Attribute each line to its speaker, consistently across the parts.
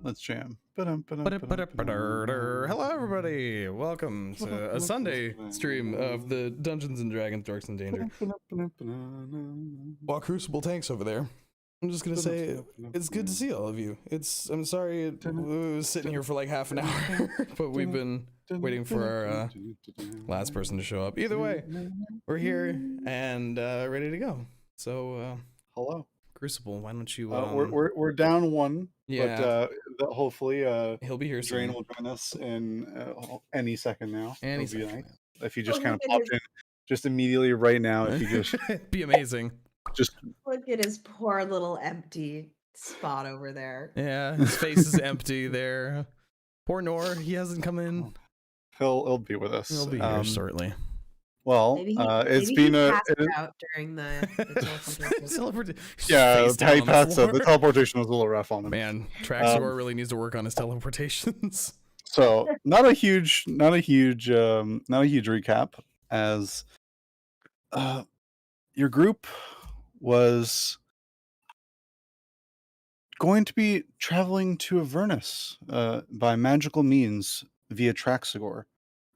Speaker 1: Let's jam.
Speaker 2: Hello, everybody. Welcome to a Sunday stream of the Dungeons and Dragons Dorks in Danger. While Crucible tanks over there, I'm just gonna say it's good to see all of you. I'm sorry it was sitting here for like half an hour, but we've been waiting for our last person to show up. Either way, we're here and ready to go. So,
Speaker 1: hello,
Speaker 2: Crucible. Why don't you?
Speaker 1: We're down one.
Speaker 2: Yeah.
Speaker 1: But hopefully,
Speaker 2: he'll be here
Speaker 1: Jrain
Speaker 2: soon.
Speaker 1: will join us in any second now.
Speaker 2: Any
Speaker 1: It'll be
Speaker 2: second.
Speaker 1: nice. If you just kind of popped in, just immediately right now. If you just
Speaker 2: be amazing.
Speaker 1: Just
Speaker 3: look at his poor little empty spot over there.
Speaker 2: Yeah, his face is empty there. Poor Nor, he hasn't come in.
Speaker 1: He'll be with us.
Speaker 2: He'll be here shortly.
Speaker 1: Well, it's been
Speaker 3: out during the
Speaker 2: teleportation.
Speaker 1: Yeah, he passed out. The teleportation was a little rough on him.
Speaker 2: Man, Traxor really needs to work on his teleportations.
Speaker 1: So not a huge recap, as your group was going to be traveling to Avernus by magical means via Traxagor.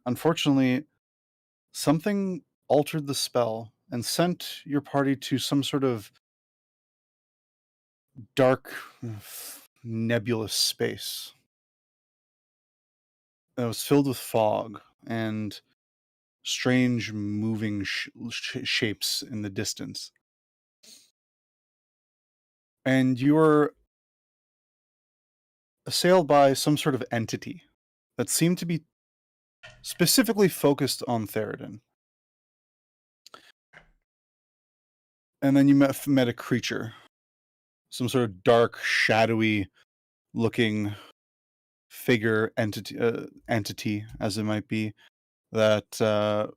Speaker 1: Unfortunately, something altered the spell and sent your party to some sort of dark, nebulous space that was filled with fog and strange moving shapes in the distance. And you were assailed by some sort of entity that seemed to be specifically focused on Theraden. And then you met a creature, some sort of dark, shadowy looking figure, entity as it might be, that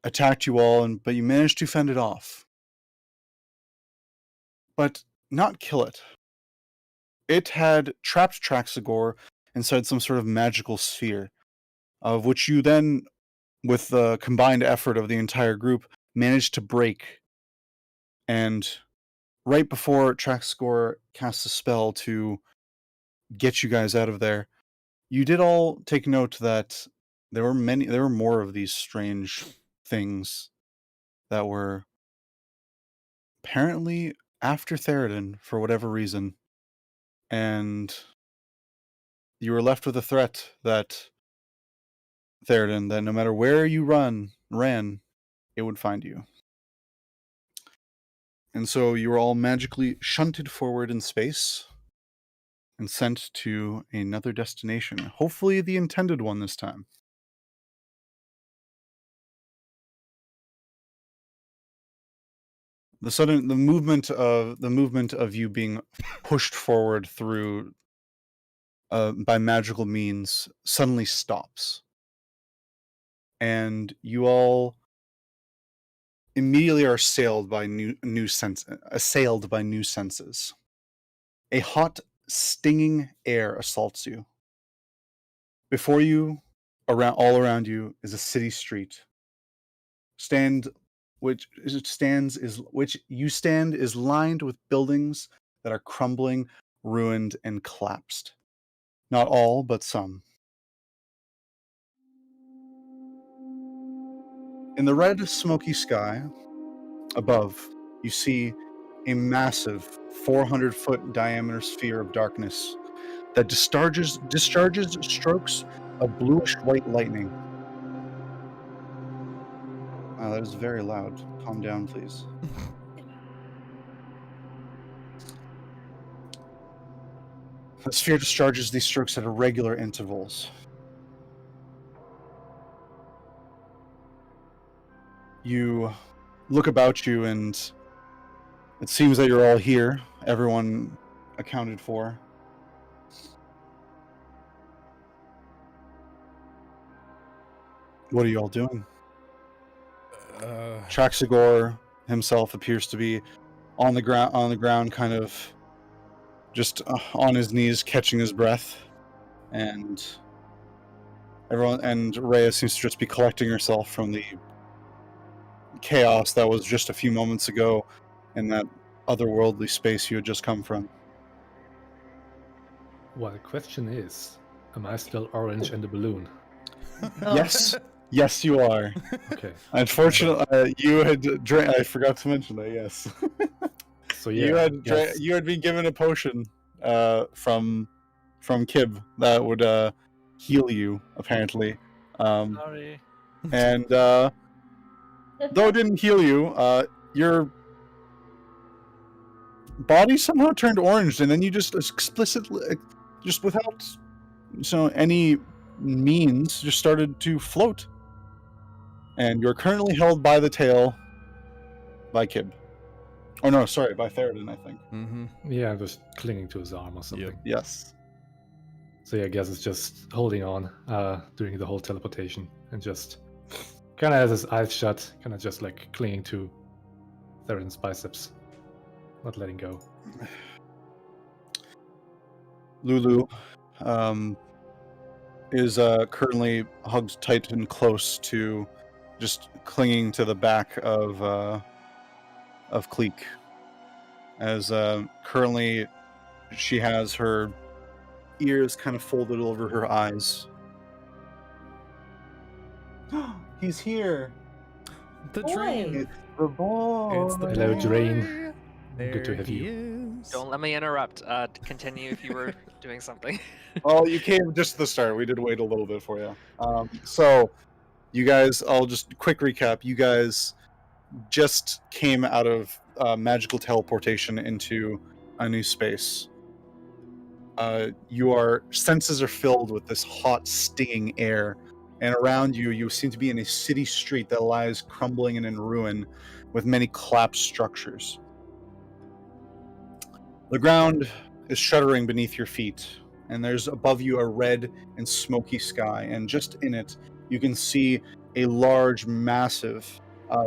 Speaker 1: attacked you all, but you managed to fend it off. But not kill it. It had trapped Traxagor inside some sort of magical sphere, of which you then, with the combined effort of the entire group, managed to break. And right before Traxagor cast a spell to get you guys out of there, you did all take note that there were more of these strange things that were apparently after Theraden for whatever reason. And you were left with a threat that Theraden, that no matter where you ran, it would find you. And so you were all magically shunted forward in space and sent to another destination. Hopefully the intended one this time. The movement of you being pushed forward through by magical means suddenly stops. And you all immediately are assailed by new senses. A hot, stinging air assaults you. Before you, all around you, is a city street. Which you stand is lined with buildings that are crumbling, ruined, and collapsed. Not all, but some. In the red, smoky sky above, you see a massive 400-foot diameter sphere of darkness that discharges strokes of bluish-white lightning. Wow, that is very loud. Calm down, please. The sphere discharges these strokes at irregular intervals. You look about you, and it seems that you're all here. Everyone accounted for. What are you all doing? Traxagor himself appears to be on the ground, kind of just on his knees, catching his breath, and Rhea seems to just be collecting herself from the chaos that was just a few moments ago in that otherworldly space you had just come from.
Speaker 4: Well, the question is, am I still orange in the balloon?
Speaker 1: Yes, yes, you are.
Speaker 4: Okay.
Speaker 1: Unfortunately, you had I forgot to mention that. Yes.
Speaker 4: So yeah,
Speaker 1: you had
Speaker 4: yes.
Speaker 1: you had been given a potion from Kib that would heal you apparently,
Speaker 5: Sorry.
Speaker 1: and though it didn't heal you, your body somehow turned orange, and then you just explicitly, just without any means, just started to float, and you're currently held by the tail by Kib. Oh no, sorry, by Theraden, I think.
Speaker 2: Mm-hmm.
Speaker 4: Yeah, I'm just clinging to his arm or something.
Speaker 2: Yep.
Speaker 1: Yes.
Speaker 4: So yeah, Gasz is just holding on, doing the whole teleportation, and just kind of has his eyes shut, kind of just like clinging to Theraden's biceps, not letting go.
Speaker 1: Lulu is currently hugged tight and close to, just clinging to the back of Kleeck, as currently she has her ears kind of folded over her eyes. He's here.
Speaker 2: The
Speaker 3: Boy.
Speaker 2: Drain.
Speaker 1: It's the boy.
Speaker 2: It's the
Speaker 4: Hello,
Speaker 2: boy.
Speaker 4: Jrain.
Speaker 2: There
Speaker 4: Good to have
Speaker 2: he
Speaker 4: you.
Speaker 2: is.
Speaker 5: Don't let me interrupt. Continue if you were doing something.
Speaker 1: Well, you came just at the start. We did wait a little bit for you. So, you guys, I'll just quick recap. You guys just came out of magical teleportation into a new space. Your senses are filled with this hot, stinging air, and around you, you seem to be in a city street that lies crumbling and in ruin, with many collapsed structures. The ground is shuddering beneath your feet, and there's above you a red and smoky sky, and just in it, you can see a large, massive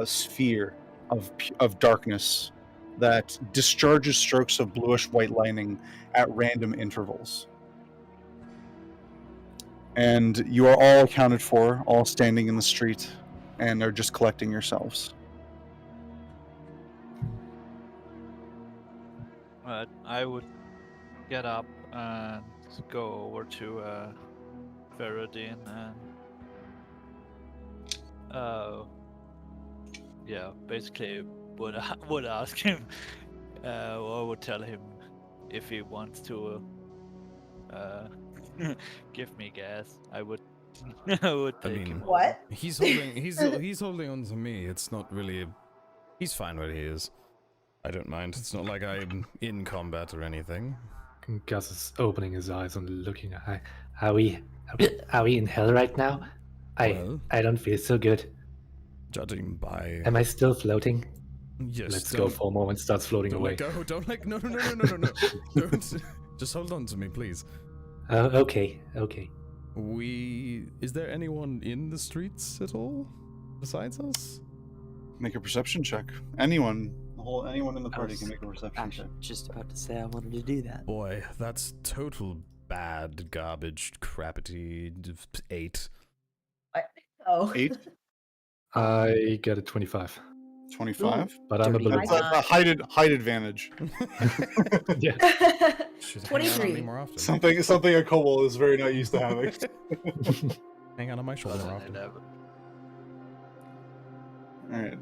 Speaker 1: sphere of darkness that discharges strokes of bluish-white lightning at random intervals. And you are all accounted for, all standing in the street, and are just collecting yourselves.
Speaker 5: I would get up and go over to Theraden and yeah, basically would ask him or would tell him if he wants to give me gas. I would I would take him.
Speaker 3: What?
Speaker 2: He's holding on to me. It's not really. He's fine where he is. I don't mind. It's not like I'm in combat or anything.
Speaker 4: Gasz is opening his eyes and looking at. Are we in hell right now?
Speaker 2: Well,
Speaker 4: I don't feel so good.
Speaker 2: judging by.
Speaker 4: Am I still floating?
Speaker 2: Yes.
Speaker 4: Let's go for a moment. Starts floating
Speaker 2: Don't
Speaker 4: away.
Speaker 2: let go. Don't let. No. Don't. Just hold on to me, please.
Speaker 4: Okay.
Speaker 2: Is there anyone in the streets at all besides us?
Speaker 1: Make a perception check. Anyone in the party can make a perception check.
Speaker 6: Actually, just about to say I wanted to do that.
Speaker 2: Boy, that's total bad garbage, crappity 8.
Speaker 3: Oh.
Speaker 1: 8,
Speaker 4: I get a 25.
Speaker 1: 25.
Speaker 4: But I'm a
Speaker 3: Dirty
Speaker 4: balloon.
Speaker 1: That's a height advantage.
Speaker 4: Yeah.
Speaker 2: Should hang out on me
Speaker 3: 23.
Speaker 2: more often.
Speaker 1: Something a kobold is very not used to having.
Speaker 2: Hang out on my shoulder more often.
Speaker 1: All right.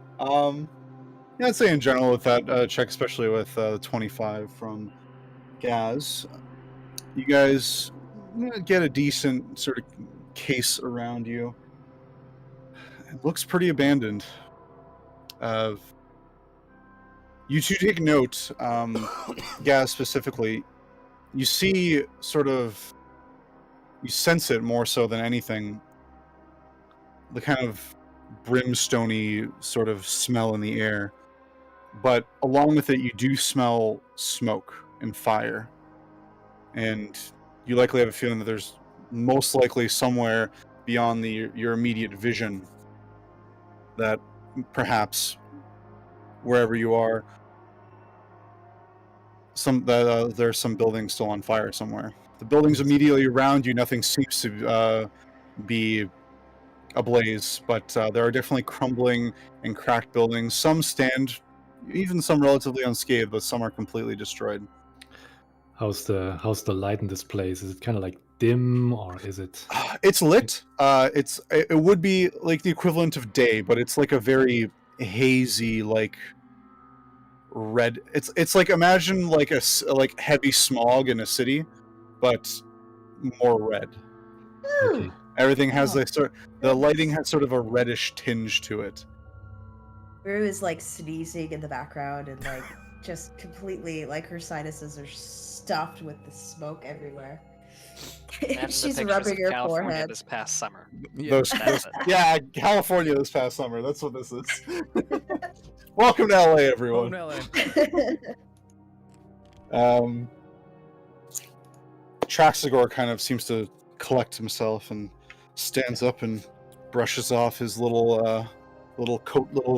Speaker 1: Yeah, I'd say in general with that check, especially with the 25 from Gasz, you guys get a decent sort of case around you. It looks pretty abandoned. You two take note, Gasz specifically. You see you sense it more so than anything, the kind of brimstony sort of smell in the air. But along with it, you do smell smoke and fire. And you likely have a feeling that there's most likely somewhere beyond your immediate vision that perhaps wherever you are, there's some buildings still on fire somewhere. The buildings immediately around you, nothing seems to be ablaze, but there are definitely crumbling and cracked buildings. Some stand, even some relatively unscathed, but some are completely destroyed.
Speaker 4: how's the light in this place? Is it kind of like dim, or is it?
Speaker 1: It's lit. It would be like the equivalent of day, but it's like a very hazy, like red. It's like, imagine like like heavy smog in a city, but more red.
Speaker 4: Okay.
Speaker 1: Everything has the lighting has sort of a reddish tinge to it.
Speaker 3: Rue is like sneezing in the background and like just completely like her sinuses are stuffed with the smoke everywhere.
Speaker 7: Imagine
Speaker 3: She's
Speaker 7: the pictures
Speaker 3: rubbing
Speaker 7: of
Speaker 3: her
Speaker 7: California
Speaker 3: forehead.
Speaker 7: this past summer.
Speaker 1: Those,
Speaker 7: it.
Speaker 1: yeah, California this past summer. That's what this is. Welcome to LA, everyone. Traxagor kind of seems to collect himself and stands up and brushes off his little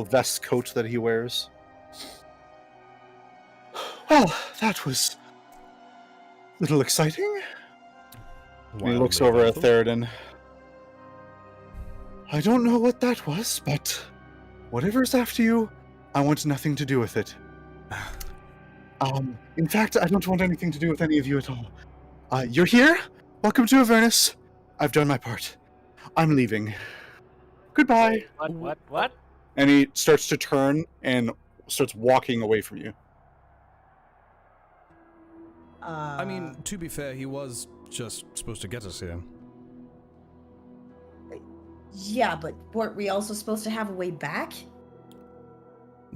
Speaker 1: vest coat that he wears. Well, that was a little exciting. And he looks over at Theraden. I don't know what that was, but whatever's after you, I want nothing to do with it. In fact, I don't want anything to do with any of you at all. You're here? Welcome to Avernus. I've done my part. I'm leaving. Goodbye.
Speaker 7: What?
Speaker 1: And he starts to turn and starts walking away from you.
Speaker 2: I mean, to be fair, he was just supposed to get us here.
Speaker 3: yeah, but weren't we also supposed to have a way back?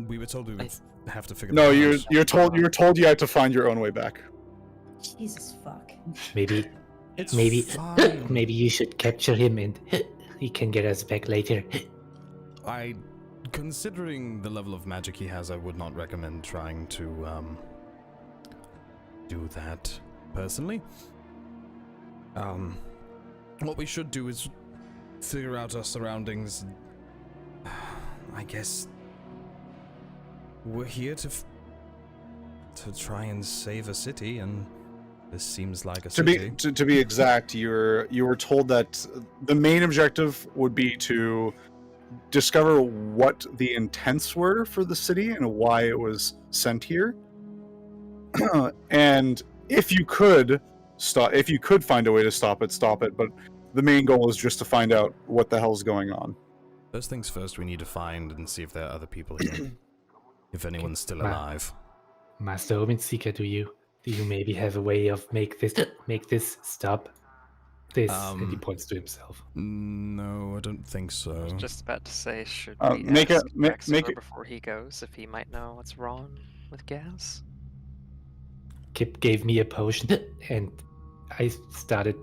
Speaker 2: We were told we would have to figure.
Speaker 1: No,
Speaker 2: that out.
Speaker 1: you're told you had to find your own way back.
Speaker 3: Jesus fuck.
Speaker 8: Maybe
Speaker 2: It's
Speaker 8: maybe
Speaker 2: fine.
Speaker 8: maybe you should capture him and he can get us back later.
Speaker 2: Considering the level of magic he has, I would not recommend trying to do that personally. What we should do is figure out our surroundings. I guess we're here to try and save a city, and this seems like a city.
Speaker 1: To be exact, you were told that the main objective would be to discover what the intents were for the city and why it was sent here. And if you could find a way to stop it, but the main goal is just to find out what the hell's going on.
Speaker 2: First things first, we need to find and see if there are other people here. If anyone's still alive.
Speaker 8: Master Omenseeker, do you maybe have a way of make this stop? This
Speaker 4: And he points to himself.
Speaker 2: No, I don't think so.
Speaker 7: I was just about to say, should we
Speaker 1: make
Speaker 7: ask
Speaker 1: make
Speaker 7: Maxima before he goes if he might know what's wrong with Gasz?
Speaker 8: Kip gave me a potion and I started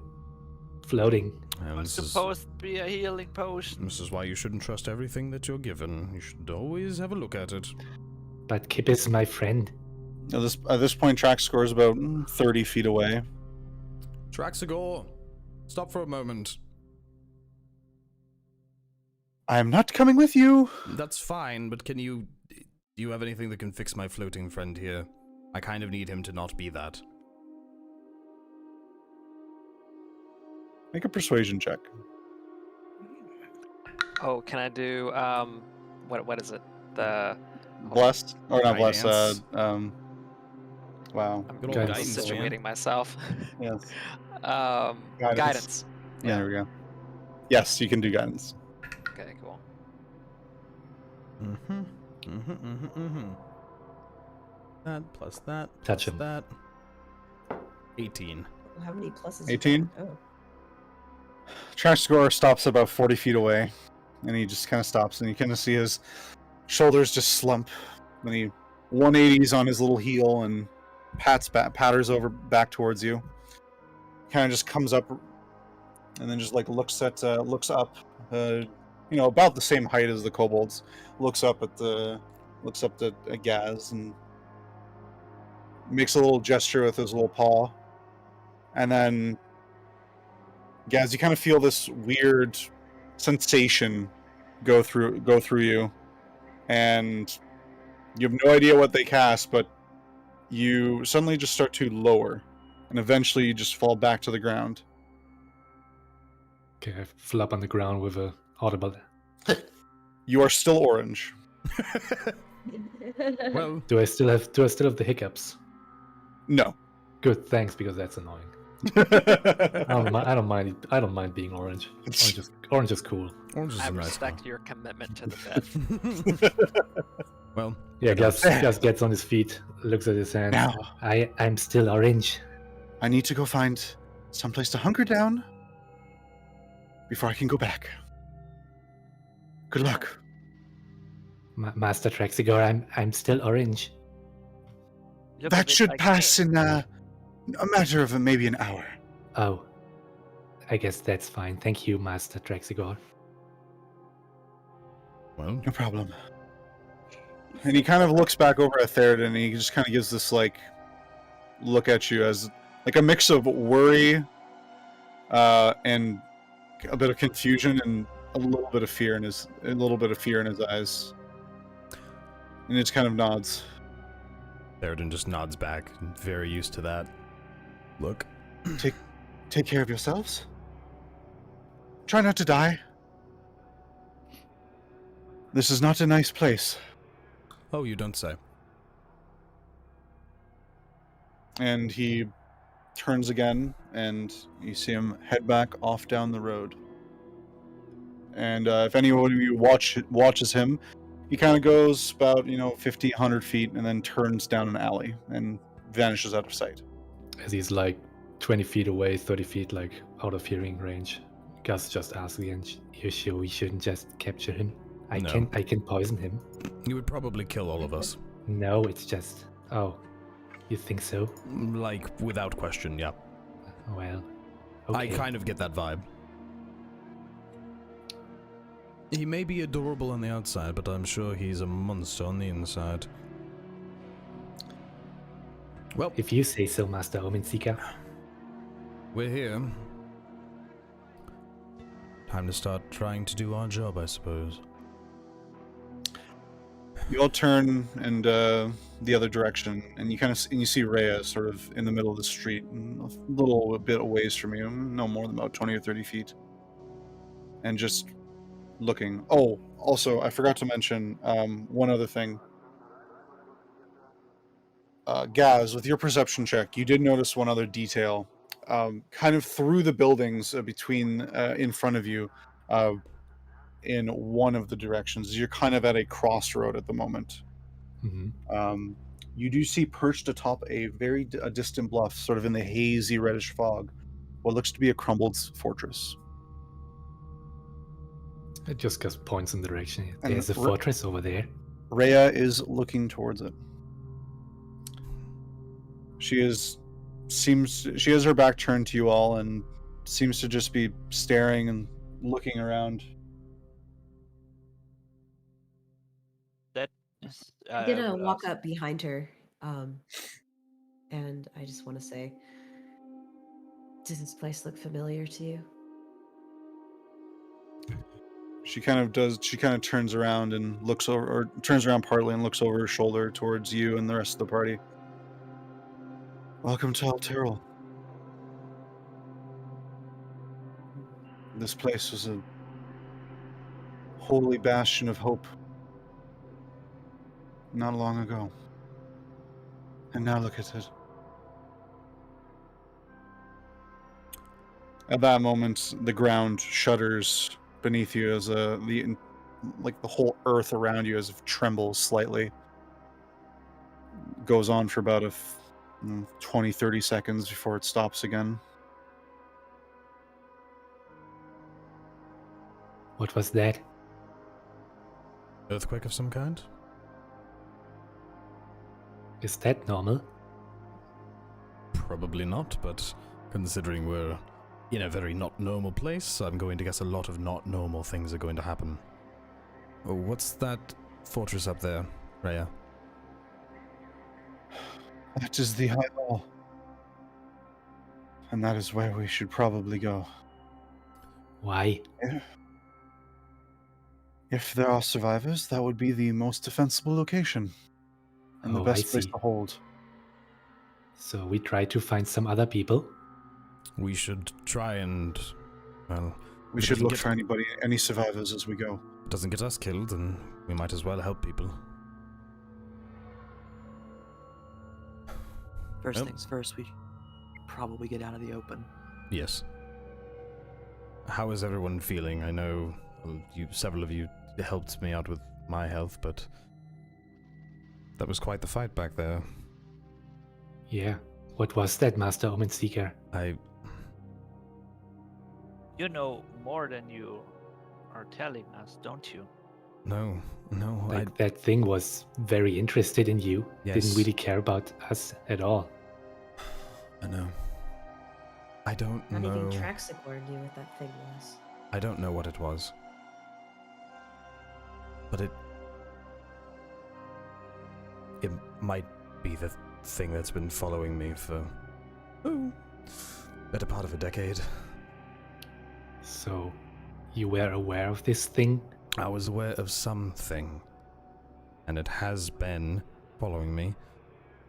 Speaker 8: floating.
Speaker 2: And
Speaker 5: It's
Speaker 2: this is
Speaker 5: supposed to be a healing potion.
Speaker 2: why you shouldn't trust everything that you're given. You should always have a look at it.
Speaker 8: But Kip is my friend.
Speaker 1: At this point, track scores about 30 feet away.
Speaker 2: Traxagor, stop for a moment.
Speaker 1: I'm not coming with you.
Speaker 2: That's fine, but do you have anything that can fix my floating friend here? I kind of need him to not be that.
Speaker 1: Make a persuasion check.
Speaker 7: Oh, can I do what is it? The
Speaker 1: Blessed or not blessed?
Speaker 2: Guidance.
Speaker 1: Wow.
Speaker 7: I'm
Speaker 2: Good old
Speaker 4: Guidance,
Speaker 7: situating myself.
Speaker 1: Yes.
Speaker 7: Guidance.
Speaker 1: Yeah. There we go. Yes, you can do guidance.
Speaker 7: Okay, cool.
Speaker 2: That plus that.
Speaker 8: Touch
Speaker 2: plus
Speaker 8: him.
Speaker 2: That. 18.
Speaker 3: How many pluses?
Speaker 1: 18?
Speaker 3: Oh.
Speaker 1: Trash score stops about 40 feet away, and he just kind of stops, and you kind of see his shoulders just slump. Then he 180s on his little heel and patters over back towards you. Kind of just comes up, and then just like looks up, about the same height as the kobolds. Looks up at Gasz and makes a little gesture with his little paw, and then Gasz, you kind of feel this weird sensation go through you, and you have no idea what they cast, but you suddenly just start to lower, and eventually you just fall back to the ground.
Speaker 4: Okay, I flop on the ground with a audible.
Speaker 1: You are still orange.
Speaker 2: Well,
Speaker 4: Do I still have the hiccups?
Speaker 1: No.
Speaker 4: Good, thanks, because that's annoying. I don't mind being orange. Orange is cool.
Speaker 2: Orange is
Speaker 7: I
Speaker 2: a nice
Speaker 7: respect
Speaker 2: color.
Speaker 7: your commitment to the bed.
Speaker 2: Well,
Speaker 4: Yeah,
Speaker 2: without-
Speaker 4: Gasz gets on his feet, looks at his hands.
Speaker 1: Now,
Speaker 8: I'm still orange.
Speaker 1: I need to go find someplace to hunker down before I can go back. Good luck.
Speaker 8: Master Traxigor, I'm still orange.
Speaker 5: Look a
Speaker 1: That
Speaker 5: bit
Speaker 1: should
Speaker 5: like
Speaker 1: pass
Speaker 5: me.
Speaker 1: in a matter of maybe an hour.
Speaker 8: Oh, I guess that's fine. Thank you, Master Traxigor.
Speaker 2: well,
Speaker 1: No problem. And he kind of looks back over at Theraden and he just kind of gives this like look at you as like a mix of worry and a bit of confusion and a little bit of fear in his eyes. And he just kind of nods.
Speaker 2: Theraden just nods back, very used to that. Look.
Speaker 1: Take care of yourselves. Try not to die. This is not a nice place.
Speaker 2: Oh, you don't say.
Speaker 1: And he turns again, and you see him head back off down the road. And if anyone of you watches him, he kind of goes about 50, 100 feet, and then turns down an alley and vanishes out of sight.
Speaker 4: As he's like 20 feet away, 30 feet like out of hearing range, Gasz just asks again.
Speaker 8: You sure we shouldn't just capture him? I
Speaker 2: No.
Speaker 8: can poison him.
Speaker 2: You would probably kill all of us.
Speaker 8: No, it's just... Oh, you think so?
Speaker 2: Like, without question, yeah.
Speaker 8: Well,
Speaker 2: I
Speaker 8: okay.
Speaker 2: kind of get that vibe. He may be adorable on the outside, but I'm sure he's a monster on the inside. Well,
Speaker 8: If you say so, Master Omenseeker.
Speaker 2: we're here. Time to start trying to do our job, I suppose.
Speaker 1: You all turn and the other direction, and you see Rhea sort of in the middle of the street, and a little bit a ways from you, no more than about 20 or 30 feet, and just looking. Oh, also, I forgot to mention one other thing. Gaz, with your perception check, you did notice one other detail. Kind of through the buildings between in front of you, in one of the directions. You're kind of at a crossroad at the moment.
Speaker 4: Mm-hmm.
Speaker 1: You do see perched atop a very distant bluff, sort of in the hazy reddish fog, what looks to be a crumbled fortress.
Speaker 4: It just points in the direction.
Speaker 1: And
Speaker 8: There's a fortress over there.
Speaker 1: Rhea is looking towards it. She has her back turned to you all and seems to just be staring and looking around.
Speaker 3: I'm gonna walk up behind her, and I just want to say, does this place look familiar to you?
Speaker 1: She kind of turns around and looks over, or turns around partly and looks over her shoulder towards you and the rest of the party. Welcome to Elturel. This place was a holy bastion of hope not long ago. And now look at it. At that moment, the ground shudders beneath you as the whole earth around you as if trembles slightly. Goes on for about 20, 30 seconds before it stops again.
Speaker 8: What was that?
Speaker 2: Earthquake of some kind?
Speaker 8: Is that normal?
Speaker 2: Probably not, but considering we're in a very not normal place, I'm going to guess a lot of not normal things are going to happen. Oh, what's that fortress up there, Rhea?
Speaker 1: That is the High Hall. And that is where we should probably go.
Speaker 8: Why?
Speaker 1: If there are survivors, that would be the most defensible location. And the
Speaker 8: Oh,
Speaker 1: best
Speaker 8: I
Speaker 1: place
Speaker 8: see.
Speaker 1: to hold.
Speaker 8: So we try to find some other people?
Speaker 2: We should try and, well,
Speaker 1: We
Speaker 2: if it
Speaker 1: should
Speaker 2: doesn't
Speaker 1: look
Speaker 2: get-
Speaker 1: for any survivors as we go.
Speaker 2: doesn't get us killed, then we might as well help people.
Speaker 6: First
Speaker 2: Yep.
Speaker 6: things first, we probably get out of the open.
Speaker 2: Yes. How is everyone feeling? I know several of you helped me out with my health, but that was quite the fight back there.
Speaker 8: Yeah. What was that, Master Omen Seeker?
Speaker 5: You know more than you are telling us, don't you?
Speaker 2: No,
Speaker 8: Like, that thing was very interested in you.
Speaker 2: Yes.
Speaker 8: Didn't really care about us at all.
Speaker 2: I know. I don't
Speaker 3: Not
Speaker 2: know.
Speaker 3: even Traxigor knew what that thing was.
Speaker 2: I don't know what it was. But it might be the thing that's been following me for better part of a decade.
Speaker 8: So, you were aware of this thing?
Speaker 2: I was aware of something, and it has been following me.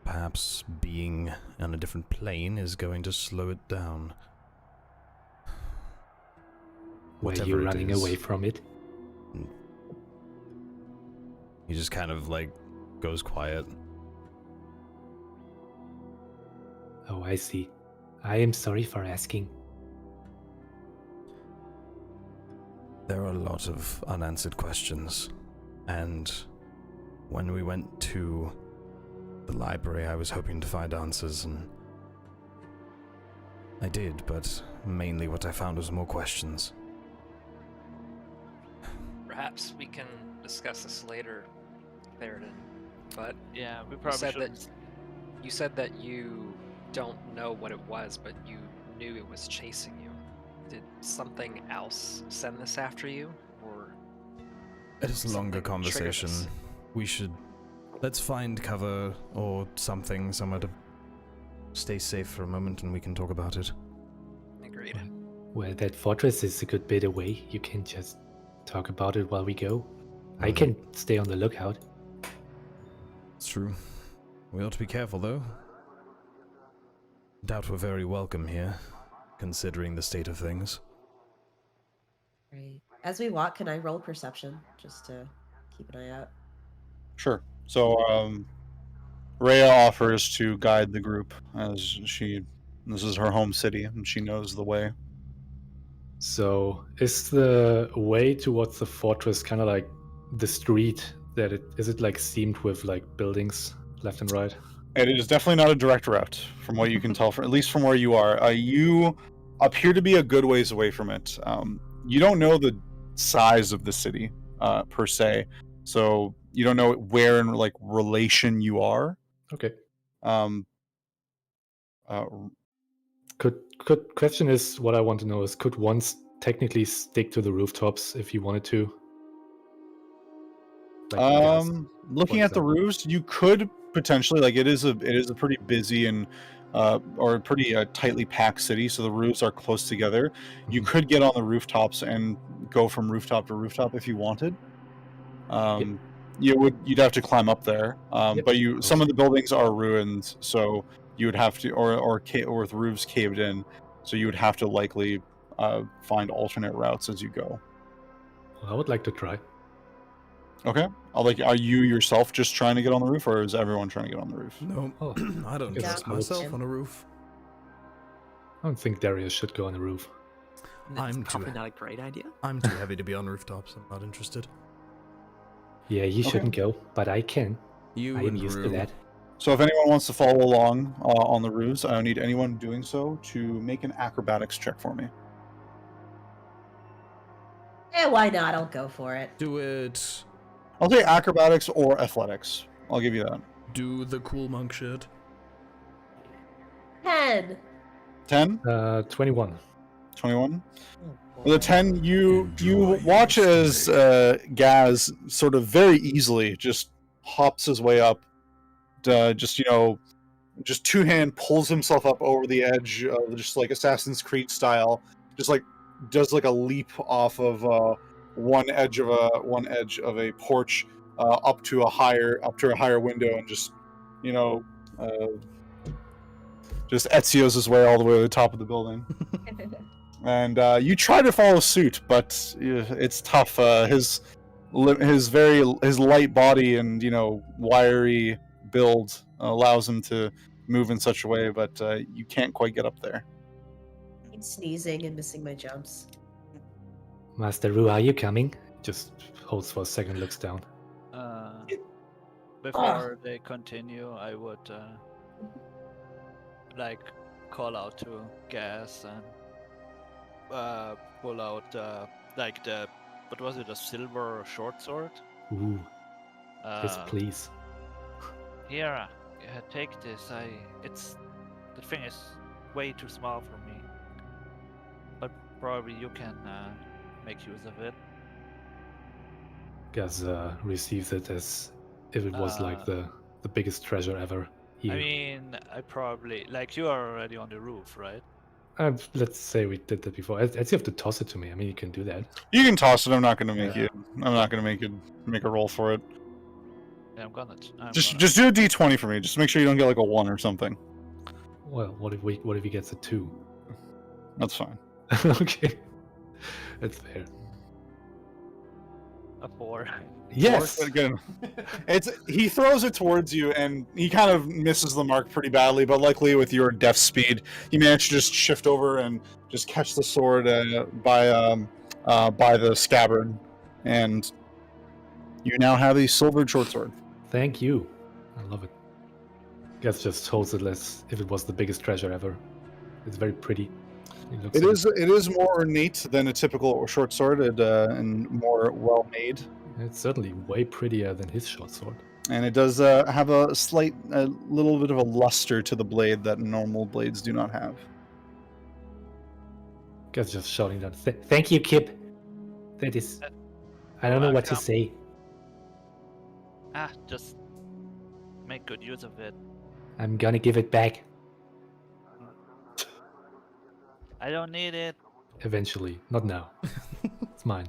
Speaker 2: Perhaps being on a different plane is going to slow it down.
Speaker 8: Were
Speaker 2: Whatever
Speaker 8: you
Speaker 2: it
Speaker 8: running
Speaker 2: is.
Speaker 8: away from it?
Speaker 2: He just kind of like goes quiet.
Speaker 8: Oh, I see. I am sorry for asking.
Speaker 2: There are a lot of unanswered questions, and when we went to the library, I was hoping to find answers, and I did, but mainly what I found was more questions.
Speaker 7: Perhaps we can discuss this later, Theraden. But
Speaker 5: Yeah, we probably should.
Speaker 7: you said that you don't know what it was, but you knew it was chasing you. Did something else send this after you, or?
Speaker 2: It is a longer
Speaker 7: something triggered
Speaker 2: conversation.
Speaker 7: this?
Speaker 2: Let's find cover or something, somewhere to stay safe for a moment, and we can talk about it.
Speaker 7: Agreed.
Speaker 8: Well, that fortress is a good bit away. You can just talk about it while we go. I can stay on the lookout.
Speaker 2: It's true. We ought to be careful, though. Doubt we're very welcome here, considering the state of things.
Speaker 3: Right. As we walk, can I roll perception just to keep an eye out?
Speaker 1: Sure. So, Rhea offers to guide the group as this is her home city and she knows the way.
Speaker 4: So, is the way towards the fortress kind of like the street that is it like seamed with like buildings left and right?
Speaker 1: It is definitely not a direct route, from what you can tell, at least from where you are. You appear to be a good ways away from it. You don't know the size of the city, per se, so you don't know where in like relation you are.
Speaker 4: Okay. Question is, what I want to know is, could one technically stick to the rooftops if you wanted to? Like Gasz,
Speaker 1: Looking at the roofs, you could potentially, like, it is a pretty busy and or a pretty tightly packed city, so the roofs are close together. You could get on the rooftops and go from rooftop to rooftop if you wanted. You'd have to climb up there, but some of the buildings are ruined, so you would have to, or with roofs caved in, so you would have to likely find alternate routes as you go.
Speaker 4: Well, I would like to try.
Speaker 1: Okay. Are you yourself just trying to get on the roof, or is everyone trying to get on the roof?
Speaker 2: No,
Speaker 4: Oh,
Speaker 2: I don't
Speaker 4: guess
Speaker 2: trust
Speaker 4: I would-
Speaker 2: myself on a roof.
Speaker 4: I don't think Deriaz should go on the roof.
Speaker 6: That's
Speaker 2: I'm
Speaker 6: probably
Speaker 2: too-
Speaker 6: not a great idea.
Speaker 2: I'm too heavy to be on rooftops. I'm not interested.
Speaker 8: Yeah, you
Speaker 1: Okay.
Speaker 8: shouldn't go, but I can.
Speaker 2: You
Speaker 8: I am
Speaker 2: and
Speaker 8: used to
Speaker 2: Rue.
Speaker 8: that.
Speaker 1: So if anyone wants to follow along on the roofs, I need anyone doing so to make an acrobatics check for me.
Speaker 3: Why not? I'll go for it.
Speaker 2: Do it.
Speaker 1: I'll say acrobatics or athletics. I'll give you that.
Speaker 2: Do the cool monk shit.
Speaker 3: 10.
Speaker 1: 10?
Speaker 8: 21.
Speaker 1: 21?
Speaker 3: Oh,
Speaker 1: With a 10, you watch as Gasz sort of very easily just hops his way up, just two-hand pulls himself up over the edge of just like Assassin's Creed style, just like does like a leap off of one edge of a porch up to a higher window, and just just Ezio's his way all the way to the top of the building. And you try to follow suit, but it's tough. His light body and wiry build allows him to move in such a way, but you can't quite get up there.
Speaker 3: I'm sneezing and missing my jumps.
Speaker 8: Master Ru, are you coming?
Speaker 4: Just holds for a second, looks down.
Speaker 5: Before they continue, I would like call out to Gasz and pull out like the what was it, a silver short sword?
Speaker 4: Ooh, yes, please.
Speaker 5: Here, take this. The thing is way too small for me, but probably you can make use of it.
Speaker 4: Gasz receives it as if it was like the biggest treasure ever.
Speaker 5: I mean, I probably like you are already on the roof, right?
Speaker 4: Let's say we did that before. As you have to toss it to me. I mean, you can do that.
Speaker 1: You can toss it. I'm not going to make you. I'm not going to make a roll for it.
Speaker 5: Yeah, I'm gonna.
Speaker 1: Just do a d20 for me. Just make sure you don't get like a 1 or something.
Speaker 4: Well, what if he gets a 2?
Speaker 1: That's fine.
Speaker 4: Okay, that's fair.
Speaker 5: A 4.
Speaker 4: Yes.
Speaker 1: Good. He throws it towards you, and he kind of misses the mark pretty badly. But luckily, with your deft speed, you manage to just shift over and just catch the sword by the scabbard, and you now have a silver short sword.
Speaker 4: Thank you. I love it. Gasz just holds it as if it was the biggest treasure ever. It's very pretty.
Speaker 1: It is more ornate than a typical short sword, and more well made.
Speaker 4: It's certainly way prettier than his short sword.
Speaker 1: And it does have a little bit of a luster to the blade that normal blades do not have.
Speaker 4: Gasz just shouting down.
Speaker 8: Thank you, Kip. That is... I don't know what to say.
Speaker 5: Just make good use of it.
Speaker 8: I'm gonna give it back.
Speaker 5: I don't need it.
Speaker 4: Eventually, not now. It's mine.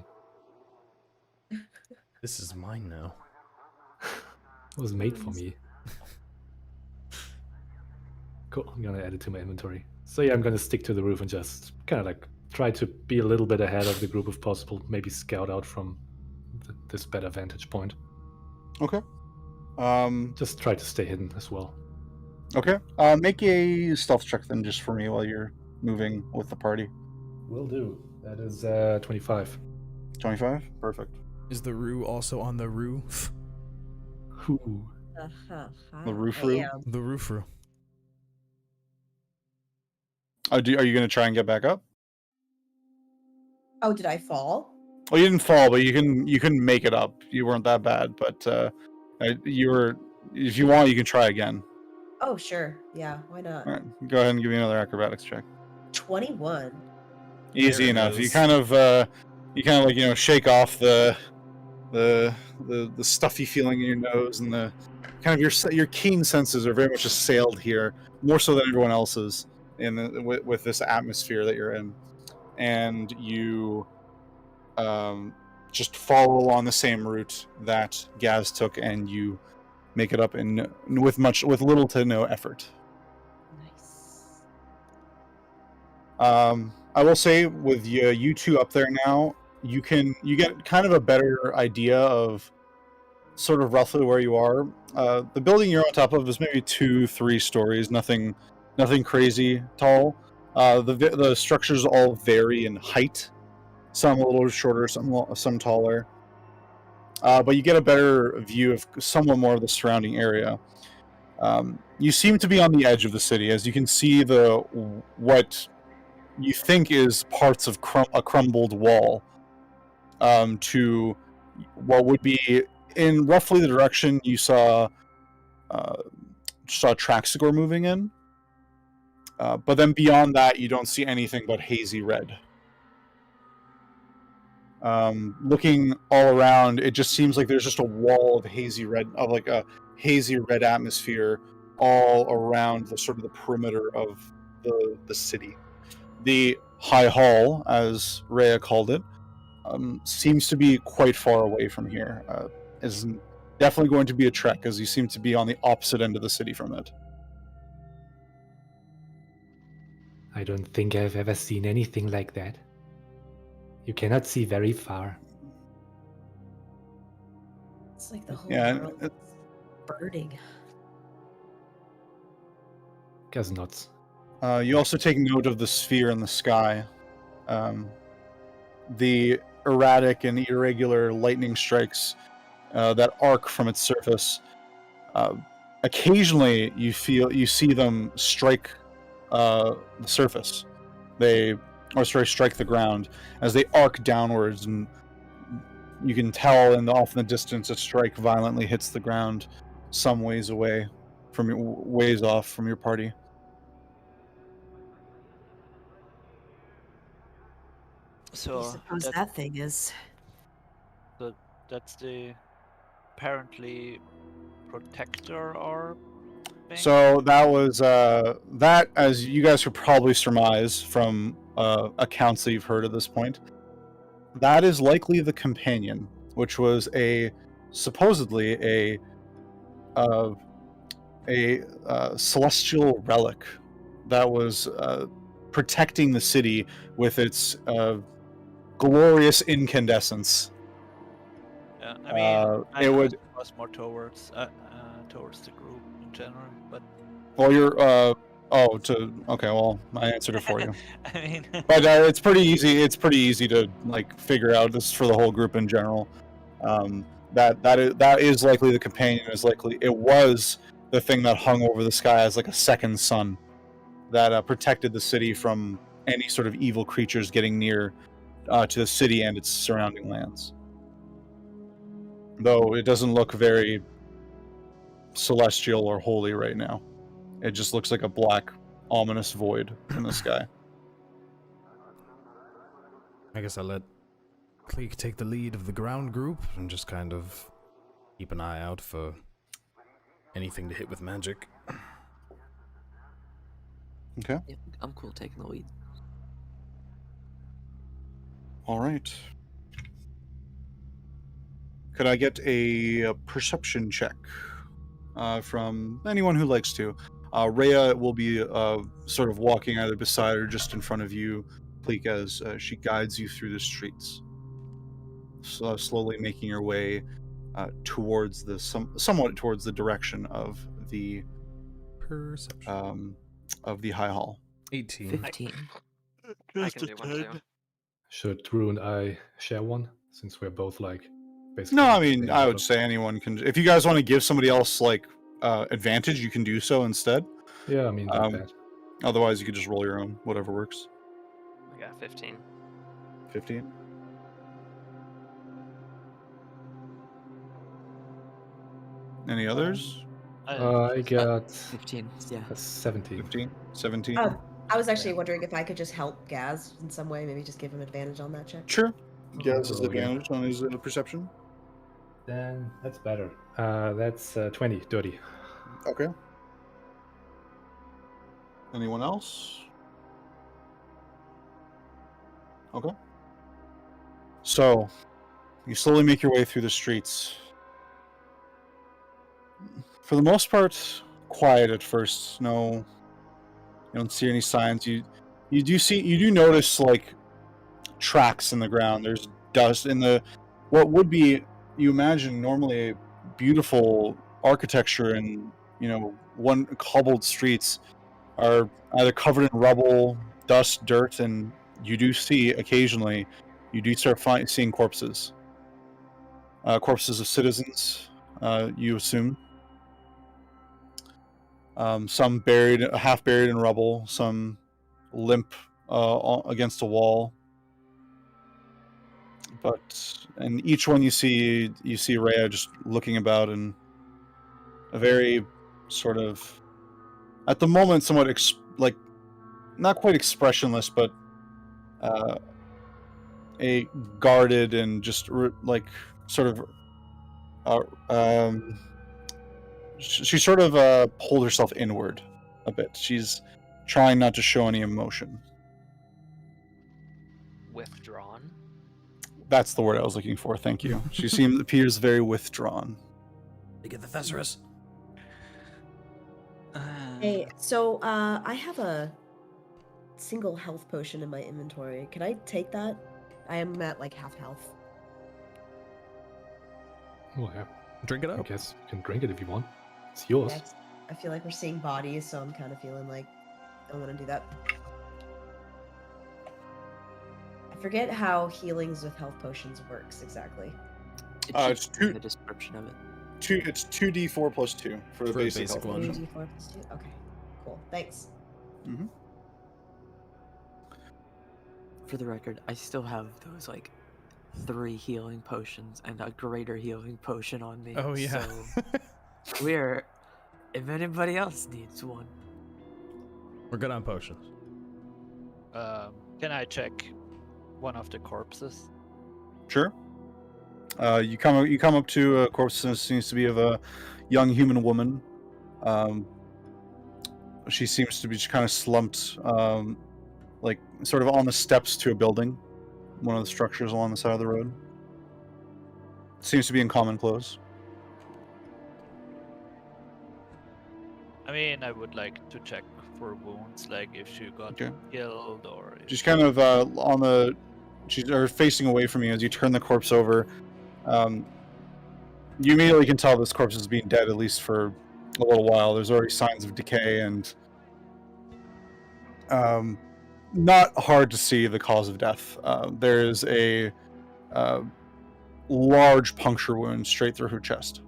Speaker 2: This is mine now.
Speaker 4: It was made for me. Cool, I'm gonna add it to my inventory. So yeah, I'm gonna stick to the roof and just kind of like try to be a little bit ahead of the group if possible. Maybe scout out from this better vantage point.
Speaker 1: Okay.
Speaker 4: Just try to stay hidden as well.
Speaker 1: Okay. Make a stealth check then, just for me while you're moving with the party.
Speaker 4: Will do. That is 25.
Speaker 1: 25? Perfect.
Speaker 2: Is the Roo also on the roof?
Speaker 4: Ooh.
Speaker 1: The roof roo?
Speaker 2: The roof Roo.
Speaker 1: Are you going to try and get back up?
Speaker 3: Oh, did I fall?
Speaker 1: Well, you didn't fall, but you can make it up. You weren't that bad, but you were. If you want, you can try again.
Speaker 3: Oh, sure. Yeah, why not?
Speaker 1: All right, go ahead and give me another acrobatics check.
Speaker 3: 21.
Speaker 1: Easy
Speaker 2: There it
Speaker 1: enough.
Speaker 2: is.
Speaker 1: You kind of like shake off the stuffy feeling in your nose, and the kind of your keen senses are very much assailed here, more so than everyone else's with this atmosphere that you're in, and you just follow along the same route that Gasz took, and you make it up with little to no effort.
Speaker 3: Nice.
Speaker 1: I will say with you two up there now, you get kind of a better idea of sort of roughly where you are. The building you're on top of is maybe 2-3 stories, nothing crazy tall. The structures all vary in height. Some a little shorter, some taller. But you get a better view of somewhat more of the surrounding area. You seem to be on the edge of the city, as you can see what you think is parts of a crumbled wall to what would be in roughly the direction you saw Traxigor moving in. But then beyond that, you don't see anything but hazy red. Looking all around, it just seems like there's just a wall of hazy red atmosphere all around the sort of the perimeter of the city. The High Hall, as Rhea called it, seems to be quite far away from here. Is definitely going to be a trek, as you seem to be on the opposite end of the city from it.
Speaker 8: I don't think I've ever seen anything like that. You cannot see very far.
Speaker 3: It's like the whole
Speaker 1: Yeah,
Speaker 3: world is burning.
Speaker 4: Guess not.
Speaker 1: You also take note of the sphere in the sky. The erratic and irregular lightning strikes that arc from its surface. Occasionally, you see them strike the surface. Strike the ground as they arc downwards, and you can tell off in the distance a strike violently hits the ground some ways off from your party.
Speaker 3: I
Speaker 5: So
Speaker 3: suppose
Speaker 5: that,
Speaker 3: that thing is.
Speaker 5: that's the apparently protector orb thing?
Speaker 1: So that was that, as you guys could probably surmise from accounts that you've heard at this point. That is likely the companion, which was supposedly a celestial relic that was protecting the city with its glorious incandescence.
Speaker 5: Yeah, I mean, I
Speaker 1: it
Speaker 5: know
Speaker 1: would.
Speaker 5: it was more towards the group in general, but
Speaker 1: Well, you're. Okay. Well, I answered it for you.
Speaker 5: I mean,
Speaker 1: But it's pretty easy. It's pretty easy to figure out. This is for the whole group in general. That is likely the companion. It was the thing that hung over the sky as like a second sun that protected the city from any sort of evil creatures getting near to the city and its surrounding lands. Though it doesn't look very celestial or holy right now. It just looks like a black, ominous void in the sky.
Speaker 2: I guess I'll let Kleeck take the lead of the ground group and just kind of keep an eye out for anything to hit with magic.
Speaker 1: Okay.
Speaker 6: Yeah, I'm cool taking the lead.
Speaker 1: All right. Could I get a perception check from anyone who likes to? Rhea will be sort of walking either beside or just in front of you, Kleeck, as she guides you through the streets, slowly making your way towards somewhat towards the direction of the
Speaker 2: Perception.
Speaker 1: Of the High Hall.
Speaker 2: 18.
Speaker 6: 15.
Speaker 7: I can do one too.
Speaker 4: Should Drew and I share one, since we're both basically?
Speaker 1: No, I
Speaker 4: on the
Speaker 1: mean,
Speaker 4: same
Speaker 1: I would
Speaker 4: level?
Speaker 1: say anyone can. If you guys want to give somebody else advantage, you can do so instead.
Speaker 4: Yeah, I mean, not bad.
Speaker 1: Otherwise, you could just roll your own, whatever works.
Speaker 7: I got 15.
Speaker 1: 15. Any others?
Speaker 4: I got
Speaker 6: 15, yeah.
Speaker 4: a 17.
Speaker 1: 15, 17.
Speaker 3: I was actually wondering if I could just help Gasz in some way, maybe just give him advantage on that check.
Speaker 1: Sure. Yes, his
Speaker 4: roll again.
Speaker 1: advantage on his perception.
Speaker 4: Then that's better. That's 20, dirty.
Speaker 1: Okay. Anyone else? Okay. So, you slowly make your way through the streets. For the most part, quiet at first. No, you don't see any signs. You do notice tracks in the ground. There's dust in what would be, you imagine, normally beautiful architecture and one cobbled streets are either covered in rubble, dust, dirt, and you do see occasionally, you do start seeing corpses. Corpses of citizens, you assume. Some half buried in rubble, some limp against a wall. And each one you see Rhea just looking about in a very sort of, at the moment, somewhat not quite expressionless, but a guarded and just she sort of pulled herself inward a bit. She's trying not to show any emotion.
Speaker 7: Withdrawn?
Speaker 1: That's the word I was looking for. Thank you. She appears very withdrawn.
Speaker 2: You get the Thesaurus?
Speaker 3: Hey, so I have a single health potion in my inventory. Can I take that? I am at half health.
Speaker 4: Oh, yeah.
Speaker 2: Drink it
Speaker 4: I
Speaker 2: up.
Speaker 4: guess you can drink it if you want. It's yours.
Speaker 3: Yes. I feel like we're seeing bodies, so I'm kind of feeling like I want to do that. I forget how healings with health potions works exactly.
Speaker 6: It
Speaker 1: It's
Speaker 6: should be in
Speaker 1: two-
Speaker 6: the description of it.
Speaker 1: It's 2d4 plus 2 for the
Speaker 2: For a
Speaker 1: basic,
Speaker 2: basic
Speaker 1: health
Speaker 2: one.
Speaker 1: potion.
Speaker 3: 2d4 plus 2? Okay, cool. Thanks.
Speaker 6: For the record, I still have those like 3 healing potions and a greater healing potion on me.
Speaker 2: Oh yeah.
Speaker 6: So we're if anybody else needs one.
Speaker 2: We're good on potions.
Speaker 5: Can I check one of the corpses?
Speaker 1: Sure. You come up to a corpse that seems to be of a young human woman. She seems to be kind of slumped, like sort of on the steps to a building, one of the structures along the side of the road. Seems to be in common clothes.
Speaker 5: I mean, I would like to check for wounds, like if she got
Speaker 1: Okay.
Speaker 5: killed or. If...
Speaker 1: She's kind of on the, she's facing away from you as you turn the corpse over. You immediately can tell this corpse has been dead at least for a little while. There's already signs of decay and not hard to see the cause of death. There's a large puncture wound straight through her chest.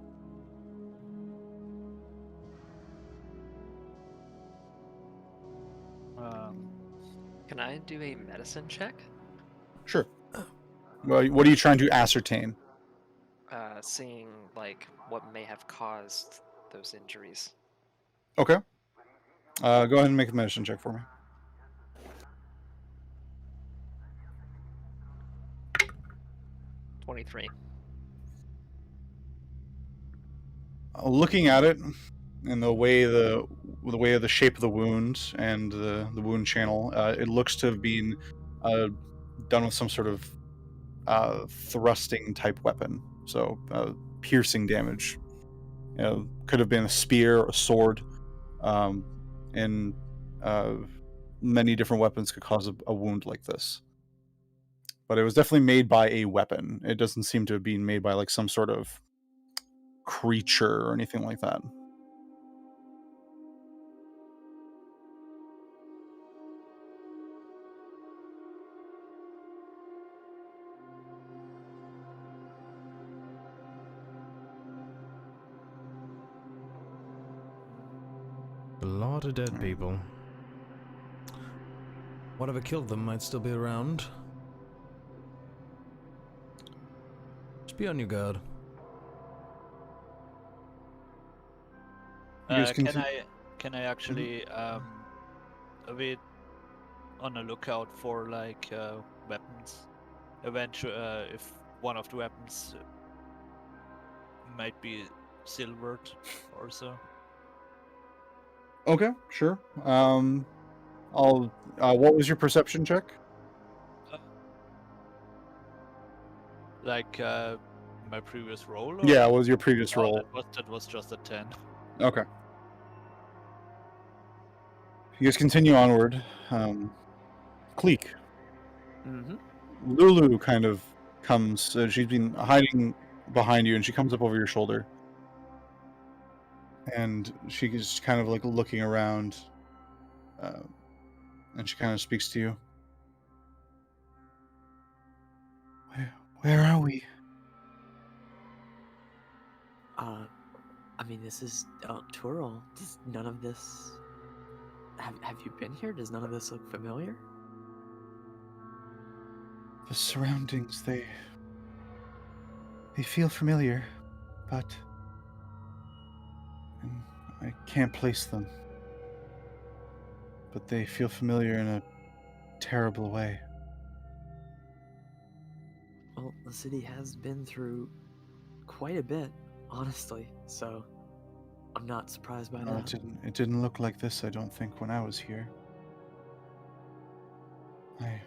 Speaker 7: Can I do a medicine check?
Speaker 1: Sure. Well, what are you trying to ascertain?
Speaker 7: Seeing like what may have caused those injuries.
Speaker 1: Okay. Go ahead and make a medicine check for me.
Speaker 7: $23.
Speaker 1: Looking at it, and the way of the shape of the wound and the wound channel, it looks to have been done with some sort of thrusting type weapon. So piercing damage. Could have been a spear or a sword, and many different weapons could cause a wound like this. But it was definitely made by a weapon. It doesn't seem to have been made by like some sort of creature or anything like that.
Speaker 2: A lot of dead people. Whatever killed them might still be around. Just be on your guard.
Speaker 1: You guys
Speaker 5: Can
Speaker 1: continue-
Speaker 5: I actually be on a lookout for like weapons? Eventually, if one of the weapons might be silvered or so.
Speaker 1: Okay, sure. What was your perception check?
Speaker 5: Like my previous roll? Or?
Speaker 1: Yeah, what was your previous
Speaker 5: Oh,
Speaker 1: roll?
Speaker 5: that was just a 10.
Speaker 1: Okay. You guys continue onward. Kleeck.
Speaker 6: Mm-hmm.
Speaker 1: Lulu kind of comes. She's been hiding behind you, and she comes up over your shoulder. And she's kind of like looking around. And she kind of speaks to you. Where are we?
Speaker 6: I mean, this is Elturel. Does none of this... Have you been here? Does none of this look familiar?
Speaker 1: The surroundings, they feel familiar, but I can't place them. But they feel familiar in a terrible way.
Speaker 6: Well, the city has been through quite a bit, honestly, so I'm not surprised by
Speaker 1: No,
Speaker 6: that.
Speaker 1: it didn't look like this, I don't think, when I was here. I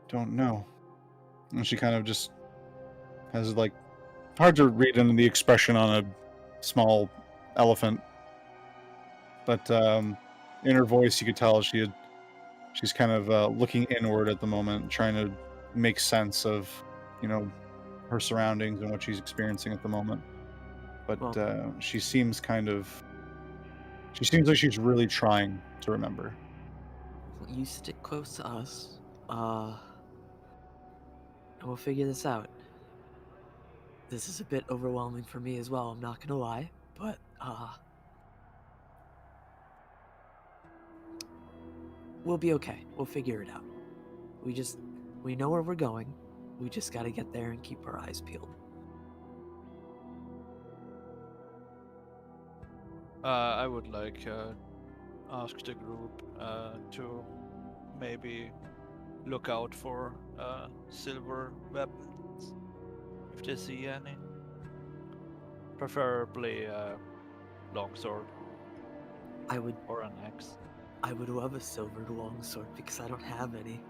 Speaker 1: don't know. And she kind of just has like hard to read into the expression on a small elephant. But in her voice you could tell she's kind of looking inward at the moment, trying to make sense of, her surroundings and what she's experiencing at the moment. But
Speaker 6: Well-
Speaker 1: she seems kind of She seems like she's really trying to remember.
Speaker 6: You stick close to us, and we'll figure this out. This is a bit overwhelming for me as well, I'm not gonna lie, but, we'll be okay. We'll figure it out. We know where we're going. We just gotta get there and keep our eyes peeled.
Speaker 5: I would like ask the group to maybe look out for silver weapons if they see any. Preferably longsword
Speaker 6: I would
Speaker 5: or an axe.
Speaker 6: love a silver longsword because I don't have any.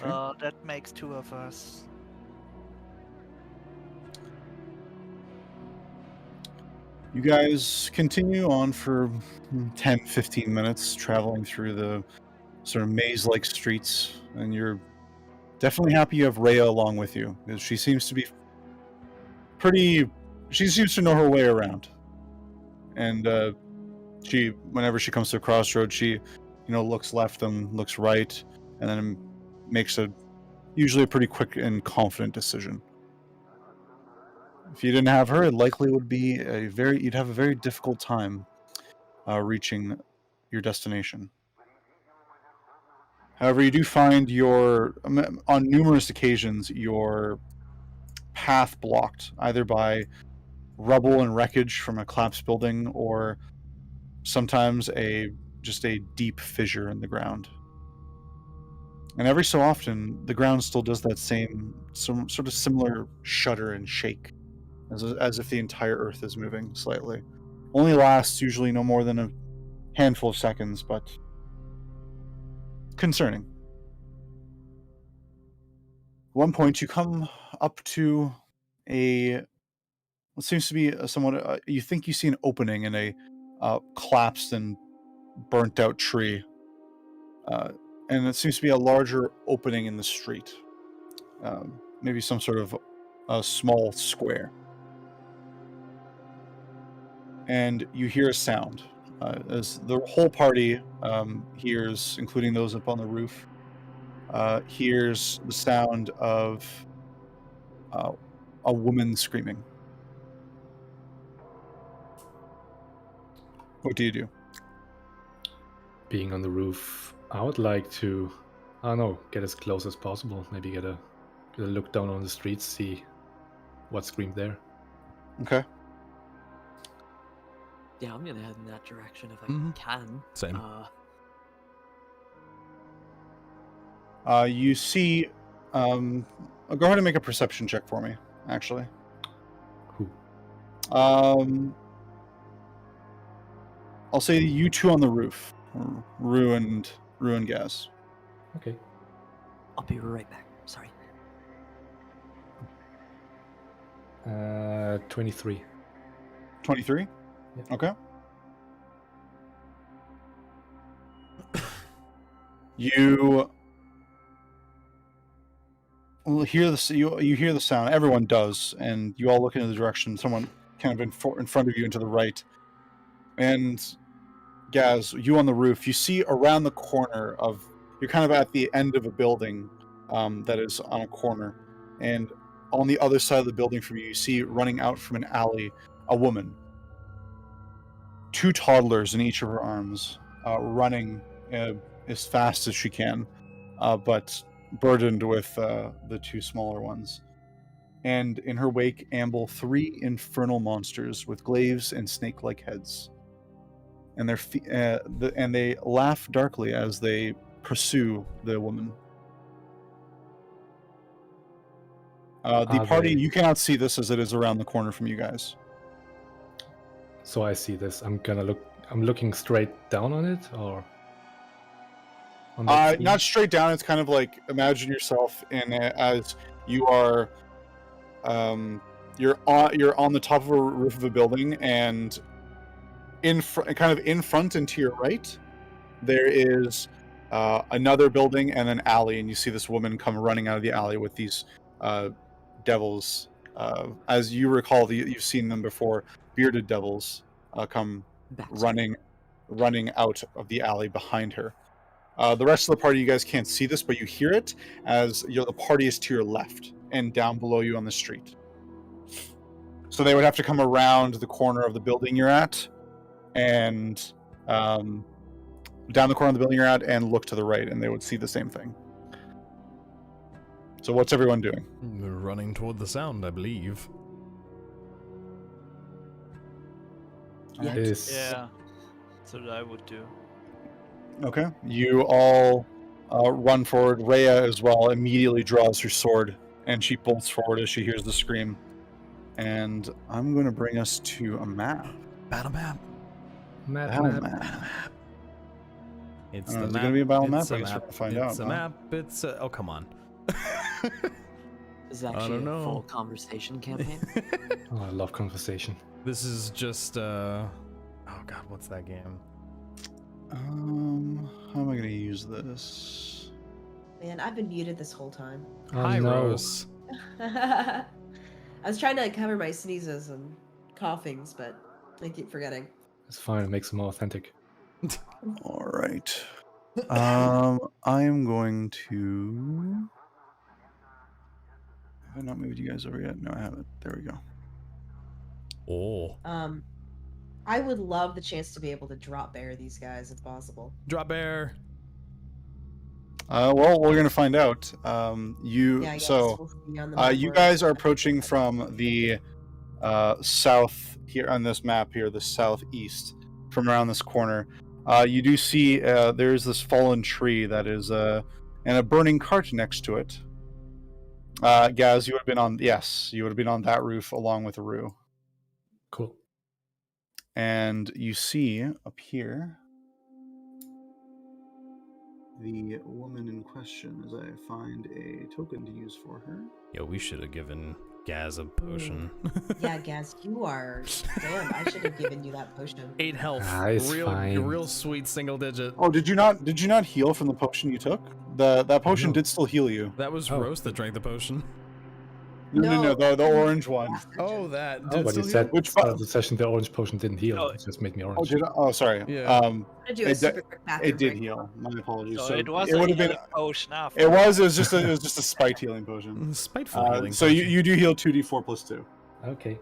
Speaker 1: Okay.
Speaker 5: That makes two of us.
Speaker 1: You guys continue on for 10, 15 minutes, traveling through the sort of maze-like streets, and you're definitely happy you have Rhea along with you, because she seems to be she seems to know her way around. And whenever she comes to a crossroad, she, looks left and looks right, and then makes usually a pretty quick and confident decision. If you didn't have her, it likely would be you'd have a very difficult time reaching your destination. However, you do find on numerous occasions, your path blocked, either by rubble and wreckage from a collapsed building, or sometimes just a deep fissure in the ground. And every so often, the ground still does that some sort of similar shudder and shake, as if the entire earth is moving slightly. Only lasts usually no more than a handful of seconds, but concerning. At one point, you come up to what seems to be somewhat. You think you see an opening in a collapsed and burnt out tree, and it seems to be a larger opening in the street, maybe some sort of a small square. And you hear a sound as the whole party hears, including those up on the roof, hears the sound of a woman screaming. What do you do?
Speaker 4: Being on the roof, I would like to, I don't know, get as close as possible. Maybe get a look down on the streets, see what screamed there.
Speaker 1: Okay.
Speaker 6: Yeah, I'm gonna head in that direction if I can.
Speaker 2: Same.
Speaker 1: You see. Go ahead and make a perception check for me. Actually.
Speaker 4: Who?
Speaker 1: I'll say you two on the roof, Rue and Gasz.
Speaker 4: Okay.
Speaker 6: I'll be right back. Sorry.
Speaker 4: 23.
Speaker 1: 23?
Speaker 4: Yeah.
Speaker 1: Okay. You hear you hear the sound. Everyone does, and you all look into the direction. Someone kind of in front of you and to the right. And Gaz, you on the roof, you see around the corner of. You're kind of at the end of a building that is on a corner, and on the other side of the building from you, you see running out from an alley a woman. 2 toddlers in each of her arms, running as fast as she can, but burdened with the 2 smaller ones. And in her wake amble 3 infernal monsters with glaives and snake-like heads. And they laugh darkly as they pursue the woman. The party, you cannot see this as it is around the corner from you guys.
Speaker 4: So I see this. I'm looking straight down on it, or on that
Speaker 1: Not straight down. It's kind of like, imagine yourself as you are, you're on the top of a roof of a building, and in front and to your right, there is another building and an alley, and you see this woman come running out of the alley with these devils. As you recall, you've seen them before. Bearded devils come running out of the alley behind her. The rest of the party, you guys can't see this, but you hear it as the party is to your left and down below you on the street. So they would have to come around the corner of the building you're at, and down the corner of the building you're at, and look to the right, and they would see the same thing. So what's everyone doing?
Speaker 2: They're running toward the sound, I believe.
Speaker 3: Yeah.
Speaker 5: Yeah, that's what I would do.
Speaker 1: Okay. You all run forward. Rhea as well immediately draws her sword, and she bolts forward as she hears the scream. And I'm going to bring us to a map.
Speaker 2: Battle map.
Speaker 1: Battle map.
Speaker 2: It's
Speaker 1: Is
Speaker 2: the
Speaker 1: it
Speaker 2: map.
Speaker 1: going to be a battle
Speaker 2: It's
Speaker 1: map? I
Speaker 2: a
Speaker 1: guess we're
Speaker 2: map.
Speaker 1: going to find out.
Speaker 2: It's a map. It's a... Oh, come on.
Speaker 6: This is actually a full conversation campaign.
Speaker 4: Oh, I love conversation.
Speaker 2: This is just, Oh, God, what's that game?
Speaker 1: How am I going to use this?
Speaker 3: Man, I've been muted this whole time.
Speaker 4: Oh,
Speaker 2: Hi,
Speaker 4: no.
Speaker 2: Rhos.
Speaker 3: I was trying to cover my sneezes and coughings, but I keep forgetting.
Speaker 4: It's fine. It makes it more authentic.
Speaker 1: All right. I am going to... Have I not moved you guys over yet? No, I haven't. There we go.
Speaker 2: Oh.
Speaker 3: I would love the chance to be able to drop bear these guys if possible.
Speaker 2: Drop bear.
Speaker 1: Well, we're gonna find out.
Speaker 3: Yeah, I guess we'll see on the map
Speaker 1: You
Speaker 3: where-
Speaker 1: guys are approaching from the south here on this map here, the southeast, from around this corner. You do see there's this fallen tree that is and a burning cart next to it. Gasz, you would have been on that roof along with Rue.
Speaker 4: Cool.
Speaker 1: And you see up here the woman in question as I find a token to use for her.
Speaker 2: Yo, we should have given Gasz a potion.
Speaker 3: Yeah, Gasz, you are. Damn, I should have given you that potion.
Speaker 2: 8 health.
Speaker 4: It's
Speaker 2: real,
Speaker 4: fine.
Speaker 2: real sweet single digit.
Speaker 1: Oh, did you not heal from the potion you took? That potion
Speaker 4: No.
Speaker 1: did still heal you.
Speaker 2: That was
Speaker 4: Oh.
Speaker 2: Rhos that drank the potion.
Speaker 1: No, the orange one.
Speaker 2: Oh, that.
Speaker 4: Oh,
Speaker 2: Did it
Speaker 4: but
Speaker 2: still
Speaker 4: you
Speaker 2: heal?
Speaker 4: said
Speaker 1: Which
Speaker 4: the session the orange potion didn't heal.
Speaker 5: Oh.
Speaker 4: It just made me
Speaker 1: Oh,
Speaker 4: orange.
Speaker 1: did I? Oh, sorry.
Speaker 2: Yeah.
Speaker 3: I'm gonna do a
Speaker 1: It,
Speaker 3: super quick bathroom
Speaker 1: it did
Speaker 3: break.
Speaker 1: heal. My apologies.
Speaker 5: So
Speaker 1: So
Speaker 5: it was
Speaker 1: it
Speaker 5: a
Speaker 1: would have been.
Speaker 5: healing potion after.
Speaker 1: It was just a spite healing potion.
Speaker 2: Spiteful healing.
Speaker 1: So
Speaker 2: potion.
Speaker 1: you do heal 2d4 plus 2.
Speaker 4: Okay.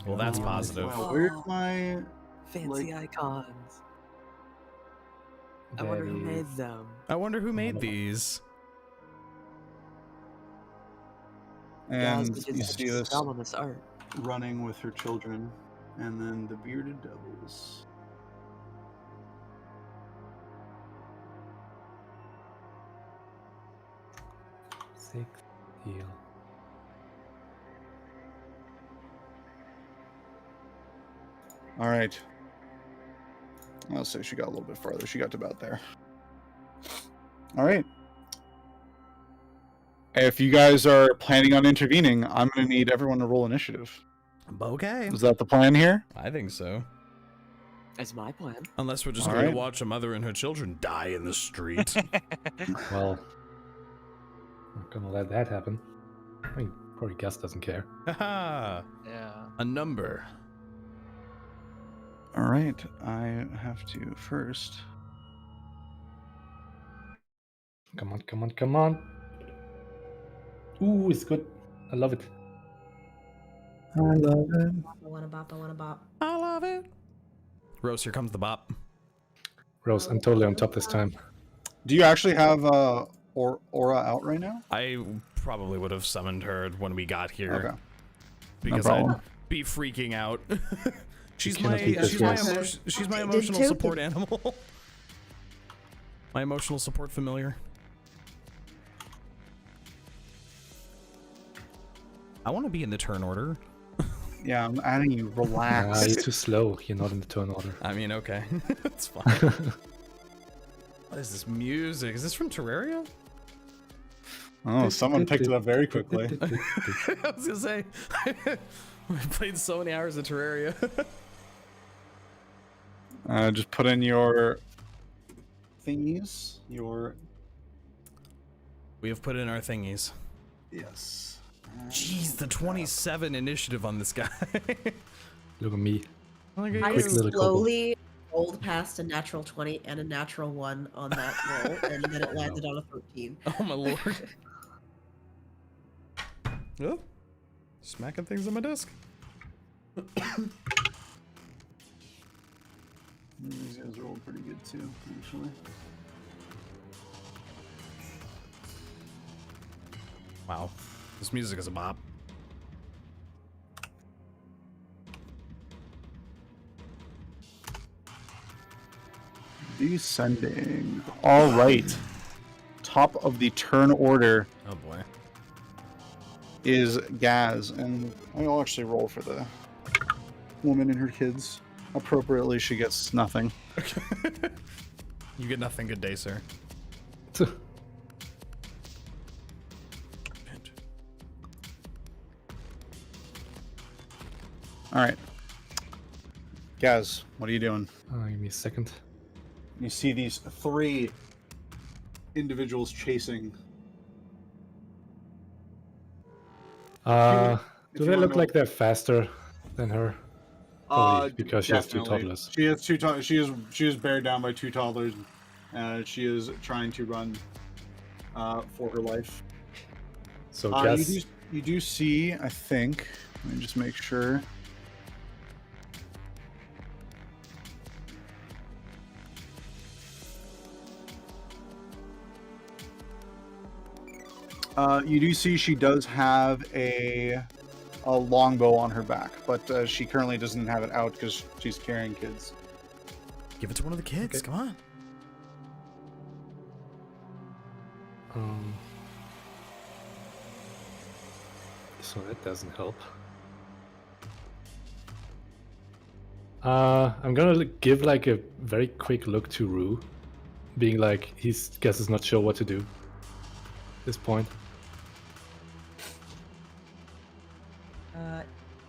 Speaker 2: Well, that's
Speaker 4: Oh,
Speaker 2: positive.
Speaker 1: Wow, where's my?
Speaker 6: Fancy icons. I wonder who
Speaker 4: That
Speaker 6: made
Speaker 4: is-
Speaker 6: them.
Speaker 2: I wonder who made these.
Speaker 1: And
Speaker 6: Gasz did
Speaker 1: you
Speaker 6: such
Speaker 1: see
Speaker 6: a
Speaker 1: this
Speaker 6: spell on this art.
Speaker 1: running with her children, and then the bearded devils.
Speaker 4: Six heal.
Speaker 1: All right. I'll say she got a little bit farther. She got to about there. All right. If you guys are planning on intervening, I'm going to need everyone to roll initiative.
Speaker 2: Okay.
Speaker 1: Is that the plan here?
Speaker 2: I think so.
Speaker 6: It's my plan.
Speaker 2: Unless we're just
Speaker 1: All
Speaker 2: going
Speaker 1: right.
Speaker 2: to watch a mother and her children die in the street.
Speaker 4: Well, I'm not gonna let that happen. I mean, probably Gus doesn't care.
Speaker 2: Haha.
Speaker 5: Yeah.
Speaker 2: A number.
Speaker 1: All right. I have to first.
Speaker 4: Come on, come on, come on. Ooh, it's good. I love it.
Speaker 1: I love it.
Speaker 3: I want to bop. I want to bop.
Speaker 2: I love it. Rhos, here comes the bop.
Speaker 4: Rose, I'm totally on top this time.
Speaker 1: Do you actually have Aura out right now?
Speaker 2: I probably would have summoned her when we got here.
Speaker 1: Okay.
Speaker 2: Because
Speaker 1: problem.
Speaker 2: I'd be freaking out. she's
Speaker 4: cannot
Speaker 2: my
Speaker 4: beat this
Speaker 2: she's my,
Speaker 4: Rhos.
Speaker 2: she's my
Speaker 3: I did
Speaker 2: emotional
Speaker 3: too.
Speaker 2: support animal. My emotional support familiar. I want to be in the turn order.
Speaker 1: Yeah, I'm adding you. Relax.
Speaker 4: You're too slow. You're not in the turn order.
Speaker 2: I mean, okay. That's fine. What is this music? Is this from Terraria?
Speaker 1: Oh, someone picked it up very quickly.
Speaker 2: I was gonna say, we played so many hours of Terraria.
Speaker 1: Just put in your thingies.
Speaker 2: We have put in our thingies.
Speaker 1: Yes.
Speaker 2: Jeez, the 27 initiative on this guy.
Speaker 4: Look at me.
Speaker 2: Look at
Speaker 3: I
Speaker 4: Quick
Speaker 2: you.
Speaker 4: little kobold.
Speaker 3: slowly rolled past a natural 20 and a natural 1 on that roll, and then it landed on a 13.
Speaker 2: Oh my lord. Oh, smacking things on my desk.
Speaker 1: These guys roll pretty good too, actually.
Speaker 2: Wow, this music is a bop.
Speaker 1: Descending. All right. Top of the turn order
Speaker 2: Oh boy.
Speaker 1: is Gasz, and I'll actually roll for the woman and her kids. Appropriately, she gets nothing.
Speaker 2: You get nothing. Good day, sir.
Speaker 1: All right. Gasz, what are you doing?
Speaker 4: Give me a second.
Speaker 1: You see these 3 individuals chasing.
Speaker 4: Do
Speaker 1: you
Speaker 4: they
Speaker 1: wanna
Speaker 4: look
Speaker 1: know-
Speaker 4: like they're faster than her? Probably because she has 2
Speaker 1: definitely.
Speaker 4: toddlers.
Speaker 1: She has 2 toddlers. She is beared down by 2 toddlers. She is trying to run for her life.
Speaker 4: So
Speaker 1: You
Speaker 4: Gasz,
Speaker 1: do see, I think. Let me just make sure. You do see she does have a longbow on her back, but she currently doesn't have it out because she's carrying kids.
Speaker 2: Give it to one of the kids. Come on.
Speaker 4: So that doesn't help. I'm gonna give like a very quick look to Rue, being like Gasz is not sure what to do at this point.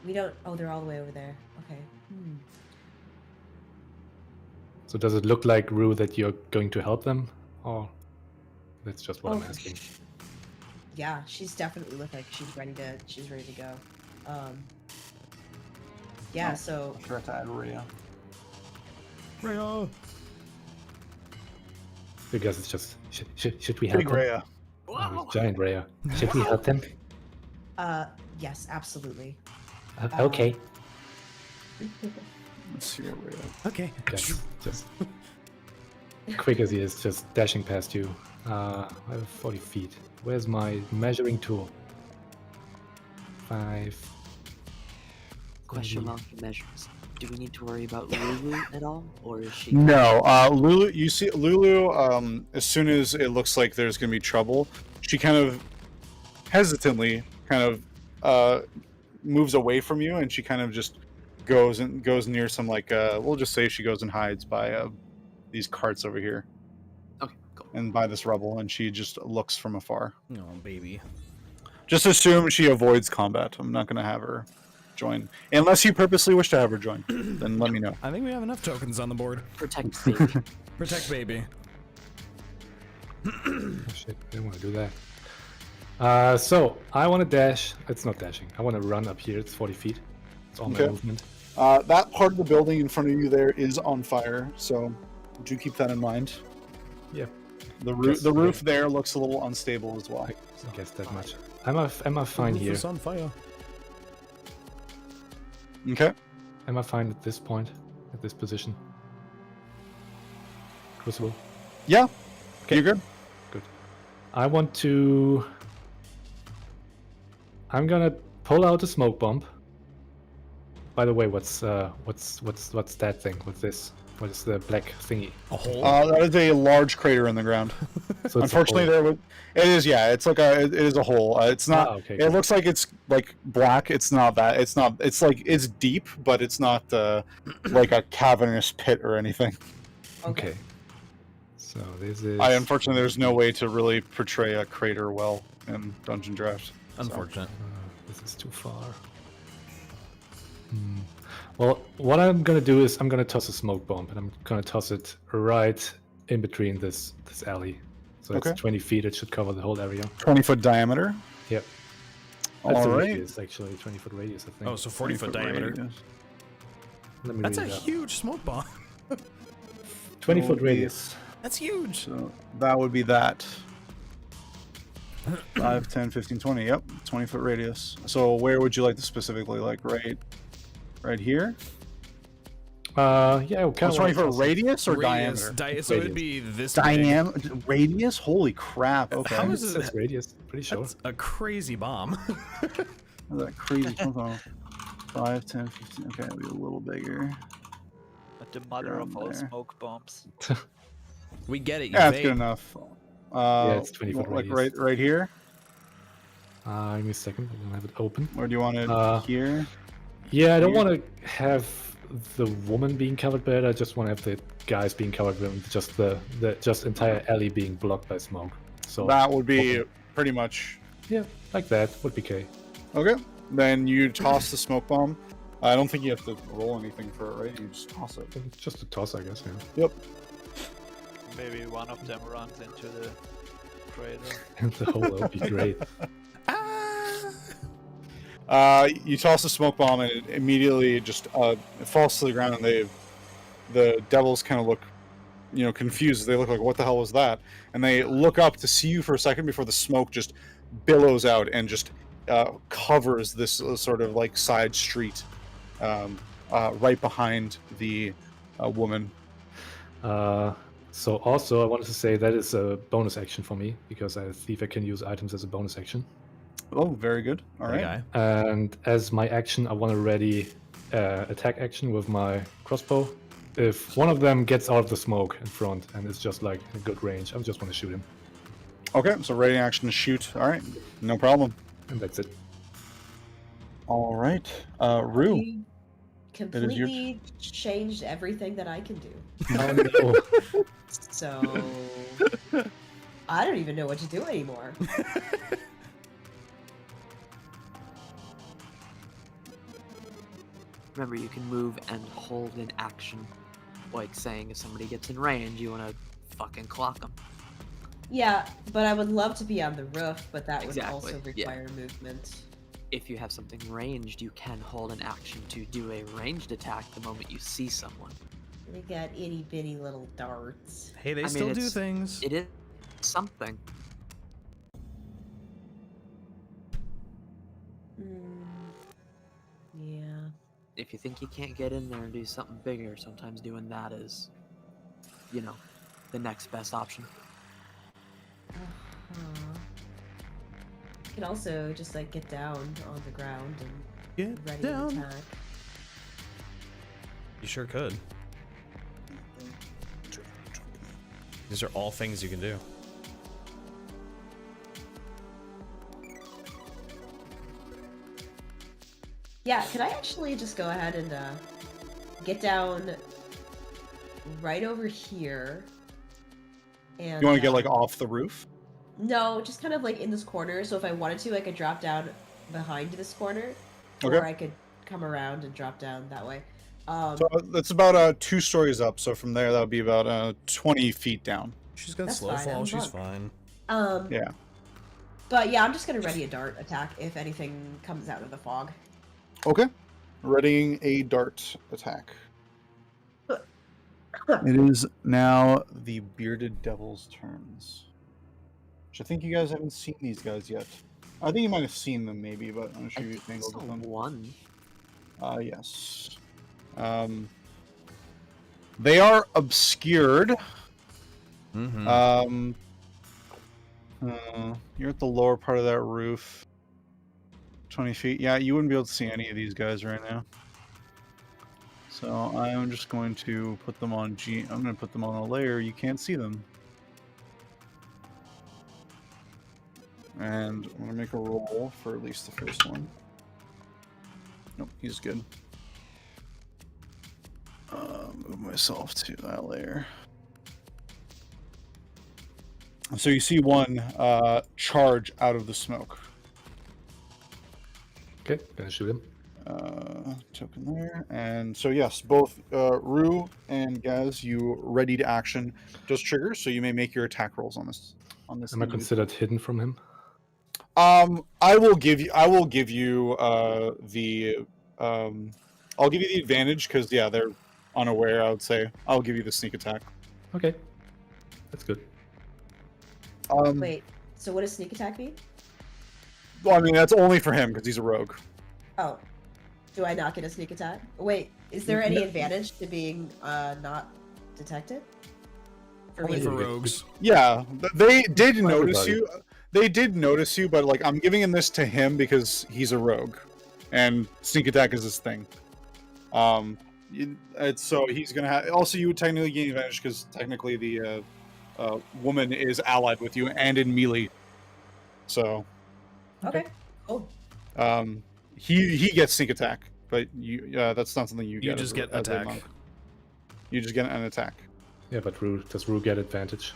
Speaker 3: We don't. Oh, they're all the way over there. Okay.
Speaker 4: So does it look like, Rue, that you're going to help them, or that's just what I'm asking?
Speaker 3: Yeah, she's definitely looked like she's ready to go. Yeah. So.
Speaker 1: I forgot to add Rhea.
Speaker 2: Rhea.
Speaker 4: Because it's just should we help
Speaker 1: Big
Speaker 4: them?
Speaker 1: Rhea.
Speaker 4: Oh, giant Rhea. Should we help them?
Speaker 3: Yes, absolutely.
Speaker 4: Okay.
Speaker 1: Let's see Rhea.
Speaker 2: Okay.
Speaker 4: Just quick as he is, just dashing past you. I have 40 feet. Where's my measuring tool? 5.
Speaker 6: Question mark the measures. Do we need to worry about Lulu at all, or is she?
Speaker 1: No, Lulu. You see Lulu. As soon as it looks like there's gonna be trouble, she kind of hesitantly moves away from you, and she kind of just goes near some we'll just say she goes and hides by these carts over here.
Speaker 6: Okay, cool.
Speaker 1: And by this rubble, and she just looks from afar.
Speaker 2: Oh, baby.
Speaker 1: Just assume she avoids combat. I'm not gonna have her join, unless you purposely wish to have her join. Then let me know.
Speaker 2: I think we have enough tokens on the board.
Speaker 6: Protect baby.
Speaker 2: Protect baby.
Speaker 4: Oh, shit, I didn't want to do that. So I want to dash. It's not dashing. I want to run up here. It's 40 feet. It's all my
Speaker 1: Okay.
Speaker 4: movement.
Speaker 1: That part of the building in front of you there is on fire, so do keep that in mind.
Speaker 4: Yeah.
Speaker 1: The roof
Speaker 4: okay.
Speaker 1: there looks a little unstable as well.
Speaker 4: I guess that much. Am I fine
Speaker 2: The roof
Speaker 4: here?
Speaker 2: is on fire.
Speaker 1: Okay.
Speaker 4: Am I fine at this point? At this position? Crucible?
Speaker 1: Yeah.
Speaker 4: Okay.
Speaker 1: You good?
Speaker 4: Good. I want to... I'm gonna pull out a smoke bomb. By the way, what's that thing? What's this? What is the black thingy?
Speaker 2: A hole.
Speaker 1: That is a large crater in the ground.
Speaker 4: So it's a
Speaker 1: Unfortunately,
Speaker 4: hole.
Speaker 1: it is. Yeah, it's like it is a hole. It's not.
Speaker 4: okay,
Speaker 1: It
Speaker 4: good.
Speaker 1: looks like it's like black. It's not that. It's not. It's like it's deep, but it's not like a cavernous pit or anything.
Speaker 4: Okay. So this is.
Speaker 1: Unfortunately, there's no way to really portray a crater well in Dungeon Draft.
Speaker 2: Unfortunate.
Speaker 4: This is too far. Well, what I'm gonna do is I'm gonna toss a smoke bomb, and I'm gonna toss it right in between this alley. So it's
Speaker 1: Okay.
Speaker 4: 20 feet. It should cover the whole area.
Speaker 1: 20-foot diameter.
Speaker 4: Yep. That's
Speaker 1: All
Speaker 4: the
Speaker 1: right.
Speaker 4: radius, actually. 20-foot radius, I think.
Speaker 2: Oh, so 40-foot diameter.
Speaker 1: radius.
Speaker 4: Let me
Speaker 2: That's a
Speaker 4: read it out.
Speaker 2: huge smoke bomb.
Speaker 4: 20-foot radius.
Speaker 2: That's huge.
Speaker 1: So that would be that. 5, 10, 15, 20. Yep, 20-foot radius. So where would you like to specifically, like right here?
Speaker 4: Yeah, kind of
Speaker 1: 20-foot radius or
Speaker 2: Radius,
Speaker 1: diameter?
Speaker 2: so it'd be this
Speaker 1: Diameter radius? Holy crap! Okay.
Speaker 2: How is
Speaker 4: It
Speaker 2: it?
Speaker 4: says radius. Pretty sure.
Speaker 2: That's a crazy bomb.
Speaker 1: That crazy. 5, 10, 15. Okay, it'll be a little bigger.
Speaker 5: But the mother of all
Speaker 1: Around there.
Speaker 5: smoke bombs.
Speaker 2: We get it. You
Speaker 1: Yeah, that's
Speaker 2: vape.
Speaker 1: good enough.
Speaker 4: It's 20-foot
Speaker 1: like
Speaker 4: radius.
Speaker 1: right here.
Speaker 4: Give me a second. I don't have it open.
Speaker 1: Or do you want it here?
Speaker 4: Yeah, I don't
Speaker 1: Here?
Speaker 4: want to have the woman being covered by it. I just want to have the guys being covered with just the entire alley being blocked by smoke. So
Speaker 1: That would be pretty much
Speaker 4: yeah, like that would be okay.
Speaker 1: okay. Then you toss the smoke bomb. I don't think you have to roll anything for it, right? You just toss it.
Speaker 4: Just a toss, I guess. Yeah.
Speaker 1: Yep.
Speaker 5: Maybe one of them runs into the crater.
Speaker 4: And the hole would be great.
Speaker 1: You toss the smoke bomb and it immediately just it falls to the ground, and the devils kind of look, confused. They look like, what the hell was that? And they look up to see you for a second before the smoke just billows out and just covers this sort of like side street right behind the woman.
Speaker 4: So also, I wanted to say that is a bonus action for me because I think I can use items as a bonus action.
Speaker 1: Oh, very good. All right.
Speaker 2: Okay.
Speaker 4: And as my action, I want to ready attack action with my crossbow. If one of them gets out of the smoke in front and it's just like in good range, I just want to shoot him.
Speaker 1: Okay, so ready action to shoot. All right, no problem.
Speaker 4: And that's it.
Speaker 1: All right, Rue.
Speaker 3: You completely changed everything that I can do.
Speaker 4: Oh, no.
Speaker 3: So I don't even know what to do anymore.
Speaker 6: Remember, you can move and hold an action. Like saying if somebody gets in range, you want to fucking clock them.
Speaker 3: Yeah, but I would love to be on the roof, but that would
Speaker 6: Exactly,
Speaker 3: also
Speaker 6: yeah.
Speaker 3: require movement.
Speaker 6: If you have something ranged, you can hold an action to do a ranged attack the moment you see someone.
Speaker 3: We got itty bitty little darts.
Speaker 2: Hey, they
Speaker 6: I mean,
Speaker 2: still do
Speaker 6: it's-
Speaker 2: things.
Speaker 6: It is something.
Speaker 3: Yeah.
Speaker 6: If you think you can't get in there and do something bigger, sometimes doing that is, the next best option.
Speaker 3: You can also just like get down on the ground and
Speaker 2: Get
Speaker 3: ready
Speaker 2: down.
Speaker 3: to attack.
Speaker 2: You sure could. These are all things you can do.
Speaker 3: Yeah, can I actually just go ahead and get down right over here? And
Speaker 1: You want to get like off the roof?
Speaker 3: No, just kind of like in this corner. So if I wanted to, I could drop down behind this corner,
Speaker 1: Okay.
Speaker 3: or I could come around and drop down that way.
Speaker 1: So that's about 2 stories up. So from there, that would be about 20 feet down.
Speaker 2: She's got
Speaker 3: That's
Speaker 2: slow
Speaker 3: fine,
Speaker 2: fall.
Speaker 3: I'm
Speaker 2: She's
Speaker 3: fine.
Speaker 2: fine.
Speaker 1: Yeah.
Speaker 3: But yeah, I'm just gonna ready a dart attack if anything comes out of the fog.
Speaker 1: Okay. Readying a dart attack. It is now the bearded devil's turns. Which I think you guys haven't seen these guys yet. I think you might have seen them maybe, but I'm not
Speaker 6: I
Speaker 1: sure you've
Speaker 6: think
Speaker 1: tangled
Speaker 6: so,
Speaker 1: with them.
Speaker 6: one.
Speaker 1: Yes. They are obscured.
Speaker 2: Mm-hmm.
Speaker 1: You're at the lower part of that roof. 20 feet. Yeah, you wouldn't be able to see any of these guys right now. So I'm just going to put them on I'm going to put them on a layer. You can't see them. And I'm going to make a roll for at least the first one. Nope, he's good. Move myself to that layer. So you see one charge out of the smoke.
Speaker 4: Okay, gonna shoot him.
Speaker 1: Token there. And so yes, both Rue and Gasz, you ready to action does trigger, so you may make your attack rolls on this.
Speaker 4: Am I
Speaker 1: individual.
Speaker 4: considered hidden from him?
Speaker 1: I will give you I'll give you the advantage because yeah, they're unaware. I would say I'll give you the sneak attack.
Speaker 4: Okay, that's good.
Speaker 3: Wait, so what does sneak attack mean?
Speaker 1: Well, I mean that's only for him because he's a rogue.
Speaker 3: Oh, do I not get a sneak attack? Wait, is there any advantage to being not detected?
Speaker 2: Only for rogues.
Speaker 1: Yeah, they did
Speaker 4: For
Speaker 1: notice
Speaker 4: everybody.
Speaker 1: you. They did notice you, but like I'm giving this to him because he's a rogue, and sneak attack is his thing. So he's gonna have. Also, you would technically gain advantage because technically the woman is allied with you and in melee. So
Speaker 3: Okay, cool.
Speaker 1: he gets sneak attack, but you that's not something you get.
Speaker 2: You just get
Speaker 1: as a
Speaker 2: attack.
Speaker 1: monk. You just get an attack.
Speaker 4: Yeah, but does Rue get advantage?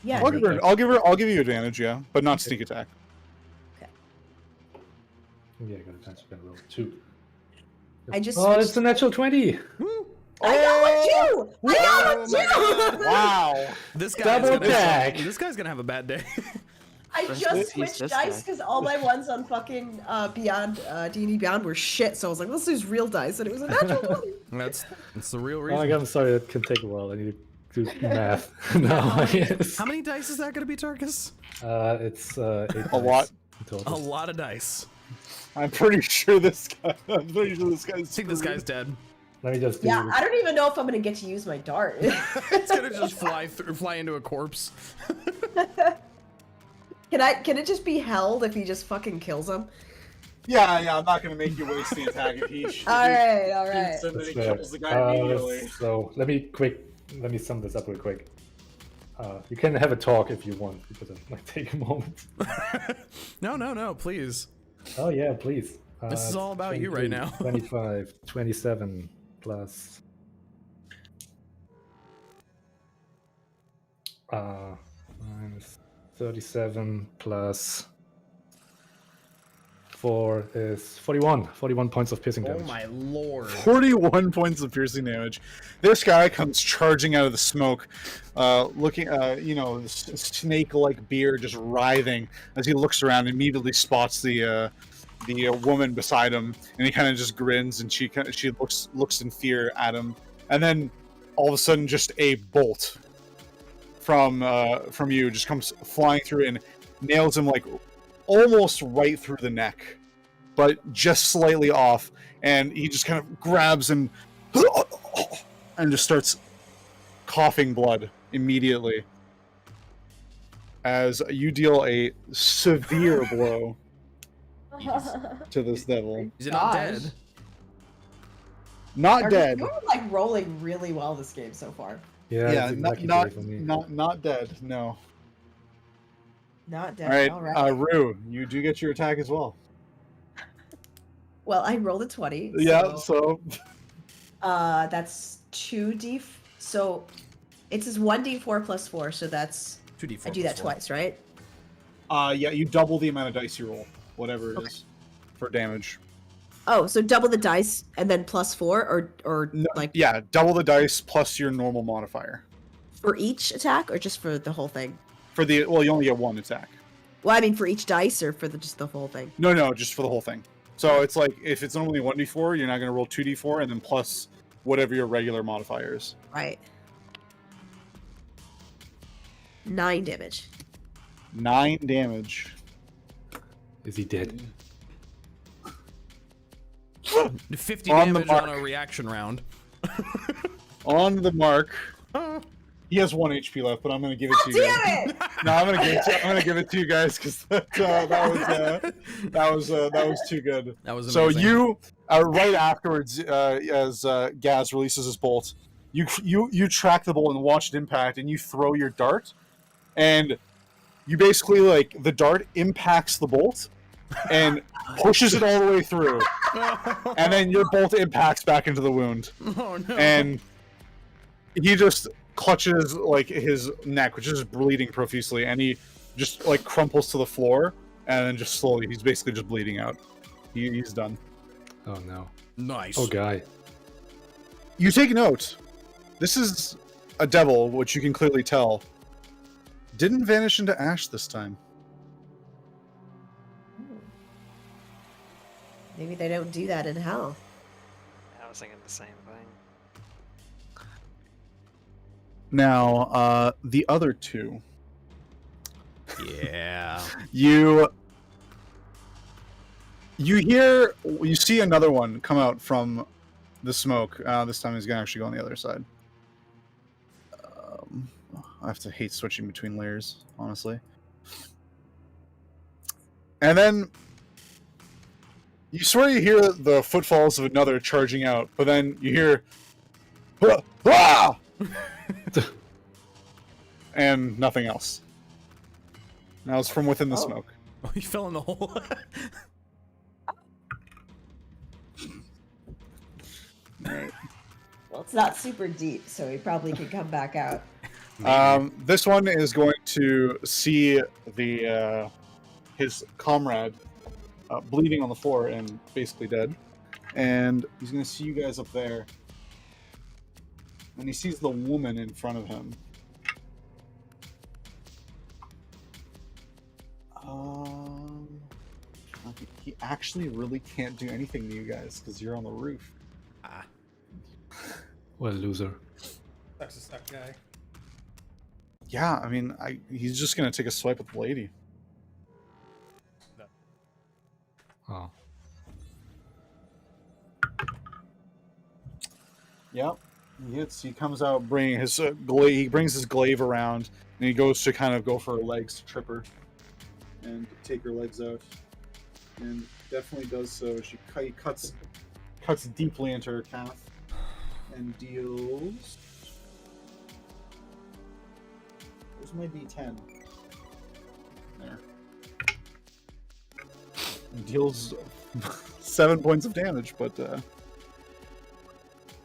Speaker 3: Yeah.
Speaker 1: I'll give you advantage, yeah, but not sneak attack.
Speaker 4: Yeah, I got advantage. I roll 2.
Speaker 3: I just
Speaker 4: Oh,
Speaker 3: switched-
Speaker 4: it's a natural 20.
Speaker 3: I got one too! I got one too!
Speaker 1: Wow.
Speaker 2: This
Speaker 4: Double attack.
Speaker 2: This guy's gonna have a bad day.
Speaker 3: I
Speaker 6: First
Speaker 3: just
Speaker 6: piece,
Speaker 3: switched
Speaker 6: this
Speaker 3: dice
Speaker 6: guy.
Speaker 3: because all my ones on fucking Beyond D&D Beyond were shit. So I was like, let's use real dice, and it was a natural 20.
Speaker 2: That's the real
Speaker 4: Oh
Speaker 2: reason.
Speaker 4: my god, I'm sorry. That can take a while. I need to do math. No, yes.
Speaker 2: How many dice is that gonna be, Tarkus?
Speaker 4: It's 8
Speaker 1: A lot.
Speaker 4: in
Speaker 2: A
Speaker 4: total.
Speaker 2: lot of dice.
Speaker 1: I'm pretty sure this guy. I'm pretty sure this guy's.
Speaker 2: I think this guy's dead.
Speaker 4: Let me just do.
Speaker 3: Yeah, I don't even know if I'm gonna get to use my dart.
Speaker 2: It's gonna just fly into a corpse.
Speaker 3: Can it just be held if he just fucking kills him?
Speaker 1: Yeah. I'm not gonna make you waste the attack if he.
Speaker 3: All right.
Speaker 1: shoots and then
Speaker 4: That's
Speaker 1: he
Speaker 4: fair.
Speaker 1: kills the guy immediately.
Speaker 4: So let me sum this up real quick. You can have a talk if you want, because it might take a moment.
Speaker 2: No, please.
Speaker 4: Oh yeah, please.
Speaker 2: This is all about you right
Speaker 4: 22,
Speaker 2: now.
Speaker 4: 25, 27 plus. Minus 37 plus 4 is 41. 41 points of piercing damage.
Speaker 2: Oh my lord.
Speaker 1: 41 points of piercing damage. This guy comes charging out of the smoke, looking, snake-like beard just writhing as he looks around and immediately spots the woman beside him, and he kind of just grins, and she looks in fear at him, and then all of a sudden, just a bolt from you just comes flying through and nails him like almost right through the neck, but just slightly off, and he just kind of grabs and just starts coughing blood immediately as you deal a severe blow to this devil.
Speaker 2: Is it not
Speaker 3: Gosh.
Speaker 2: dead?
Speaker 1: Not dead.
Speaker 3: You're like rolling really well this game so far.
Speaker 4: Yeah,
Speaker 1: Yeah,
Speaker 4: it's
Speaker 1: not
Speaker 4: exactly
Speaker 1: not,
Speaker 4: for me.
Speaker 1: not dead. No.
Speaker 3: Not dead.
Speaker 1: All right, Rue, you do get your attack as well.
Speaker 3: Well, I rolled a 20.
Speaker 1: Yeah,
Speaker 3: So,
Speaker 1: so
Speaker 3: that's 2d. So it says 1d4 plus 4. So that's
Speaker 2: 2d4.
Speaker 3: I do that
Speaker 2: plus four.
Speaker 3: twice, right?
Speaker 1: yeah, you double the amount of dice you roll, whatever it is, for damage.
Speaker 3: Oh, so double the dice and then plus 4, or
Speaker 1: No,
Speaker 3: like
Speaker 1: yeah, double the dice plus your normal modifier.
Speaker 3: for each attack, or just for the whole thing?
Speaker 1: For the you only get one attack.
Speaker 3: Well, I mean for each dice, or for just the whole thing.
Speaker 1: No, just for the whole thing. So it's like if it's only 1d4, you're not going to roll 2d4 and then plus whatever your regular modifier is.
Speaker 3: Right. 9 damage.
Speaker 1: 9 damage.
Speaker 4: Is he dead?
Speaker 2: 50
Speaker 1: On the
Speaker 2: damage on
Speaker 1: mark.
Speaker 2: a reaction round.
Speaker 1: On the mark. He has 1 HP left, but I'm going to give it to you guys.
Speaker 3: Damn it!
Speaker 1: No, I'm gonna give it to you guys because that was too good.
Speaker 2: That was
Speaker 1: So
Speaker 2: amazing.
Speaker 1: you right afterwards, as Gasz releases his bolt, you track the bolt and watch it impact, and you throw your dart, and you basically like the dart impacts the bolt and pushes it all the way through, and then your bolt impacts back into the wound,
Speaker 2: Oh no.
Speaker 1: and he just clutches like his neck, which is bleeding profusely, and he just like crumples to the floor, and then just slowly, he's basically just bleeding out. He's done.
Speaker 4: Oh no.
Speaker 2: Nice.
Speaker 4: Oh guy.
Speaker 1: You take note. This is a devil, which you can clearly tell didn't vanish into ash this time.
Speaker 3: Maybe they don't do that in hell.
Speaker 7: How was thinking the same thing.
Speaker 1: Now, the other two.
Speaker 2: Yeah.
Speaker 1: You see another one come out from the smoke. This time he's gonna actually go on the other side. I have to hate switching between layers, honestly. And then you swear you hear the footfalls of another charging out, but then you hear ah! And nothing else. Now it's from within the smoke.
Speaker 2: Oh, you fell in the hole.
Speaker 1: Right.
Speaker 3: Well, it's not super deep, so he probably could come back out.
Speaker 1: This one is going to see the his comrade bleeding on the floor and basically dead, and he's going to see you guys up there, and he sees the woman in front of him. He actually really can't do anything to you guys because you're on the roof.
Speaker 2: Ah.
Speaker 4: What a loser.
Speaker 2: Sucks a suck guy.
Speaker 1: Yeah, I mean, he's just going to take a swipe at the lady.
Speaker 4: Oh.
Speaker 1: Yep. He comes out bringing his glaive. He brings his glaive around, and he goes to kind of go for her legs to trip her and take her legs out, and definitely does so. He cuts deeply into her calf and deals. Where's my D10? There. And deals 7 points of damage, but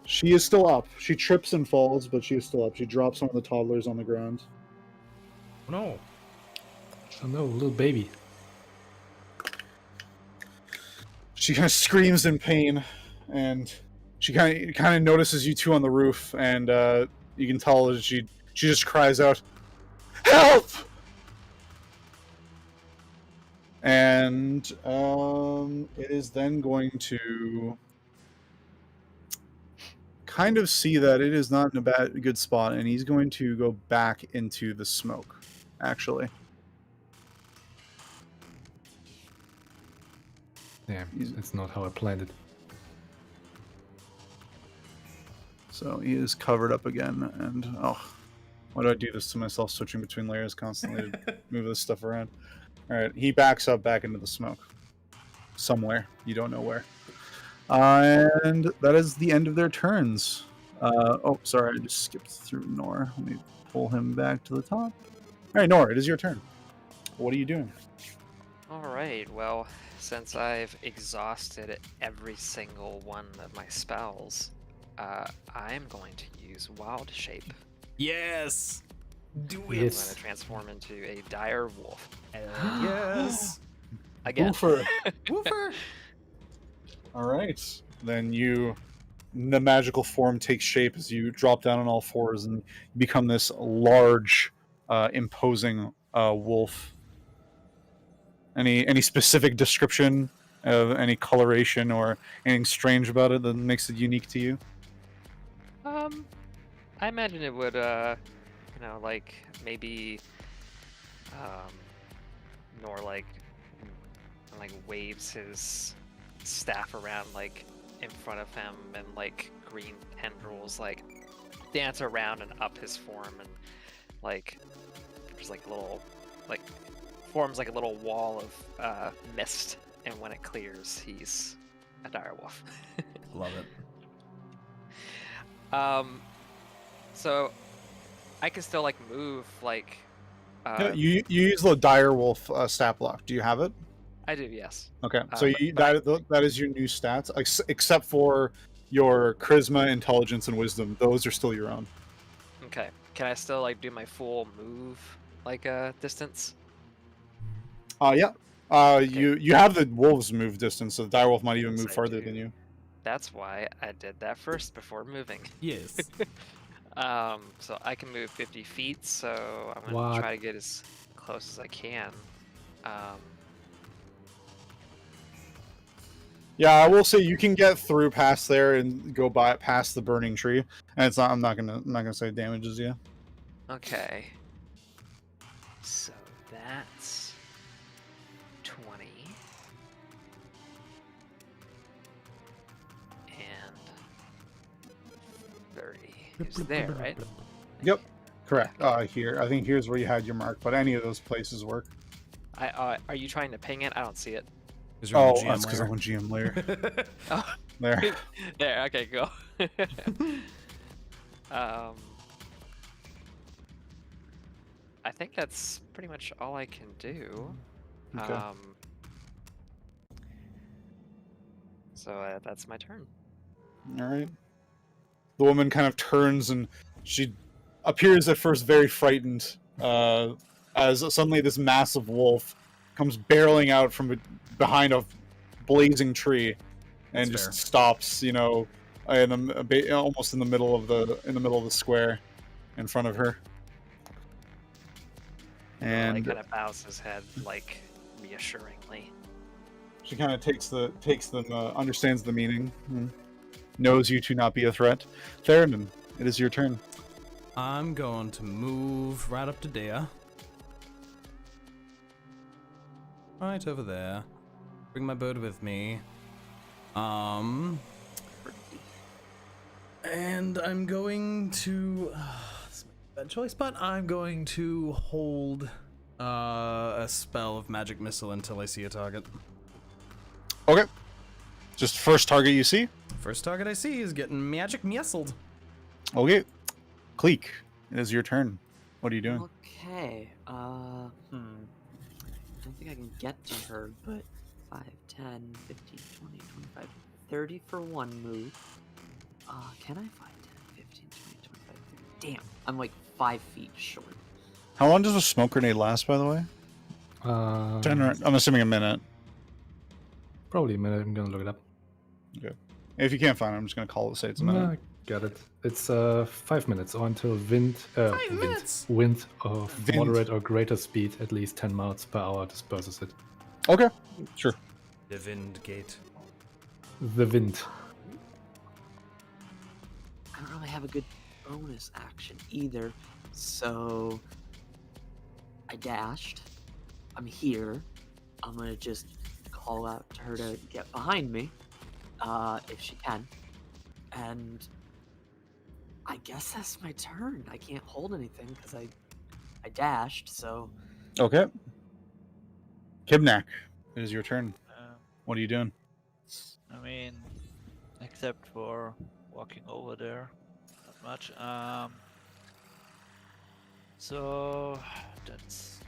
Speaker 1: she is still up. She trips and falls, but she is still up. She drops one of the toddlers on the ground.
Speaker 2: No.
Speaker 4: Oh no, little baby.
Speaker 1: She kind of screams in pain, and she kind of notices you two on the roof, and you can tell that she just cries out, "Help!" And it is then going to kind of see that it is not in a good spot, and he's going to go back into the smoke, actually.
Speaker 4: Damn, it's not how I planned it.
Speaker 1: So he is covered up again, and why do I do this to myself, switching between layers constantly to move this stuff around? Alright, he backs up back into the smoke. Somewhere. You don't know where. And that is the end of their turns. Oh, sorry, I just skipped through Nor. Let me pull him back to the top. Alright, Nor, it is your turn. What are you doing?
Speaker 7: Alright, well, since I've exhausted every single one of my spells, I'm going to use Wild Shape.
Speaker 2: Yes! Do it!
Speaker 7: I'm going to transform into a dire wolf.
Speaker 2: Yes!
Speaker 7: Again.
Speaker 1: Woofer!
Speaker 2: Woofer!
Speaker 1: Alright. Then the magical form takes shape as you drop down on all fours and become this large, imposing wolf. Any specific description of any coloration or anything strange about it that makes it unique to you?
Speaker 7: I imagine it would, like maybe, Nor like waves his staff around like in front of him, and like green tendrils like dance around and up his form, and like there's like little like forms like a little wall of mist, and when it clears, he's a direwolf.
Speaker 2: Love it.
Speaker 7: So I can still like move like.
Speaker 1: You use the direwolf stat block. Do you have it?
Speaker 7: I do, yes.
Speaker 1: Okay, so that is your new stats, except for your charisma, intelligence, and wisdom. Those are still your own.
Speaker 7: Okay. Can I still like do my full move like distance?
Speaker 1: Yeah.
Speaker 7: Okay.
Speaker 1: You have the wolves move distance, so the direwolf might even
Speaker 7: Yes,
Speaker 1: move
Speaker 7: I
Speaker 1: farther
Speaker 7: do.
Speaker 1: than you.
Speaker 7: That's why I did that first before moving.
Speaker 2: Yes.
Speaker 7: So I can move 50 feet, so I'm gonna
Speaker 4: What?
Speaker 7: try to get as close as I can.
Speaker 1: Yeah, I will say you can get through past there and go by past the burning tree, and it's not. I'm not gonna say it damages you.
Speaker 7: Okay. So that's 20. And 30 is there, right?
Speaker 1: Yep, correct. Here, I think here's where you had your mark, but any of those places work.
Speaker 7: Are you trying to ping it? I don't see it.
Speaker 1: Oh, that's because I'm on GM layer.
Speaker 7: Oh,
Speaker 1: There.
Speaker 7: there. Okay, go. I think that's pretty much all I can do.
Speaker 1: Okay.
Speaker 7: So that's my turn.
Speaker 1: All right. The woman kind of turns and she appears at first very frightened, as suddenly this massive wolf comes barreling out from behind a blazing tree, and
Speaker 2: That's
Speaker 1: just
Speaker 2: fair.
Speaker 1: stops, almost in the middle of the square, in front of her.
Speaker 7: And
Speaker 1: And
Speaker 7: kind of bows his head like reassuringly.
Speaker 1: she kind of understands the meaning, and knows you to not be a threat. Theraden, it is your turn.
Speaker 2: I'm going to move right up to there. Right over there. Bring my bird with me. And I'm going to... this is my bad choice, but I'm going to hold a spell of magic missile until I see a target.
Speaker 1: Okay. Just first target you see.
Speaker 2: First target I see is getting magic missiled.
Speaker 1: Okay. Kleeck, it is your turn. What are you doing?
Speaker 6: Okay. I don't think I can get to her, but 5, 10, 15, 20, 25, 30 for one move. Can I 5, 10, 15, 20, 25, 30? Damn, I'm like 5 feet short.
Speaker 1: How long does a smoke grenade last, by the way? I'm assuming a minute.
Speaker 4: Probably a minute. I'm gonna look it up.
Speaker 1: Okay. If you can't find it, I'm just gonna call it, say it's a minute.
Speaker 4: No, I got it. It's 5 minutes or until wind of
Speaker 1: Wind.
Speaker 4: moderate or greater speed, at least 10 miles per hour, disperses it.
Speaker 1: Okay, sure.
Speaker 2: The wind gate.
Speaker 4: The wind.
Speaker 6: I don't really have a good bonus action either, so I dashed. I'm here. I'm gonna just call out to her to get behind me, if she can. And I guess that's my turn. I can't hold anything because I dashed, so...
Speaker 1: Okay. Kibnaak, it is your turn. What are you doing?
Speaker 5: I mean, except for walking over there, not much. So that's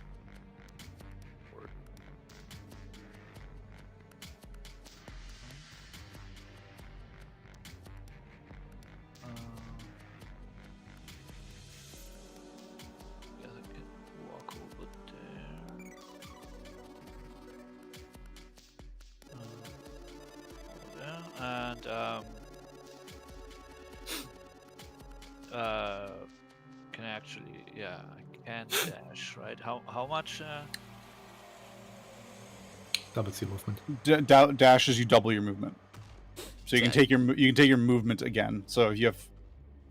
Speaker 5: guess I can walk over there. Over there. And can I actually, yeah, I can dash, right? How much?
Speaker 4: Doubles your movement.
Speaker 1: Dash is you double your movement, so you can take your movement again. So if you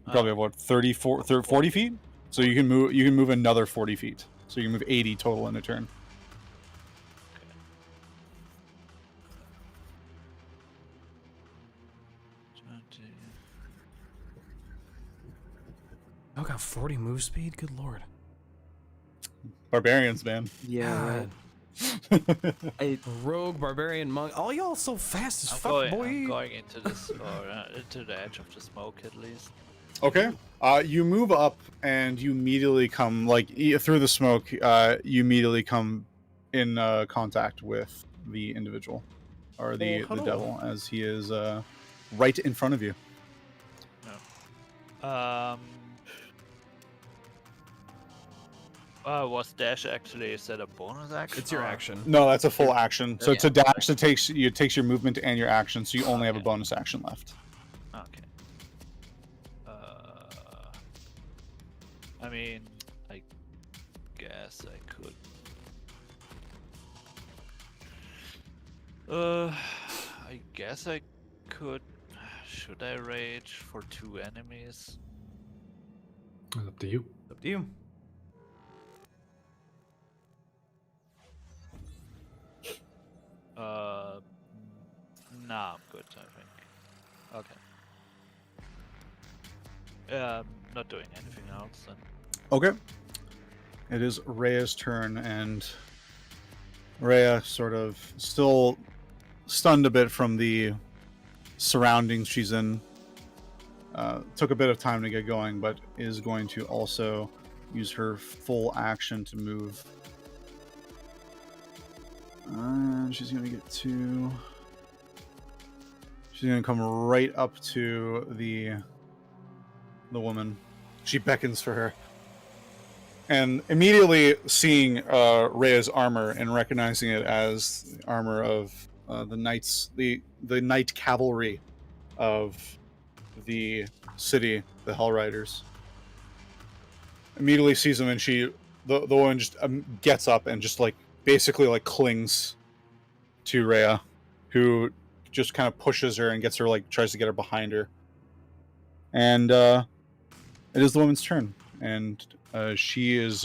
Speaker 1: probably have what 40 feet, so you can move another 40 feet. So you can move 80 total in a turn.
Speaker 2: Oh, got 40 move speed? Good lord.
Speaker 1: Barbarians, man.
Speaker 6: Yeah, right.
Speaker 2: Rogue, barbarian, monk. All y'all so fast as
Speaker 5: I'm
Speaker 2: fuck, boy.
Speaker 5: I'm going into this, or into the edge of the smoke at least.
Speaker 1: Okay. You move up and you immediately come through the smoke. You immediately come in contact with the individual or the devil, as he is right in front of you.
Speaker 5: Was dash actually, is that a bonus action?
Speaker 2: It's your action.
Speaker 1: No, that's a full action. So
Speaker 5: Yeah.
Speaker 1: to dash, it takes your movement and your action, so you only have a bonus action left.
Speaker 5: Okay. I mean, I guess I could. I guess I could. Should I rage for 2 enemies?
Speaker 4: It's up to you.
Speaker 2: Up to you.
Speaker 5: Nah, I'm good, I think. Okay. Not doing anything else then.
Speaker 1: Okay. It is Rhea's turn, and Rhea, sort of still stunned a bit from the surroundings she's in, took a bit of time to get going, but is going to also use her full action to move. She's going to get to... She's going to come right up to the woman. She beckons for her. And immediately seeing Rhea's armor and recognizing it as the armor of the knights, the knight cavalry of the city, the Helriders, immediately sees him, and the woman just gets up and just basically clings to Rhea, who just kind of pushes her and gets her, tries to get her behind her. And it is the woman's turn, and she is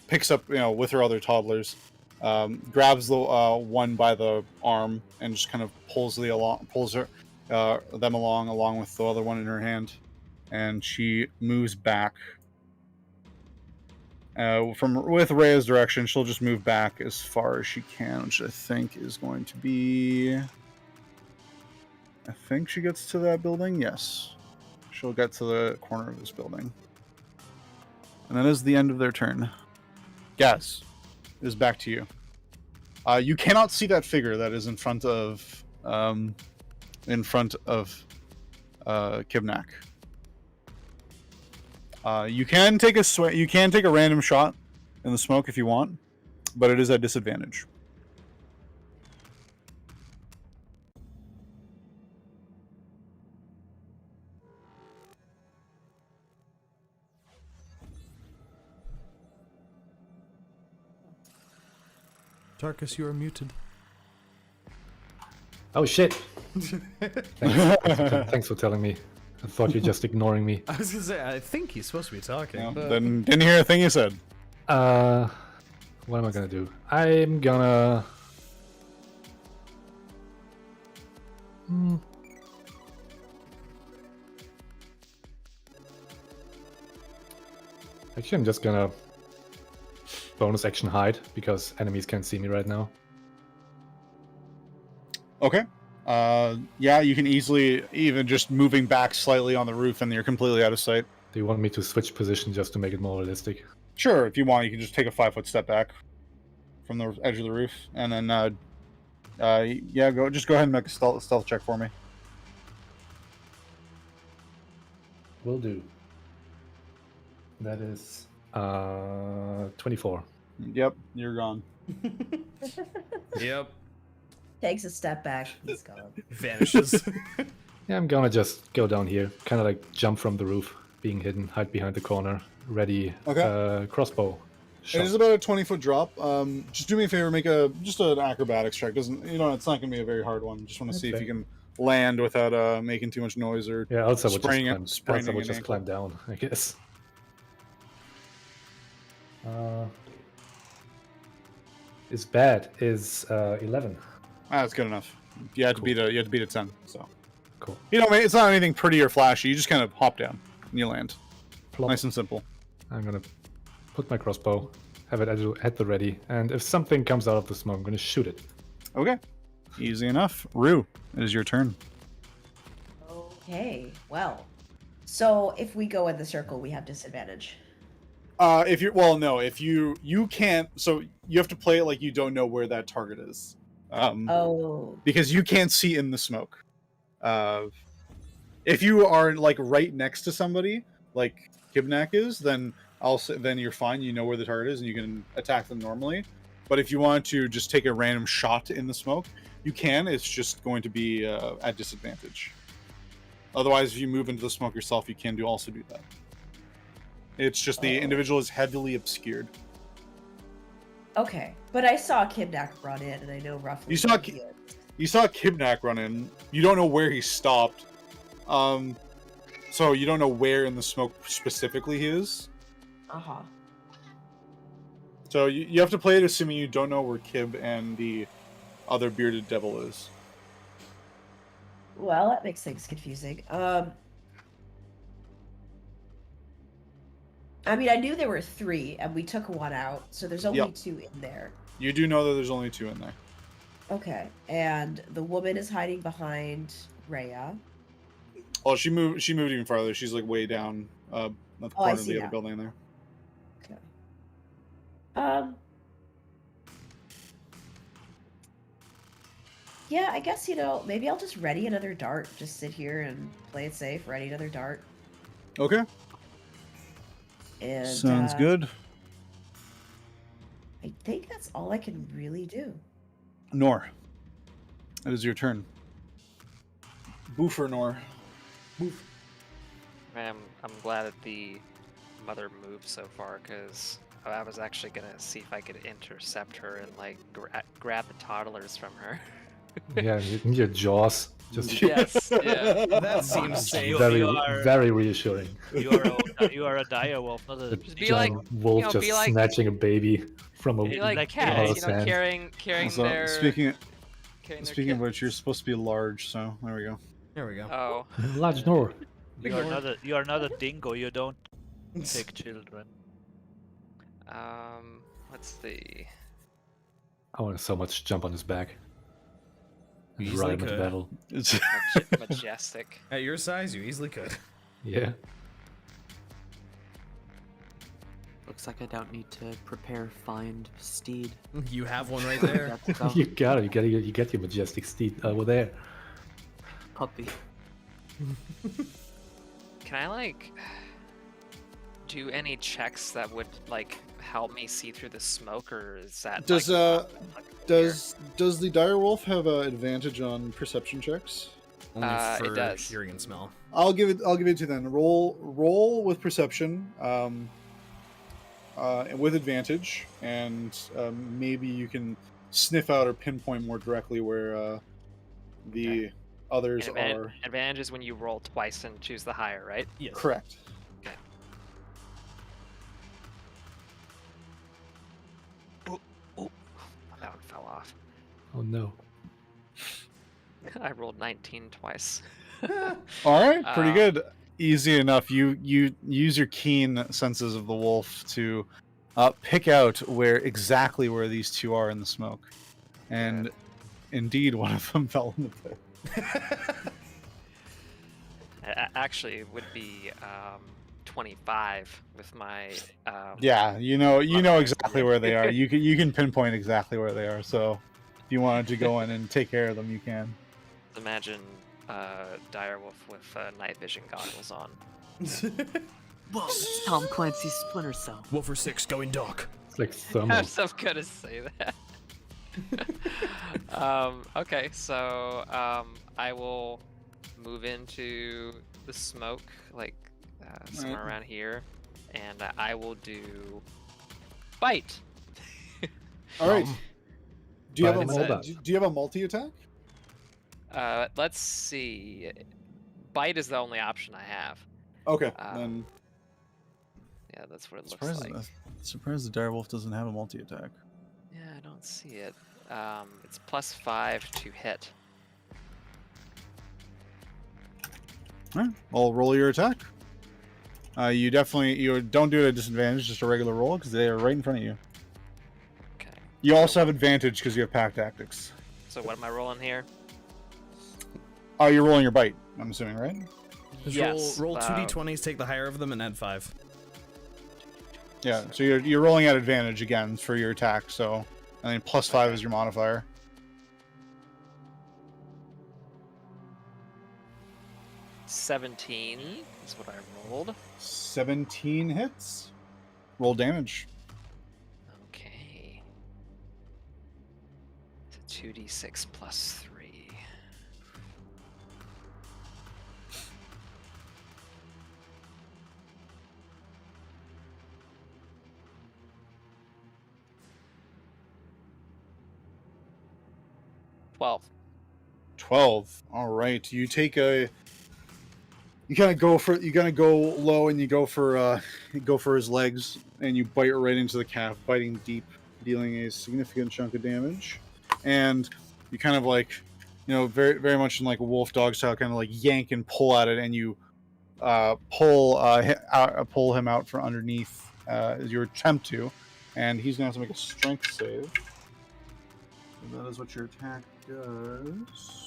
Speaker 1: picks up, with her other toddlers, grabs the one by the arm and just kind of pulls them along with the other one in her hand, and she moves back. With Rhea's direction, she'll just move back as far as she can, which I think is going to be... I think she gets to that building. Yes, she'll get to the corner of this building. And that is the end of their turn. Gasz, it is back to you. You cannot see that figure that is in front of Kibnaak. You can take a random shot in the smoke if you want, but it is at disadvantage.
Speaker 2: Tarkus, you are muted.
Speaker 4: Oh shit! Thanks for telling me. I thought you're just ignoring me.
Speaker 2: I was gonna say, I think he's supposed to be talking.
Speaker 1: No,
Speaker 2: but...
Speaker 1: didn't hear a thing you said.
Speaker 4: What am I gonna do? I'm gonna... Actually, I'm just gonna bonus action hide, because enemies can't see me right now.
Speaker 1: Okay. Yeah, you can easily, even just moving back slightly on the roof, and you're completely out of sight.
Speaker 4: Do you want me to switch position just to make it more realistic?
Speaker 1: Sure, if you want, you can just take a 5-foot step back from the edge of the roof, and then, yeah, go ahead and make a stealth check for me.
Speaker 4: Will do. That is 24.
Speaker 1: Yep, you're gone.
Speaker 2: Yep.
Speaker 3: Takes a step back. He's gone.
Speaker 2: Vanishes.
Speaker 4: Yeah, I'm gonna just go down here, kind of jump from the roof, being hidden, hide behind the corner, ready.
Speaker 1: Okay.
Speaker 4: Crossbow. Shot.
Speaker 1: It is about a 20-foot drop. Just do me a favor, make just an acrobatics check. It's not gonna be a very hard one. Just want to see if you can land without making too much noise or
Speaker 4: else I would
Speaker 1: spraining
Speaker 4: just climb down, I guess. Is bad. Is 11.
Speaker 1: That's good enough. You had to beat a 10. So
Speaker 4: cool.
Speaker 1: It's not anything pretty or flashy. You just kind of hop down and you land.
Speaker 4: Plop.
Speaker 1: Nice and simple.
Speaker 4: I'm gonna put my crossbow, have it at the ready, and if something comes out of the smoke, I'm gonna shoot it.
Speaker 1: Okay. Easy enough. Rue, it is your turn.
Speaker 3: Okay, well. So if we go in the circle, we have disadvantage.
Speaker 1: If you can't, so you have to play it like you don't know where that target is. Because you can't see in the smoke. If you are right next to somebody, like Kibnaak is, then then you're fine. You know where the target is, and you can attack them normally. But if you want to just take a random shot in the smoke, you can. It's just going to be at disadvantage. Otherwise, if you move into the smoke yourself, you can also do that. It's just the individual is heavily obscured.
Speaker 3: Okay, but I saw Kibnaak run in, and I know roughly.
Speaker 1: You saw You saw Kibnaak run in. You don't know where he stopped. So you don't know where in the smoke specifically he is.
Speaker 3: Uh-huh.
Speaker 1: So you have to play it assuming you don't know where Kib and the other bearded devil is.
Speaker 3: Well, that makes things confusing. I mean, I knew there were 3, and we took 1 out, so there's only 2 in there.
Speaker 1: You do know that there's only 2 in there.
Speaker 3: Okay, and the woman is hiding behind Rhea.
Speaker 1: Oh, she moved even farther. She's like way down at the corner of the other building there.
Speaker 3: Okay. Yeah, I guess, maybe I'll just ready another dart. Just sit here and play it safe, ready another dart.
Speaker 1: Okay.
Speaker 3: And,
Speaker 1: sounds good.
Speaker 3: I think that's all I can really do.
Speaker 1: Nor. It is your turn. Boofer Nor. Boof.
Speaker 7: I'm glad that the mother moved so far, because I was actually gonna see if I could intercept her and like grab the toddlers from her.
Speaker 4: Yeah, your jaws. Just
Speaker 7: Yes, yeah.
Speaker 2: That seems safe.
Speaker 4: very reassuring.
Speaker 5: You are a dire wolf, not a
Speaker 7: Just be like,
Speaker 4: wolf
Speaker 7: you know,
Speaker 4: just
Speaker 7: be like-
Speaker 4: snatching a baby from a
Speaker 7: Be like
Speaker 5: Like
Speaker 7: cats,
Speaker 4: Rhos hand.
Speaker 7: carrying
Speaker 1: So,
Speaker 7: their.
Speaker 1: speaking
Speaker 7: carrying their
Speaker 1: of
Speaker 7: kids.
Speaker 1: which, you're supposed to be large, so there we go.
Speaker 2: There we go.
Speaker 7: Oh,
Speaker 4: large Nor.
Speaker 5: you are not a dingo. You don't take children.
Speaker 7: let's see.
Speaker 4: I want to so much jump on his back. And
Speaker 2: Easily
Speaker 4: ride him into
Speaker 2: could.
Speaker 4: battle.
Speaker 1: It's
Speaker 7: Majestic.
Speaker 2: At your size, you easily could.
Speaker 4: Yeah.
Speaker 6: Looks like I don't need to prepare find steed.
Speaker 2: You have one right there.
Speaker 6: That's go.
Speaker 4: You get your majestic steed over there.
Speaker 6: Puppy.
Speaker 7: Can I like do any checks that would like help me see through the smoke, or is that
Speaker 1: Does
Speaker 7: like,
Speaker 1: does the dire wolf have an advantage on perception checks?
Speaker 2: Only
Speaker 7: it
Speaker 2: for
Speaker 7: does.
Speaker 2: hearing and smell.
Speaker 1: I'll give it to you then. Roll with perception, with advantage, and maybe you can sniff out or pinpoint more directly where the others are.
Speaker 7: Advantage is when you roll twice and choose the higher, right?
Speaker 2: Yes.
Speaker 1: Correct.
Speaker 7: Okay. Oh, that one fell off.
Speaker 4: Oh no.
Speaker 7: I rolled 19 twice.
Speaker 1: All right, pretty
Speaker 7: Um,
Speaker 1: good. Easy enough. You use your keen senses of the wolf to pick out exactly where these 2 are in the smoke, and indeed one of them fell in the pit.
Speaker 7: Actually, it would be 25 with my.
Speaker 1: Yeah, you know exactly where they are. You can pinpoint exactly where they are. So if you wanted to go in and take care of them, you can.
Speaker 7: Imagine direwolf with night vision goggles on.
Speaker 6: Whoa, Tom Clancy's Splinter Cell.
Speaker 2: Wolfer 6 going dark.
Speaker 4: It's like thermal.
Speaker 7: I'm so gonna say that. Okay, so I will move into the smoke, like somewhere
Speaker 1: Right.
Speaker 7: around here, and I will do bite.
Speaker 1: All right. Do you have
Speaker 4: Bite and
Speaker 1: do you have a multi attack?
Speaker 7: Let's see. Bite is the only option I have.
Speaker 1: Okay,
Speaker 7: Um,
Speaker 1: then.
Speaker 7: Yeah, that's what it looks like.
Speaker 1: Surprised the direwolf doesn't have a multi attack.
Speaker 7: Yeah, I don't see it. It's +5 to hit.
Speaker 1: All right, well, roll your attack. You don't do it at a disadvantage, just a regular roll because they are right in front of you.
Speaker 7: Okay.
Speaker 1: You also have advantage because you have pack tactics.
Speaker 7: So what am I rolling here?
Speaker 1: Oh, you're rolling your bite. I'm assuming, right?
Speaker 2: Just
Speaker 7: Yes,
Speaker 2: roll 2d20s, take the higher of them, and add 5.
Speaker 1: Yeah. So you're rolling at advantage again for your attack. So, and then +5 is your modifier.
Speaker 7: 17 is what I rolled.
Speaker 1: 17 hits. Roll damage.
Speaker 7: Okay. So 2d6 +3. $12.
Speaker 1: 12. All right. You take a. You kind of go low and you go for his legs and you bite right into the calf, biting deep, dealing a significant chunk of damage. And you kind of like, very very much in like a wolf dog style, kind of like yank and pull at it, and you pull him out from underneath as you attempt to, and he's gonna have to make a strength save. So that is what your attack does.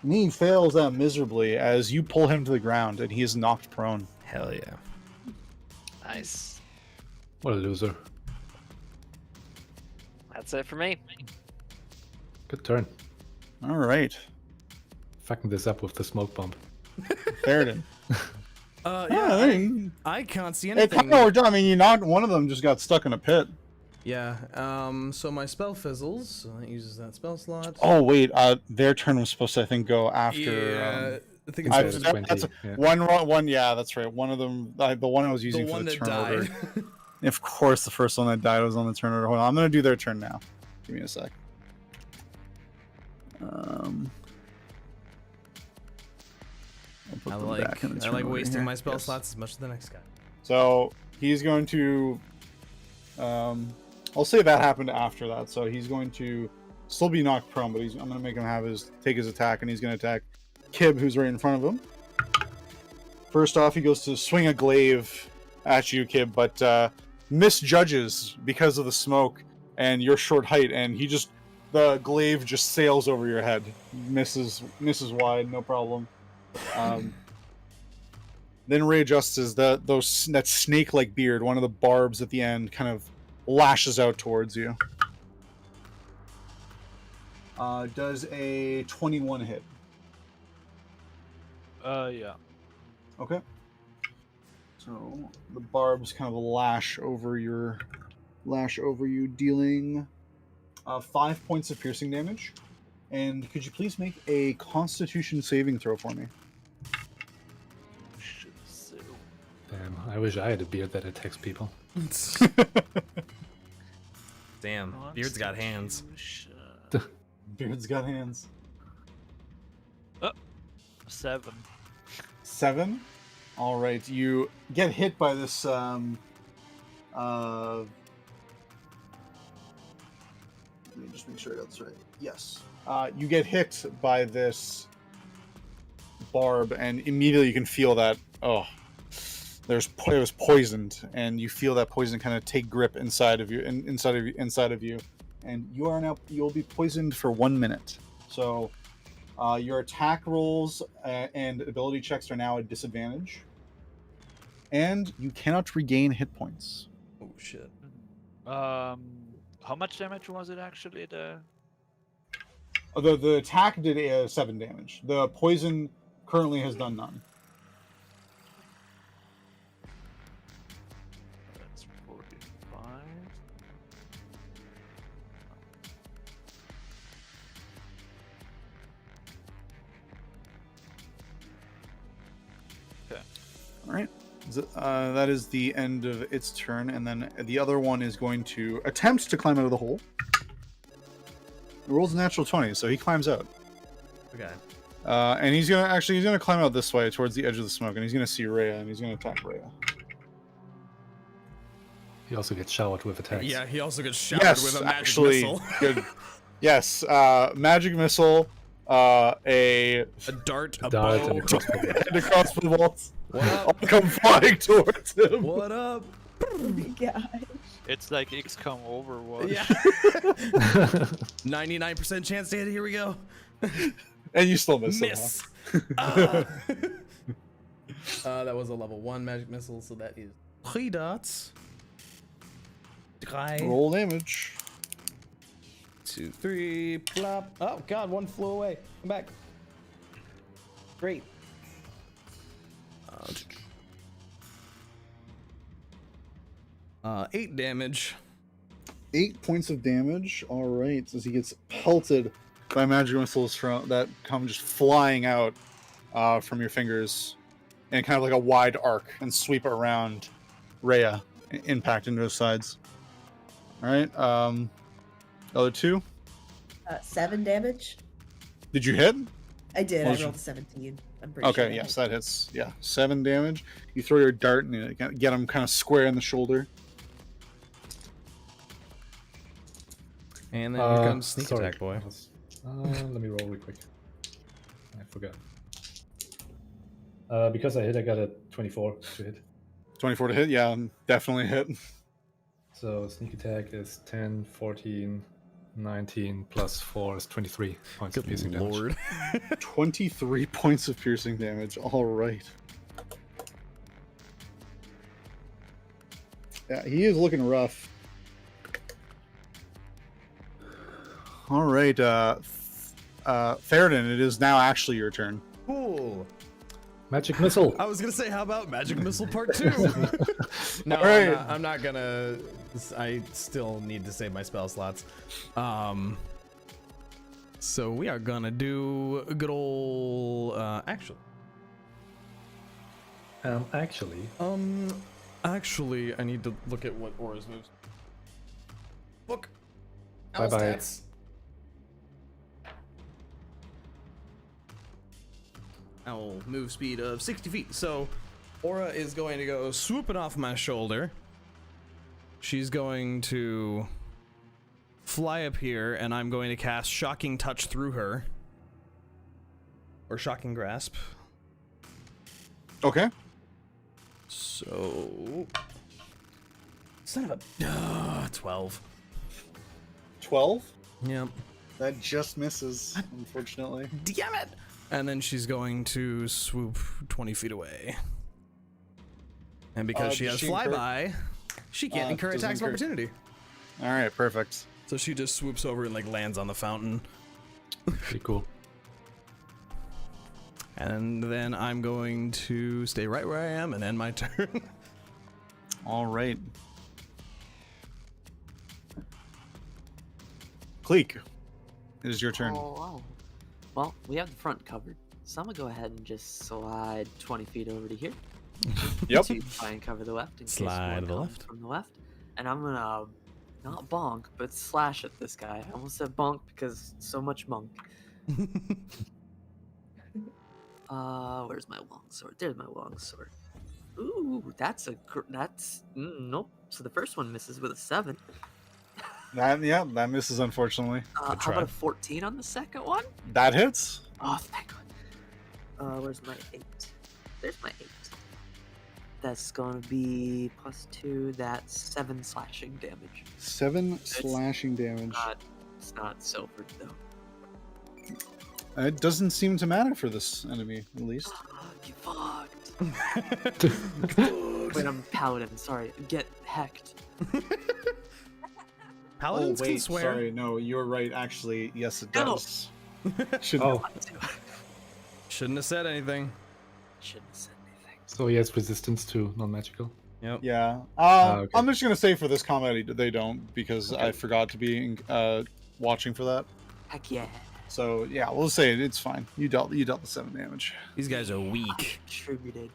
Speaker 1: And he fails that miserably as you pull him to the ground, and he is knocked prone.
Speaker 2: Hell yeah.
Speaker 7: Nice.
Speaker 4: What a loser.
Speaker 7: That's it for me.
Speaker 4: Good turn.
Speaker 1: All right,
Speaker 4: Fucking this up with the smoke bomb.
Speaker 1: Theraden.
Speaker 2: Yeah, I can't see
Speaker 1: Hey,
Speaker 2: anything.
Speaker 1: I mean, you knocked one of them. Just got stuck in a pit.
Speaker 2: Yeah. So my spell fizzles. So that uses that spell slot.
Speaker 1: Oh wait, their turn was supposed to, I think, go after.
Speaker 2: Yeah, I think
Speaker 4: I've-
Speaker 2: it's
Speaker 4: It's
Speaker 2: supposed to-
Speaker 4: 20,
Speaker 1: that's
Speaker 4: yeah.
Speaker 1: one. Yeah, that's right. One of them, the one I was
Speaker 2: the
Speaker 1: using for
Speaker 2: one
Speaker 1: the
Speaker 2: that
Speaker 1: turn order.
Speaker 2: died.
Speaker 1: Of course, the first one that died was on the turn order. Hold on, I'm gonna do their turn now. Give me a sec. I'll put
Speaker 2: I
Speaker 1: them
Speaker 2: like
Speaker 1: back in the turn order
Speaker 2: wasting
Speaker 1: here.
Speaker 2: my spell
Speaker 1: Yes.
Speaker 2: slots as much as the next guy.
Speaker 1: So he's going to. I'll say that happened after that. So he's going to still be knocked prone, but I'm going to make him take his attack, and he's going to attack Kib, who's right in front of him. First off, he goes to swing a glaive at you, Kib, but misjudges because of the smoke and your short height, and the glaive just sails over your head, misses wide, no problem. Then readjusts that snake-like beard. One of the barbs at the end kind of lashes out towards you. Does a 21 hit?
Speaker 5: Yeah.
Speaker 1: Okay. So the barbs kind of lash over you, dealing 5 points of piercing damage. And could you please make a Constitution saving throw for me?
Speaker 4: Damn, I wish I had a beard that attacks people.
Speaker 2: Damn, Beard's got hands.
Speaker 1: Beard's got hands.
Speaker 5: 7.
Speaker 1: 7. All right, you get hit by this. Let me just make sure I got this right. Yes. You get hit by this barb, and immediately you can feel that. Oh, it was poisoned, and you feel that poison kind of take grip inside of you, and you'll be poisoned for 1 minute. So, your attack rolls and ability checks are now at disadvantage, and you cannot regain hit points.
Speaker 2: Oh shit.
Speaker 5: How much damage was it actually?
Speaker 1: The attack did 7 damage. The poison currently has done none.
Speaker 5: That's 45. Okay.
Speaker 1: All right. That is the end of its turn, and then the other one is going to attempt to climb out of the hole. It rolls a natural 20, so he climbs out.
Speaker 2: Okay.
Speaker 1: And he's gonna climb out this way towards the edge of the smoke, and he's gonna see Rhea, and he's gonna attack Rhea.
Speaker 4: He also gets showered with attacks.
Speaker 2: Yeah, he also gets showered
Speaker 1: Yes,
Speaker 2: with a magic
Speaker 1: actually,
Speaker 2: missile.
Speaker 1: good. Yes, magic missile, a
Speaker 2: dart, a
Speaker 4: Dart
Speaker 2: bow.
Speaker 4: and a crossbow.
Speaker 1: and a crossbow bolt.
Speaker 2: What
Speaker 1: I'll
Speaker 2: up?
Speaker 1: come flying towards him.
Speaker 2: What up?
Speaker 3: Oh my god.
Speaker 5: It's like XCOM Overwatch.
Speaker 2: Yeah. 99% chance to hit. Here we go.
Speaker 1: And you still miss.
Speaker 2: Miss. That was a level 1 magic missile, so that is 3 dots.
Speaker 1: Roll damage.
Speaker 2: 2, 3, plop. Oh god, one flew away. Come back. Great. 8 damage.
Speaker 1: 8 points of damage. All right, as he gets pelted by magic missiles that come just flying out from your fingers, and kind of like a wide arc, and sweep around Rhea, impact into his sides. All right, other 2.
Speaker 3: 7 damage.
Speaker 1: Did you hit?
Speaker 3: I did.
Speaker 1: What
Speaker 3: I
Speaker 1: was
Speaker 3: rolled
Speaker 1: your-
Speaker 3: a 17. I'm pretty sure.
Speaker 1: Okay,
Speaker 3: I
Speaker 1: yes,
Speaker 3: hit.
Speaker 1: that hits. Yeah, 7 damage. You throw your dart and you get him kind of square in the shoulder.
Speaker 2: And then here comes sneak
Speaker 4: sorry.
Speaker 2: attack, boy.
Speaker 4: Let me roll real quick. I forgot. Because I hit, I got a 24 to hit.
Speaker 1: 24 to hit? Yeah, definitely hit.
Speaker 4: So sneak attack is 10, 14, 19 plus 4 is 23 points of piercing
Speaker 2: Good
Speaker 4: damage.
Speaker 2: lord.
Speaker 1: 23 points of piercing damage. All right. Yeah, he is looking rough. All right, Theraden, it is now actually your turn.
Speaker 2: Cool.
Speaker 4: Magic missile.
Speaker 2: I was gonna say, how about Magic Missile Part 2? No,
Speaker 1: Alright.
Speaker 2: I'm not gonna. I still need to save my spell slots. So we are gonna do a good old actually. Actually, I need to look at what Aura's moves. Book.
Speaker 4: Bye-bye.
Speaker 2: Stats. Owl move speed of 60 feet. So Aura is going to go swooping off my shoulder. She's going to fly up here, and I'm going to cast Shocking Touch through her. Or Shocking Grasp.
Speaker 1: Okay.
Speaker 2: So... Son of a... 12.
Speaker 1: 12?
Speaker 2: Yep.
Speaker 1: That just misses, unfortunately.
Speaker 2: Damn it! And then she's going to swoop 20 feet away. And because she
Speaker 1: does
Speaker 2: has
Speaker 1: she incur-
Speaker 2: flyby, she can't incur
Speaker 1: doesn't
Speaker 2: attacks of
Speaker 1: incur-
Speaker 2: opportunity.
Speaker 1: All right, perfect.
Speaker 2: So she just swoops over and like lands on the fountain.
Speaker 4: Pretty cool.
Speaker 2: And then I'm going to stay right where I am and end my turn.
Speaker 1: All right. Kleeck, it is your turn.
Speaker 6: Oh, wow. Well, we have the front covered, so I'm gonna go ahead and just slide 20 feet over to here.
Speaker 1: Yep.
Speaker 6: To try and cover the left in case
Speaker 2: Slide
Speaker 6: more
Speaker 2: to the
Speaker 6: comes
Speaker 2: left.
Speaker 6: from the left. And I'm gonna not bonk, but slash at this guy. I almost said bonk because so much monk. Where's my longsword? There's my longsword. Ooh, nope. So the first one misses with a 7.
Speaker 1: That misses, unfortunately.
Speaker 6: How
Speaker 2: try.
Speaker 6: about a 14 on the second one?
Speaker 1: That hits.
Speaker 6: Oh, thank God. Where's my 8? There's my 8. That's gonna be +2. That's 7 slashing damage.
Speaker 1: 7 slashing damage.
Speaker 6: It's not silvered though.
Speaker 1: It doesn't seem to matter for this enemy, at least.
Speaker 6: Get fucked. Wait, I'm paladin. Sorry. Get hecked.
Speaker 2: Paladins
Speaker 1: oh,
Speaker 2: can
Speaker 1: wait,
Speaker 2: swear.
Speaker 1: sorry. No, you're right. Actually, yes, it
Speaker 6: No.
Speaker 1: does. Should
Speaker 4: Oh,
Speaker 2: Shouldn't have said anything.
Speaker 6: Shouldn't have said anything.
Speaker 4: so he has resistance to non-magical.
Speaker 2: Yep.
Speaker 1: Yeah.
Speaker 4: okay.
Speaker 1: I'm just gonna say for this combat they don't because I forgot to be watching for that.
Speaker 6: Heck yeah.
Speaker 1: So yeah, we'll say it's fine. You dealt the 7 damage.
Speaker 2: These guys are weak.
Speaker 6: Contributed.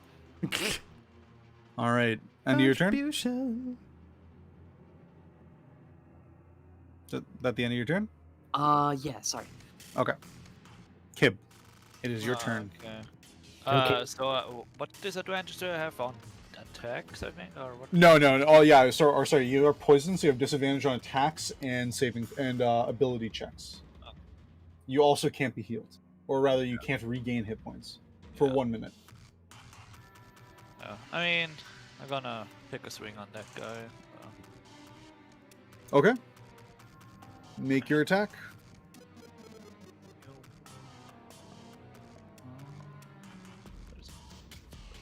Speaker 1: All right, end of your turn.
Speaker 2: Contribution.
Speaker 1: Is that the end of your turn?
Speaker 6: Yeah, sorry.
Speaker 1: Okay. Kib, it is your turn.
Speaker 5: Okay. So what disadvantage do I have on attacks, I think, or what?
Speaker 1: No. Oh yeah. Sorry. You are poisoned, so you have disadvantage on attacks and saving and ability checks. You also can't be healed, or rather, you can't regain hit points for 1 minute.
Speaker 5: I mean, I'm gonna pick a swing on that guy.
Speaker 1: Okay. Make your attack.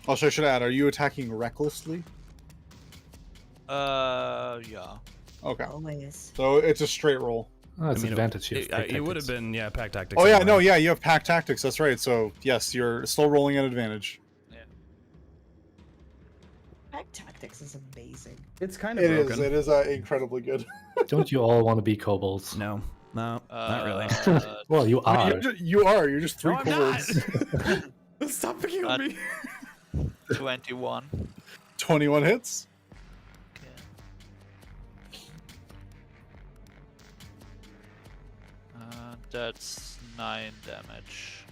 Speaker 1: Also, I should add, are you attacking recklessly?
Speaker 5: Yeah.
Speaker 1: Okay.
Speaker 3: Always.
Speaker 1: So it's a straight roll.
Speaker 4: Oh, it's
Speaker 2: I mean,
Speaker 4: advantage.
Speaker 2: It would have been, pack tactics.
Speaker 1: Oh yeah,
Speaker 2: anyway.
Speaker 1: no, yeah, you have pack tactics. That's right. So yes, you're still rolling at advantage.
Speaker 3: Pack tactics is amazing.
Speaker 2: It's kind of
Speaker 1: It
Speaker 2: broken.
Speaker 1: is. It is incredibly good.
Speaker 4: Don't you all want to be kobolds?
Speaker 2: No, not really.
Speaker 4: Well, you
Speaker 1: I
Speaker 4: are.
Speaker 1: mean, you are. You're just 3
Speaker 2: No, I'm not.
Speaker 1: kobolds.
Speaker 2: Stop picking on me.
Speaker 5: 21.
Speaker 1: 21 hits.
Speaker 5: That's 9 damage.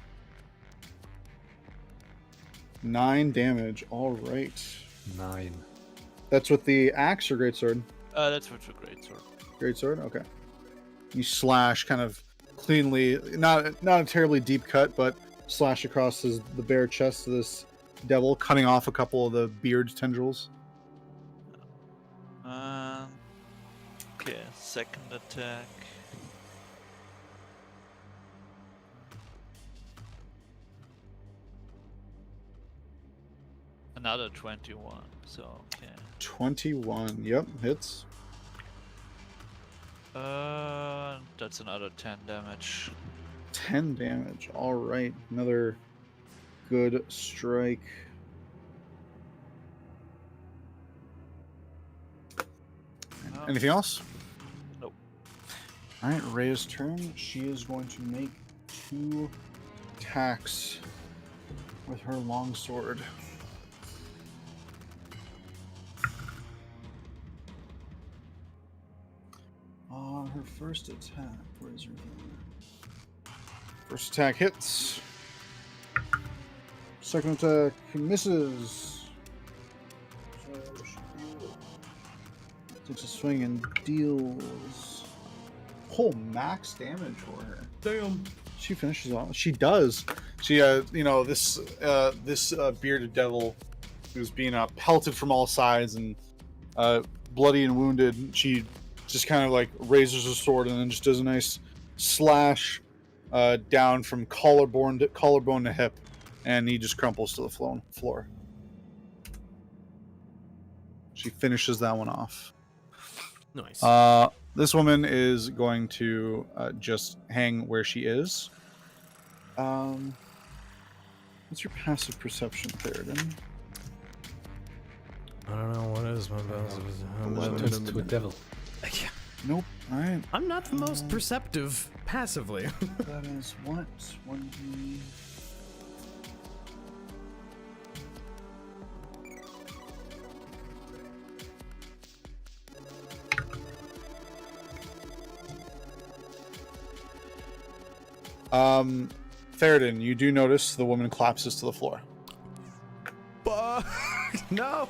Speaker 1: 9 damage. All right.
Speaker 4: 9.
Speaker 1: That's with the axe or greatsword?
Speaker 5: That's with the greatsword.
Speaker 1: Greatsword. Okay. You slash kind of cleanly, not a terribly deep cut, but slash across the bare chest of this devil, cutting off a couple of the beard tendrils.
Speaker 5: Okay, second attack. Another 21, so okay.
Speaker 1: 21. Yep, hits.
Speaker 5: That's another 10 damage.
Speaker 1: 10 damage. All right. Another good strike. Anything else?
Speaker 5: Nope.
Speaker 1: All right, Rhea's turn. She is going to make 2 attacks with her longsword. Her first attack. Where is her? First attack hits. Second attack misses. So she takes a swing and deals max damage for her.
Speaker 2: Damn.
Speaker 1: She finishes off. She does. She, this bearded devil who's being pelted from all sides and bloody and wounded. She just kind of like raises her sword and then just does a nice slash down from collarbone to hip, and he just crumples to the floor. She finishes that one off.
Speaker 2: Nice.
Speaker 1: This woman is going to just hang where she is. What's your passive perception, Theraden?
Speaker 2: I don't know what is my
Speaker 4: Turns into a devil.
Speaker 2: Yeah.
Speaker 1: Nope. All right.
Speaker 2: I'm not the most perceptive passively.
Speaker 1: That is what? 1d. Theraden, you do notice the woman collapses to the floor.
Speaker 2: No.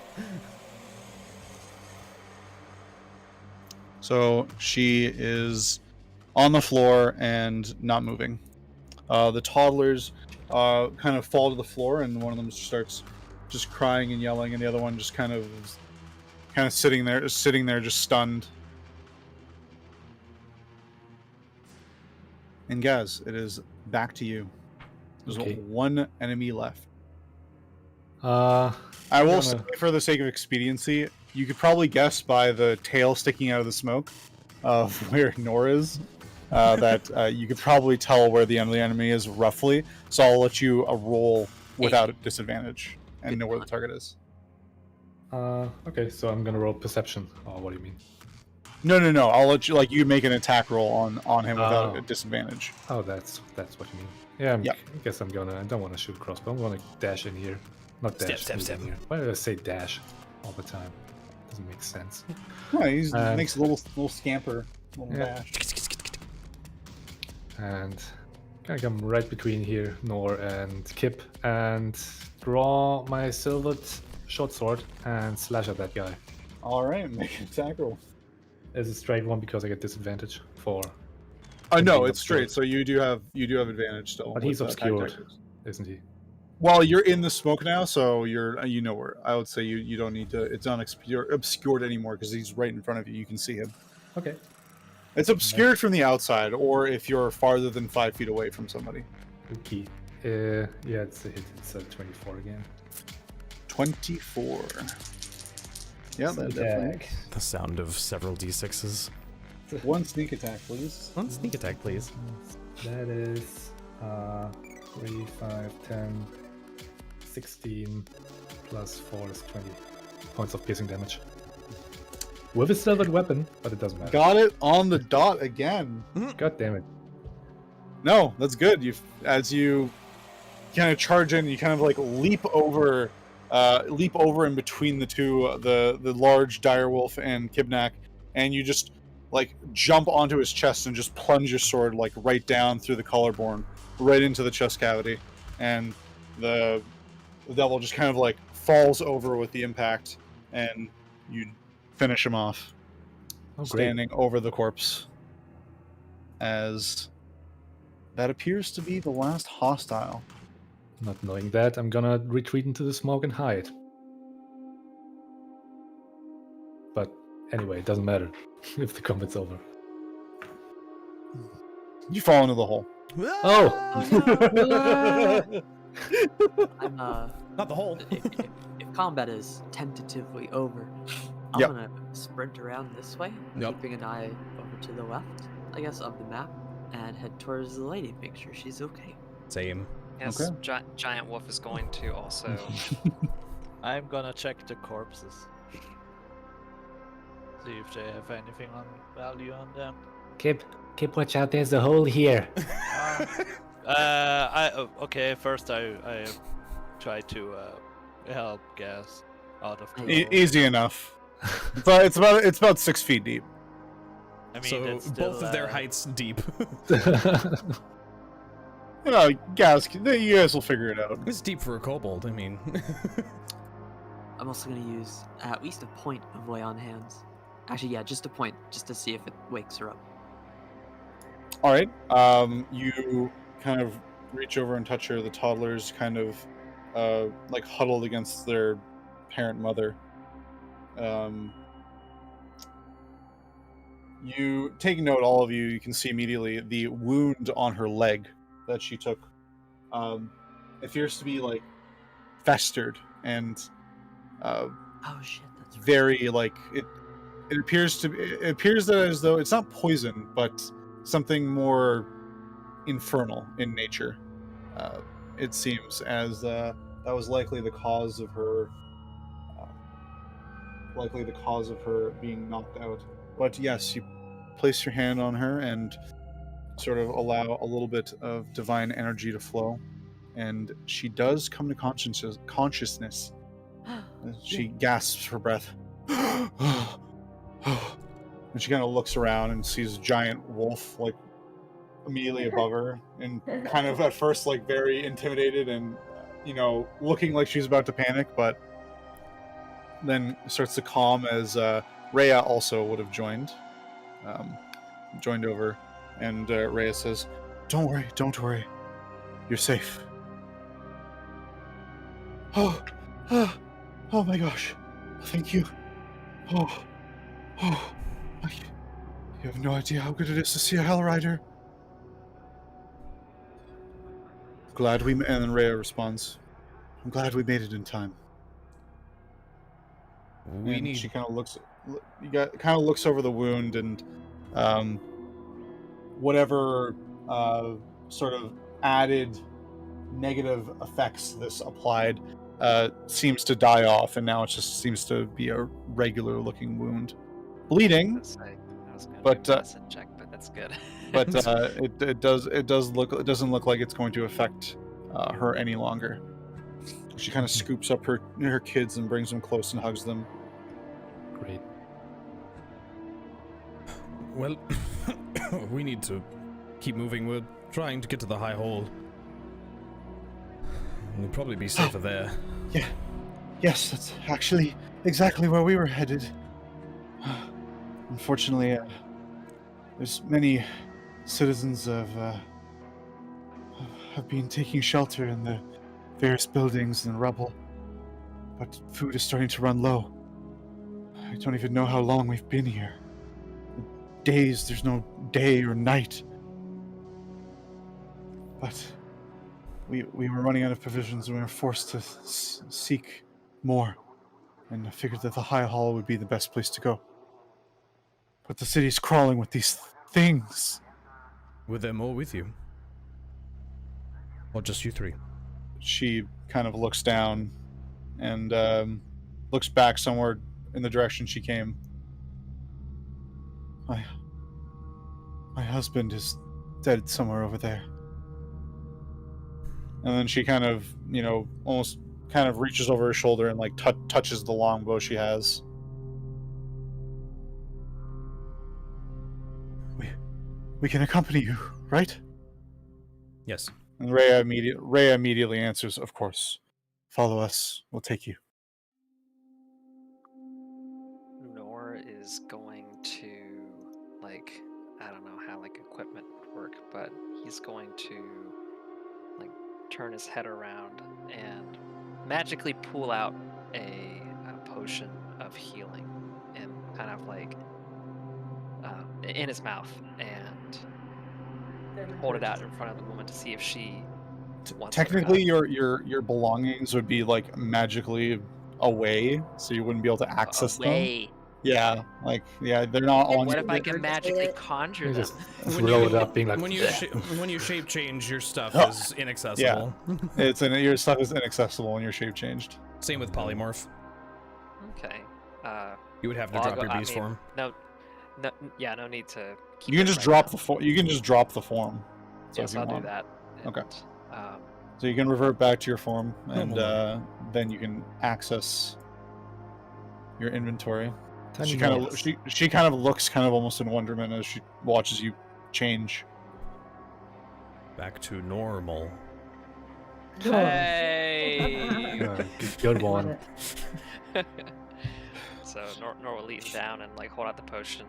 Speaker 1: So she is on the floor and not moving. The toddlers kind of fall to the floor, and one of them starts just crying and yelling, and the other one just kind of sitting there, just stunned. And Gasz, it is back to you. There's
Speaker 4: Okay.
Speaker 1: one enemy left.
Speaker 4: Uh,
Speaker 1: I will say, for the sake of expediency, you could probably guess by the tail sticking out of the smoke of where Nor is, that you could probably tell where the enemy is roughly. So I'll let you roll without a disadvantage and know where the target is.
Speaker 4: okay, so I'm gonna roll perception. Or what do you mean?
Speaker 1: No. I'll let you you make an attack roll on him without a disadvantage.
Speaker 4: Oh, that's what you mean. Yeah,
Speaker 1: Yeah.
Speaker 4: I guess I don't want to shoot crossbow. I'm gonna dash in here. Not dash.
Speaker 2: Step.
Speaker 4: In here. Why do I say dash all the time? Doesn't make sense.
Speaker 1: Yeah, he makes a little scamper, little
Speaker 4: Yeah.
Speaker 1: dash.
Speaker 4: And gonna come right between here, Nor and Kip, and draw my silvered short sword and slash at that guy.
Speaker 1: All right, make an attack roll.
Speaker 4: Is a straight one because I get disadvantage for.
Speaker 1: No,
Speaker 4: being
Speaker 1: it's straight.
Speaker 4: obscured.
Speaker 1: So you do have advantage still.
Speaker 4: But he's
Speaker 1: with, attack
Speaker 4: obscured,
Speaker 1: tactics.
Speaker 4: isn't he?
Speaker 1: Well, you're in the smoke now, so where. I would say you don't need to. It's not obscured anymore because he's right in front of you. You can see him.
Speaker 4: Okay.
Speaker 1: It's obscured from the outside, or if you're farther than 5 feet away from somebody.
Speaker 4: Okay. Yeah, it's a hit. It's 24 again.
Speaker 1: 24. Yeah, that definitely.
Speaker 4: Attack.
Speaker 2: The sound of several d6s.
Speaker 1: One sneak attack, please.
Speaker 2: One sneak attack, please.
Speaker 4: That is 3, 5, 10, 16 plus 4 is 20 points of piercing damage. With a silvered weapon, but it doesn't matter.
Speaker 1: Got it on the dot again.
Speaker 4: God damn it.
Speaker 1: No, that's good. As you kind of charge in, you kind of leap over in between the two, the large direwolf and Kibnaak, and you just like jump onto his chest and just plunge your sword like right down through the collarbone, right into the chest cavity, and the devil just kind of like falls over with the impact, and you finish him off, standing over the corpse. As that appears to be the last hostile.
Speaker 4: Not knowing that, I'm gonna retreat into the smoke and hide. But anyway, it doesn't matter if the combat's over.
Speaker 1: You fall into the hole.
Speaker 4: Oh!
Speaker 6: I'm
Speaker 2: Not the hole.
Speaker 6: if combat is tentatively over, I'm
Speaker 1: Yep.
Speaker 6: gonna sprint around this way,
Speaker 2: Yep.
Speaker 6: keeping an eye over to the left, I guess, of the map, and head towards the lady, make sure she's okay.
Speaker 2: Same.
Speaker 7: Yes,
Speaker 1: Okay.
Speaker 7: Giant Wolf is going to also.
Speaker 5: I'm gonna check the corpses. See if they have anything on value on them.
Speaker 8: Kip, watch out, there's a hole here.
Speaker 5: Okay. First, I try to help Gasz out of the hole.
Speaker 1: Easy enough. But it's about 6 feet deep.
Speaker 5: I mean,
Speaker 2: So
Speaker 5: it's still,
Speaker 2: both of their heights deep.
Speaker 1: Guys, you guys will figure it out.
Speaker 2: It's deep for a kobold, I mean.
Speaker 6: I'm also gonna use at least a point of lay on hands. Actually, yeah, just a point, just to see if it wakes her up.
Speaker 1: All right. You kind of reach over and touch her. The toddlers kind of like huddled against their parent mother. You take note, all of you. You can see immediately the wound on her leg that she took. Appears to be like festered and
Speaker 6: Oh shit, that's right.
Speaker 1: very like it. It appears that as though it's not poison, but something more infernal in nature. It seems as that was likely the cause of her being knocked out. But yes, you place your hand on her and sort of allow a little bit of divine energy to flow, and she does come to consciousness. She gasps for breath. And she kind of looks around and sees a giant wolf like immediately above her, and kind of at first like very intimidated and looking like she's about to panic, but then starts to calm as Rhea also would have joined over, and Rhea says, don't worry, you're safe." Oh my gosh, thank you. You have no idea how good it is to see a Hellrider. And then Rhea responds, "I'm glad we made it in time." She kind of looks over the wound, and whatever sort of added negative effects this applied seems to die off, and now it just seems to be a regular looking wound, bleeding.
Speaker 7: I was gonna
Speaker 1: But,
Speaker 7: do a medicine check, but that's good.
Speaker 1: But it doesn't look like it's going to affect her any longer. She kind of scoops up her kids and brings them close and hugs them.
Speaker 4: Great.
Speaker 2: Well, we need to keep moving. We're trying to get to the high hole. We'll probably be safer there.
Speaker 1: Yeah. Yes, that's actually exactly where we were headed. Unfortunately, there's many citizens have been taking shelter in the various buildings and rubble, but food is starting to run low. I don't even know how long we've been here. Days, there's no day or night. But we were running out of provisions, and we were forced to seek more, and I figured that the High Hall would be the best place to go. But the city's crawling with these things.
Speaker 2: Were there more with you? Or just you three?
Speaker 1: She kind of looks down and looks back somewhere in the direction she came. My husband is dead somewhere over there. And then she kind of, almost kind of reaches over her shoulder and like touches the longbow she has. We can accompany you, right?
Speaker 2: Yes.
Speaker 1: And Rhea immediately answers, of course. Follow us. We'll take you.
Speaker 7: Nor is going to, like, I don't know how like equipment would work, but he's going to like turn his head around and magically pull out a potion of healing and kind of like in his mouth and hold it out in front of the woman to see if she wants it or
Speaker 1: Technically,
Speaker 7: not.
Speaker 1: your belongings would be like magically away, so you wouldn't be able to access them.
Speaker 7: Away.
Speaker 1: Yeah, they're not on.
Speaker 7: What
Speaker 1: you.
Speaker 7: if I can magically
Speaker 3: it.
Speaker 7: conjure
Speaker 4: You
Speaker 7: them?
Speaker 4: just
Speaker 2: When
Speaker 4: roll
Speaker 2: you-
Speaker 4: it up, being like,
Speaker 2: When you shape change, your stuff
Speaker 1: Oh,
Speaker 2: is inaccessible.
Speaker 1: Your stuff is inaccessible when you're shape changed.
Speaker 2: Same with polymorph.
Speaker 7: Okay.
Speaker 2: You would have to
Speaker 7: Well,
Speaker 2: drop your beast form.
Speaker 7: No, no need to. Keep
Speaker 1: You can
Speaker 7: it
Speaker 1: just
Speaker 7: right
Speaker 1: drop
Speaker 7: now.
Speaker 1: the form. You can just drop the form. So
Speaker 7: Yes,
Speaker 1: if you
Speaker 7: I'll
Speaker 1: want.
Speaker 7: do that.
Speaker 1: Okay.
Speaker 7: And,
Speaker 1: So you can revert back to your form, and
Speaker 2: hold
Speaker 1: then you can access your inventory.
Speaker 4: tiny
Speaker 1: She kind of
Speaker 4: notes.
Speaker 1: she kind of looks kind of almost in wonderment as she watches you change.
Speaker 2: Back to normal.
Speaker 7: Hey.
Speaker 4: Good
Speaker 3: Love
Speaker 4: one.
Speaker 3: it.
Speaker 7: So Nor will lean down and like hold out the potion,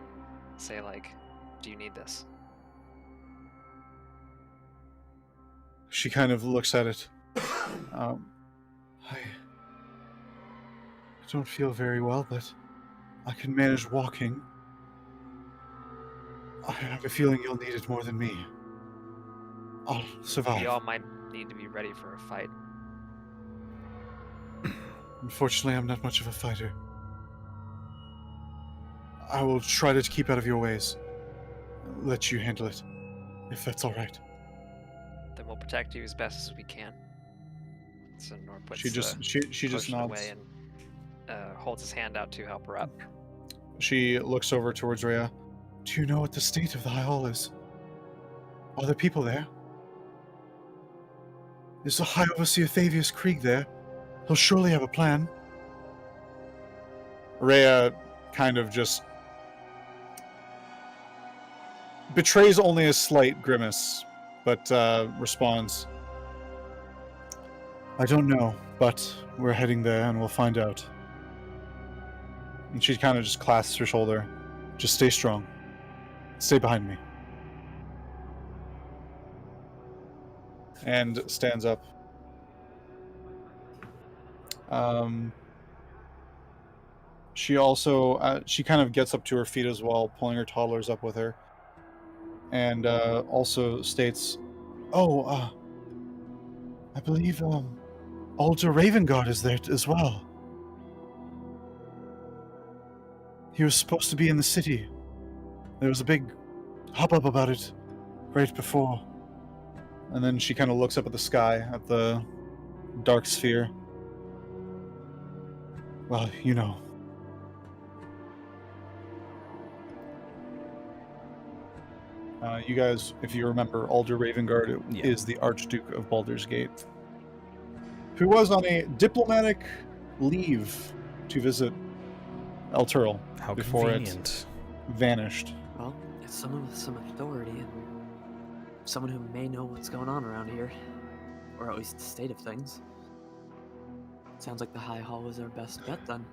Speaker 7: say like, "Do you need this?"
Speaker 1: She kind of looks at it. I don't feel very well, but I can manage walking. I have a feeling you'll need it more than me. I'll survive.
Speaker 7: We all might need to be ready for a fight.
Speaker 1: Unfortunately, I'm not much of a fighter. I will try to keep out of your ways. Let you handle it, if that's all right.
Speaker 7: Then we'll protect you as best as we can. So Nor puts
Speaker 1: She just
Speaker 7: potion
Speaker 1: nods.
Speaker 7: away and holds his hand out to help her up.
Speaker 1: She looks over towards Rhea. Do you know what the state of the High Hall is? Are there people there? Is the High Overseer Thavius Krieg there? He'll surely have a plan. Rhea kind of just betrays only a slight grimace, but responds, I don't know, but we're heading there and we'll find out. And she kind of just clasps her shoulder. Just stay strong. Stay behind me. And stands up. She also, she kind of gets up to her feet as well, pulling her toddlers up with her. And also states, I believe Alder Ravengard is there as well. He was supposed to be in the city. There was a big hubbub about it right before. And then she kind of looks up at the sky, at the dark sphere. Well, you know. You guys, if you remember, Alder Ravengard is the Archduke of Baldur's Gate, who was on a diplomatic leave to visit Elturel
Speaker 2: How
Speaker 1: before
Speaker 2: convenient.
Speaker 1: it vanished.
Speaker 6: Well, it's someone with some authority and someone who may know what's going on around here, or at least the state of things. Sounds like the High Hall was our best bet then.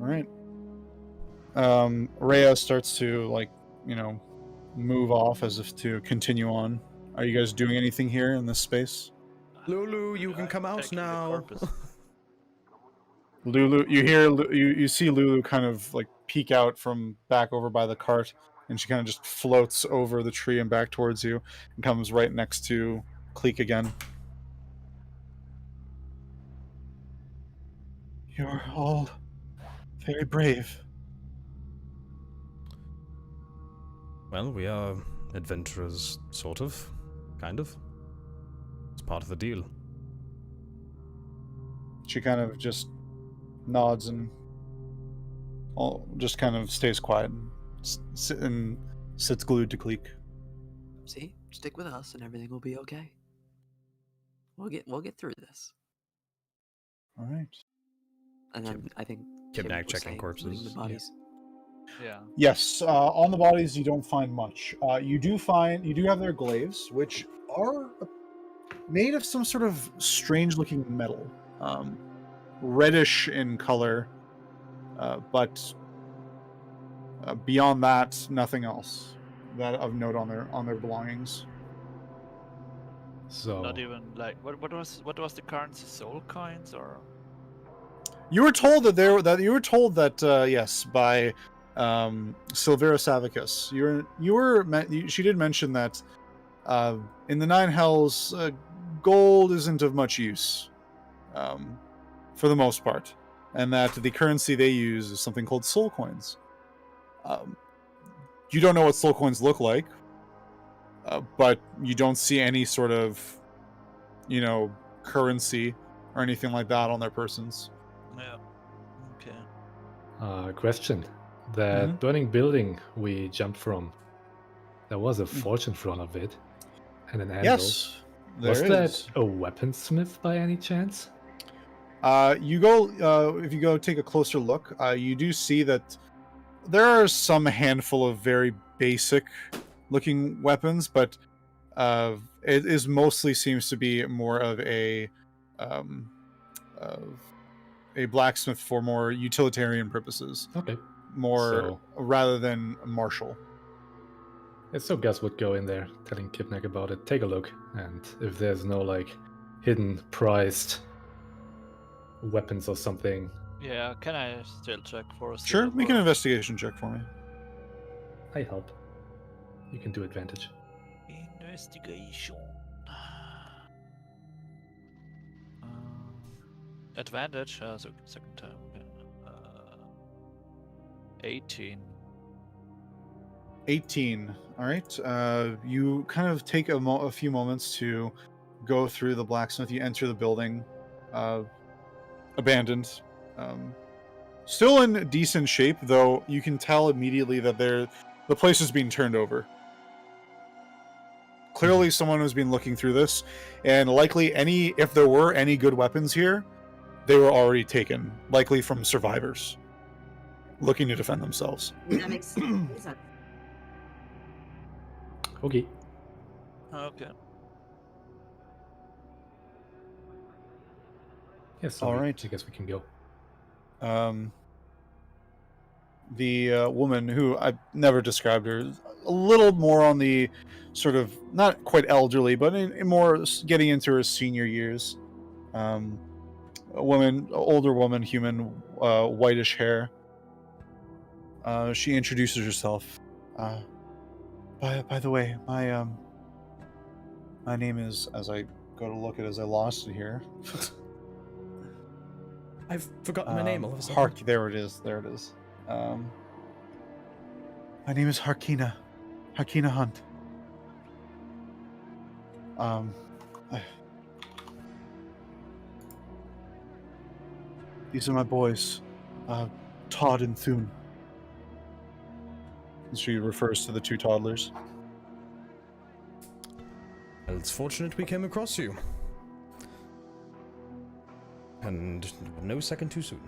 Speaker 1: All right. Rhea starts to move off as if to continue on. Are you guys doing anything here in this space?
Speaker 2: Lulu, you can come out
Speaker 5: Checking the
Speaker 2: now.
Speaker 5: corpus.
Speaker 1: Lulu, you see Lulu kind of like peek out from back over by the cart, and she kind of just floats over the tree and back towards you, and comes right next to Kleeck again. You're all very brave.
Speaker 2: Well, we are adventurers, sort of. Kind of. It's part of the deal.
Speaker 1: She kind of just nods and just kind of stays quiet and sits glued to Kleeck.
Speaker 6: See, stick with us and everything will be okay. We'll get through this.
Speaker 1: All right.
Speaker 6: And then I think
Speaker 2: Kibnaak
Speaker 6: was
Speaker 2: checking
Speaker 6: saying, looting
Speaker 2: corpses,
Speaker 6: the
Speaker 2: yeah.
Speaker 6: bodies.
Speaker 5: Yeah.
Speaker 1: Yes, on the bodies you don't find much. You do have their glaives, which are made of some sort of strange-looking metal, reddish in color, but beyond that, nothing else that of note on their belongings.
Speaker 4: So
Speaker 5: Not even like what was the currency? Soul coins or?
Speaker 1: You were told that yes, by Silvera Savicus. She did mention that in the Nine Hells, gold isn't of much use, for the most part, and that the currency they use is something called soul coins. You don't know what soul coins look like, but you don't see any sort of, currency or anything like that on their persons.
Speaker 5: Yeah. Okay.
Speaker 4: question. That burning building we jumped from, there was a fortune front of it, and an anvil.
Speaker 1: Yes,
Speaker 4: Was
Speaker 1: there
Speaker 4: that
Speaker 1: is.
Speaker 4: a weaponsmith by any chance?
Speaker 1: If you go take a closer look, you do see that there are some handful of very basic looking weapons, but it is mostly seems to be more of a blacksmith for more utilitarian purposes.
Speaker 4: Okay.
Speaker 1: More rather than martial.
Speaker 4: So Gasz would go in there, telling Kibnaak about it. Take a look, and if there's no like hidden prized weapons or something.
Speaker 5: Yeah. Can I still check for a
Speaker 1: Sure, make an investigation check for me.
Speaker 4: I help. You can do advantage.
Speaker 5: Investigation. Advantage. So second time. 18.
Speaker 1: 18. All right. You kind of take a few moments to go through the blacksmith. You enter the building, abandoned, still in decent shape, though you can tell immediately that the place is being turned over. Clearly, someone has been looking through this, and likely if there were any good weapons here, they were already taken, likely from survivors looking to defend themselves.
Speaker 3: That makes sense.
Speaker 4: Okay.
Speaker 5: Okay.
Speaker 4: Yes.
Speaker 1: All right.
Speaker 4: I guess we can go.
Speaker 1: The woman, who I've never described her, is a little more on the sort of not quite elderly, but in more getting into her senior years. Older woman, human, whitish hair. She introduces herself. By the way, my name is, as I go to look at it, as I lost it here.
Speaker 2: I've forgotten my name all of a sudden.
Speaker 1: There it is. My name is Harkina Hunt. These are my boys, Todd and Thune. She refers to the two toddlers.
Speaker 2: Well, it's fortunate we came across you. And no second too soon.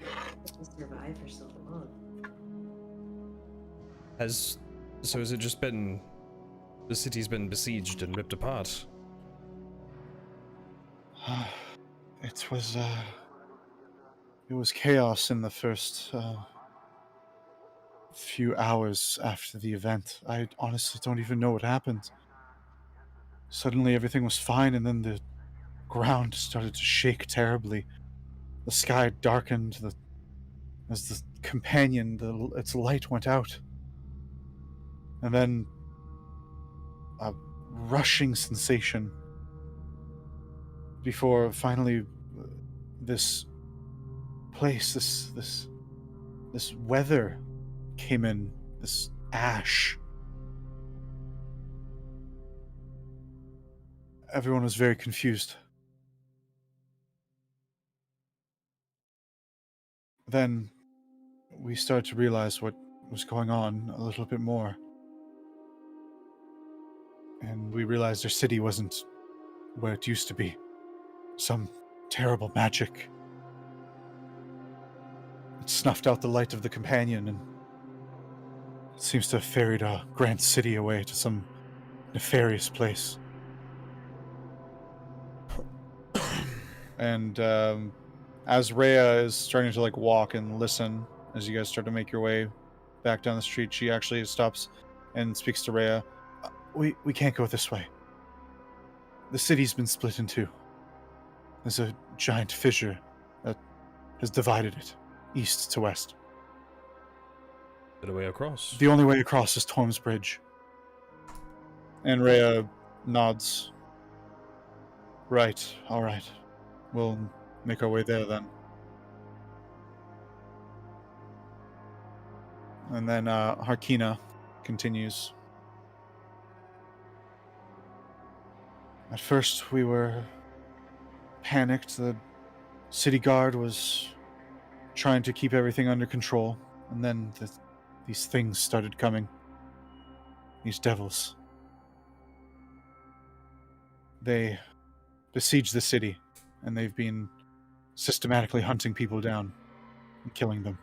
Speaker 3: To survive for so long.
Speaker 2: Has it just been... The city's been besieged and ripped apart?
Speaker 1: It was chaos in the first few hours after the event. I honestly don't even know what happened. Suddenly everything was fine, and then the ground started to shake terribly. The sky darkened as the companion, its light went out. And then a rushing sensation before finally this place, this weather came in, this ash. Everyone was very confused. Then we started to realize what was going on a little bit more. And we realized our city wasn't where it used to be. Some terrible magic. snuffed out the light of the companion and seems to have ferried a grand city away to some nefarious place. And as Rhea is starting to like walk and listen, as you guys start to make your way back down the street, she actually stops and speaks to Rhea. We can't go this way. The city's been split in two. There's a giant fissure that has divided it, east to west.
Speaker 2: The way across.
Speaker 1: The only way across is Torm's Bridge. And Rhea nods. Right, all right. We'll make our way there then. And then Harkina continues. At first we were panicked. The city guard was trying to keep everything under control. And then these things started coming. These devils. They besieged the city, and they've been systematically hunting people down and killing them.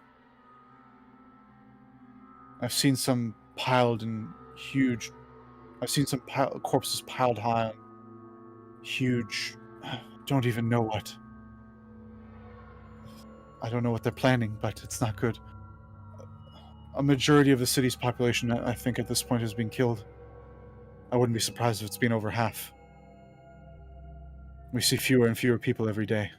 Speaker 1: I've seen some piled in huge... I've seen some corpses piled high on huge... don't even know what. I don't know what they're planning, but it's not good. A majority of the city's population, I think, at this point has been killed. I wouldn't be surprised if it's been over half. We see fewer and fewer people every day.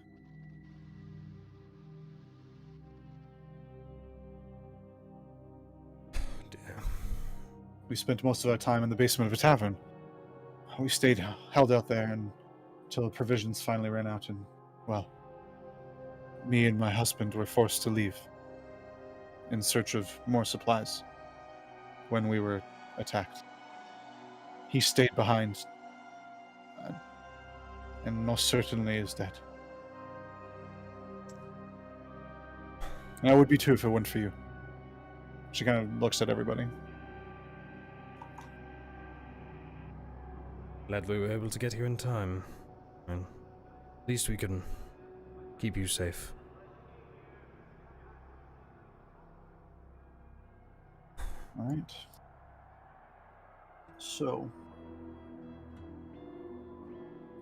Speaker 2: Damn.
Speaker 1: We spent most of our time in the basement of a tavern. We stayed held out there until the provisions finally ran out, and, well, me and my husband were forced to leave in search of more supplies when we were attacked. He stayed behind and most certainly is dead. And I would be too if it weren't for you. She kind of looks at everybody.
Speaker 2: Glad we were able to get here in time. And at least we can keep you safe.
Speaker 1: Alright. So,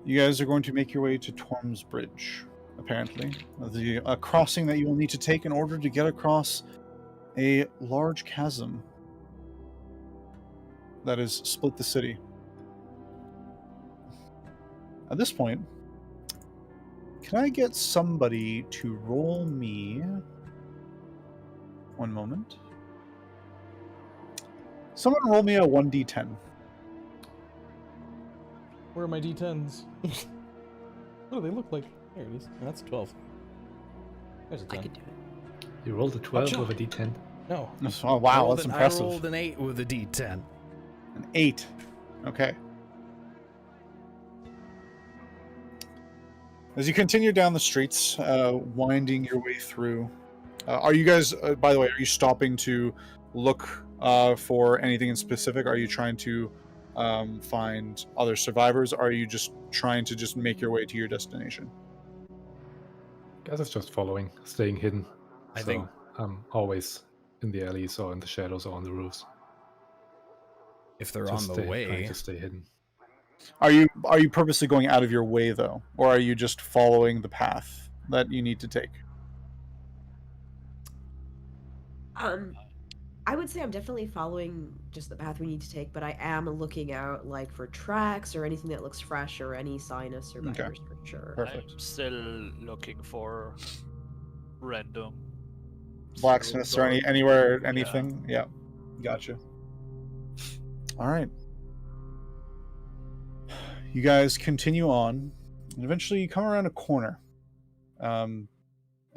Speaker 1: you guys are going to make your way to Torm's Bridge, apparently. The crossing that you will need to take in order to get across a large chasm that has split the city. At this point, can I get somebody to roll me... One moment. Someone roll me a 1d10.
Speaker 2: Where are my D10s? What do they look like? There it is. That's 12. There's a 10.
Speaker 6: I could do it.
Speaker 4: You rolled a 12
Speaker 2: Watch
Speaker 4: with a
Speaker 2: out.
Speaker 4: d10.
Speaker 2: No.
Speaker 1: Oh, wow, that's impressive.
Speaker 2: I rolled an 8 with a D10.
Speaker 1: An 8. Okay. As you continue down the streets, winding your way through, are you guys, by the way, are you stopping to look for anything in specific? Are you trying to find other survivors? Or are you just trying to just make your way to your destination?
Speaker 4: Guess it's just following, staying hidden.
Speaker 2: I think-
Speaker 4: I'm always in the alleys or in the shadows or on the roofs.
Speaker 2: If they're
Speaker 4: Just
Speaker 2: on the
Speaker 4: trying
Speaker 2: way.
Speaker 4: to stay hidden.
Speaker 1: Are you purposely going out of your way though, or are you just following the path that you need to take?
Speaker 3: I would say I'm definitely following just the path we need to take, but I am looking out like for tracks or anything that looks fresh or any sign of survivors for sure.
Speaker 1: Perfect.
Speaker 5: I'm still looking for random
Speaker 1: Blacksmiths or anywhere, anything? Yeah. Gotcha. All right. You guys continue on, and eventually you come around a corner. Having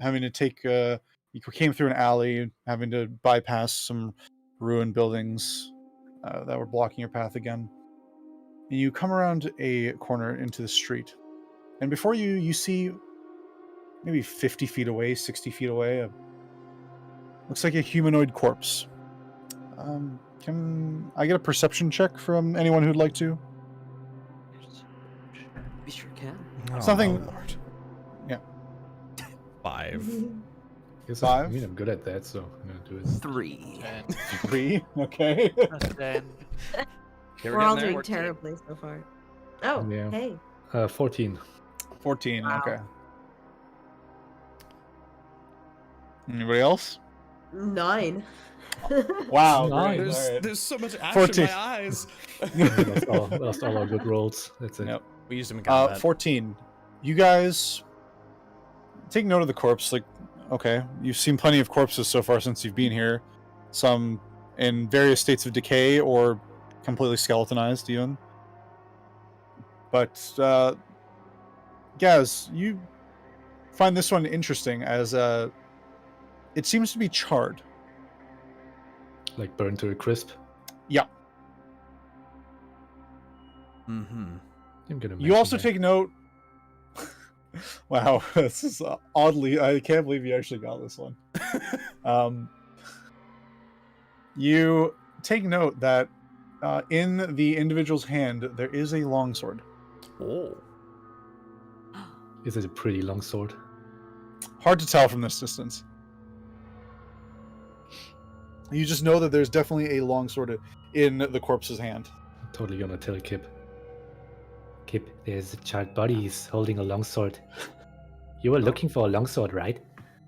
Speaker 1: to take, you came through an alley, having to bypass some ruined buildings that were blocking your path again. And you come around a corner into the street. And before you see, maybe 50 feet away, 60 feet away, looks like a humanoid corpse. Can I get a perception check from anyone who'd like to?
Speaker 6: We sure can.
Speaker 2: Oh,
Speaker 1: Something-
Speaker 2: Lord.
Speaker 1: Yeah.
Speaker 2: 5.
Speaker 4: Yes,
Speaker 1: 5.
Speaker 4: I mean, I'm good at that, so I'm gonna do it.
Speaker 6: 3.
Speaker 5: And
Speaker 1: 3. Okay.
Speaker 5: then
Speaker 2: Yeah,
Speaker 3: We're all
Speaker 2: getting there.
Speaker 3: doing terribly so far. Oh,
Speaker 4: Yeah.
Speaker 3: hey.
Speaker 4: 14.
Speaker 1: 14.
Speaker 3: Wow.
Speaker 1: Okay. Anybody else?
Speaker 3: 9.
Speaker 1: Wow.
Speaker 4: Nice.
Speaker 1: Great.
Speaker 2: There's,
Speaker 1: All right.
Speaker 2: there's so much action
Speaker 1: 14.
Speaker 2: in my eyes.
Speaker 4: Lost all our good rolls. That's it.
Speaker 1: Yep.
Speaker 2: We used them in combat.
Speaker 1: 14. You guys take note of the corpse. Like, okay, you've seen plenty of corpses so far since you've been here. Some in various states of decay or completely skeletonized, even. But, Gaz, you find this one interesting as it seems to be charred.
Speaker 4: Like burned to a crisp.
Speaker 1: Yeah.
Speaker 2: Mm-hmm.
Speaker 4: I'm gonna.
Speaker 1: You also
Speaker 4: mention
Speaker 1: take note. Wow, this is oddly. I can't believe you actually got this one. You take note that in the individual's hand there is a longsword.
Speaker 2: Oh.
Speaker 4: that. Is it a pretty long sword?
Speaker 1: Hard to tell from this distance. You just know that there's definitely a longsword in the corpse's hand.
Speaker 4: I'm totally gonna tell Kip. Kip, there's a charred body. He's holding a longsword. You were looking for a longsword, right?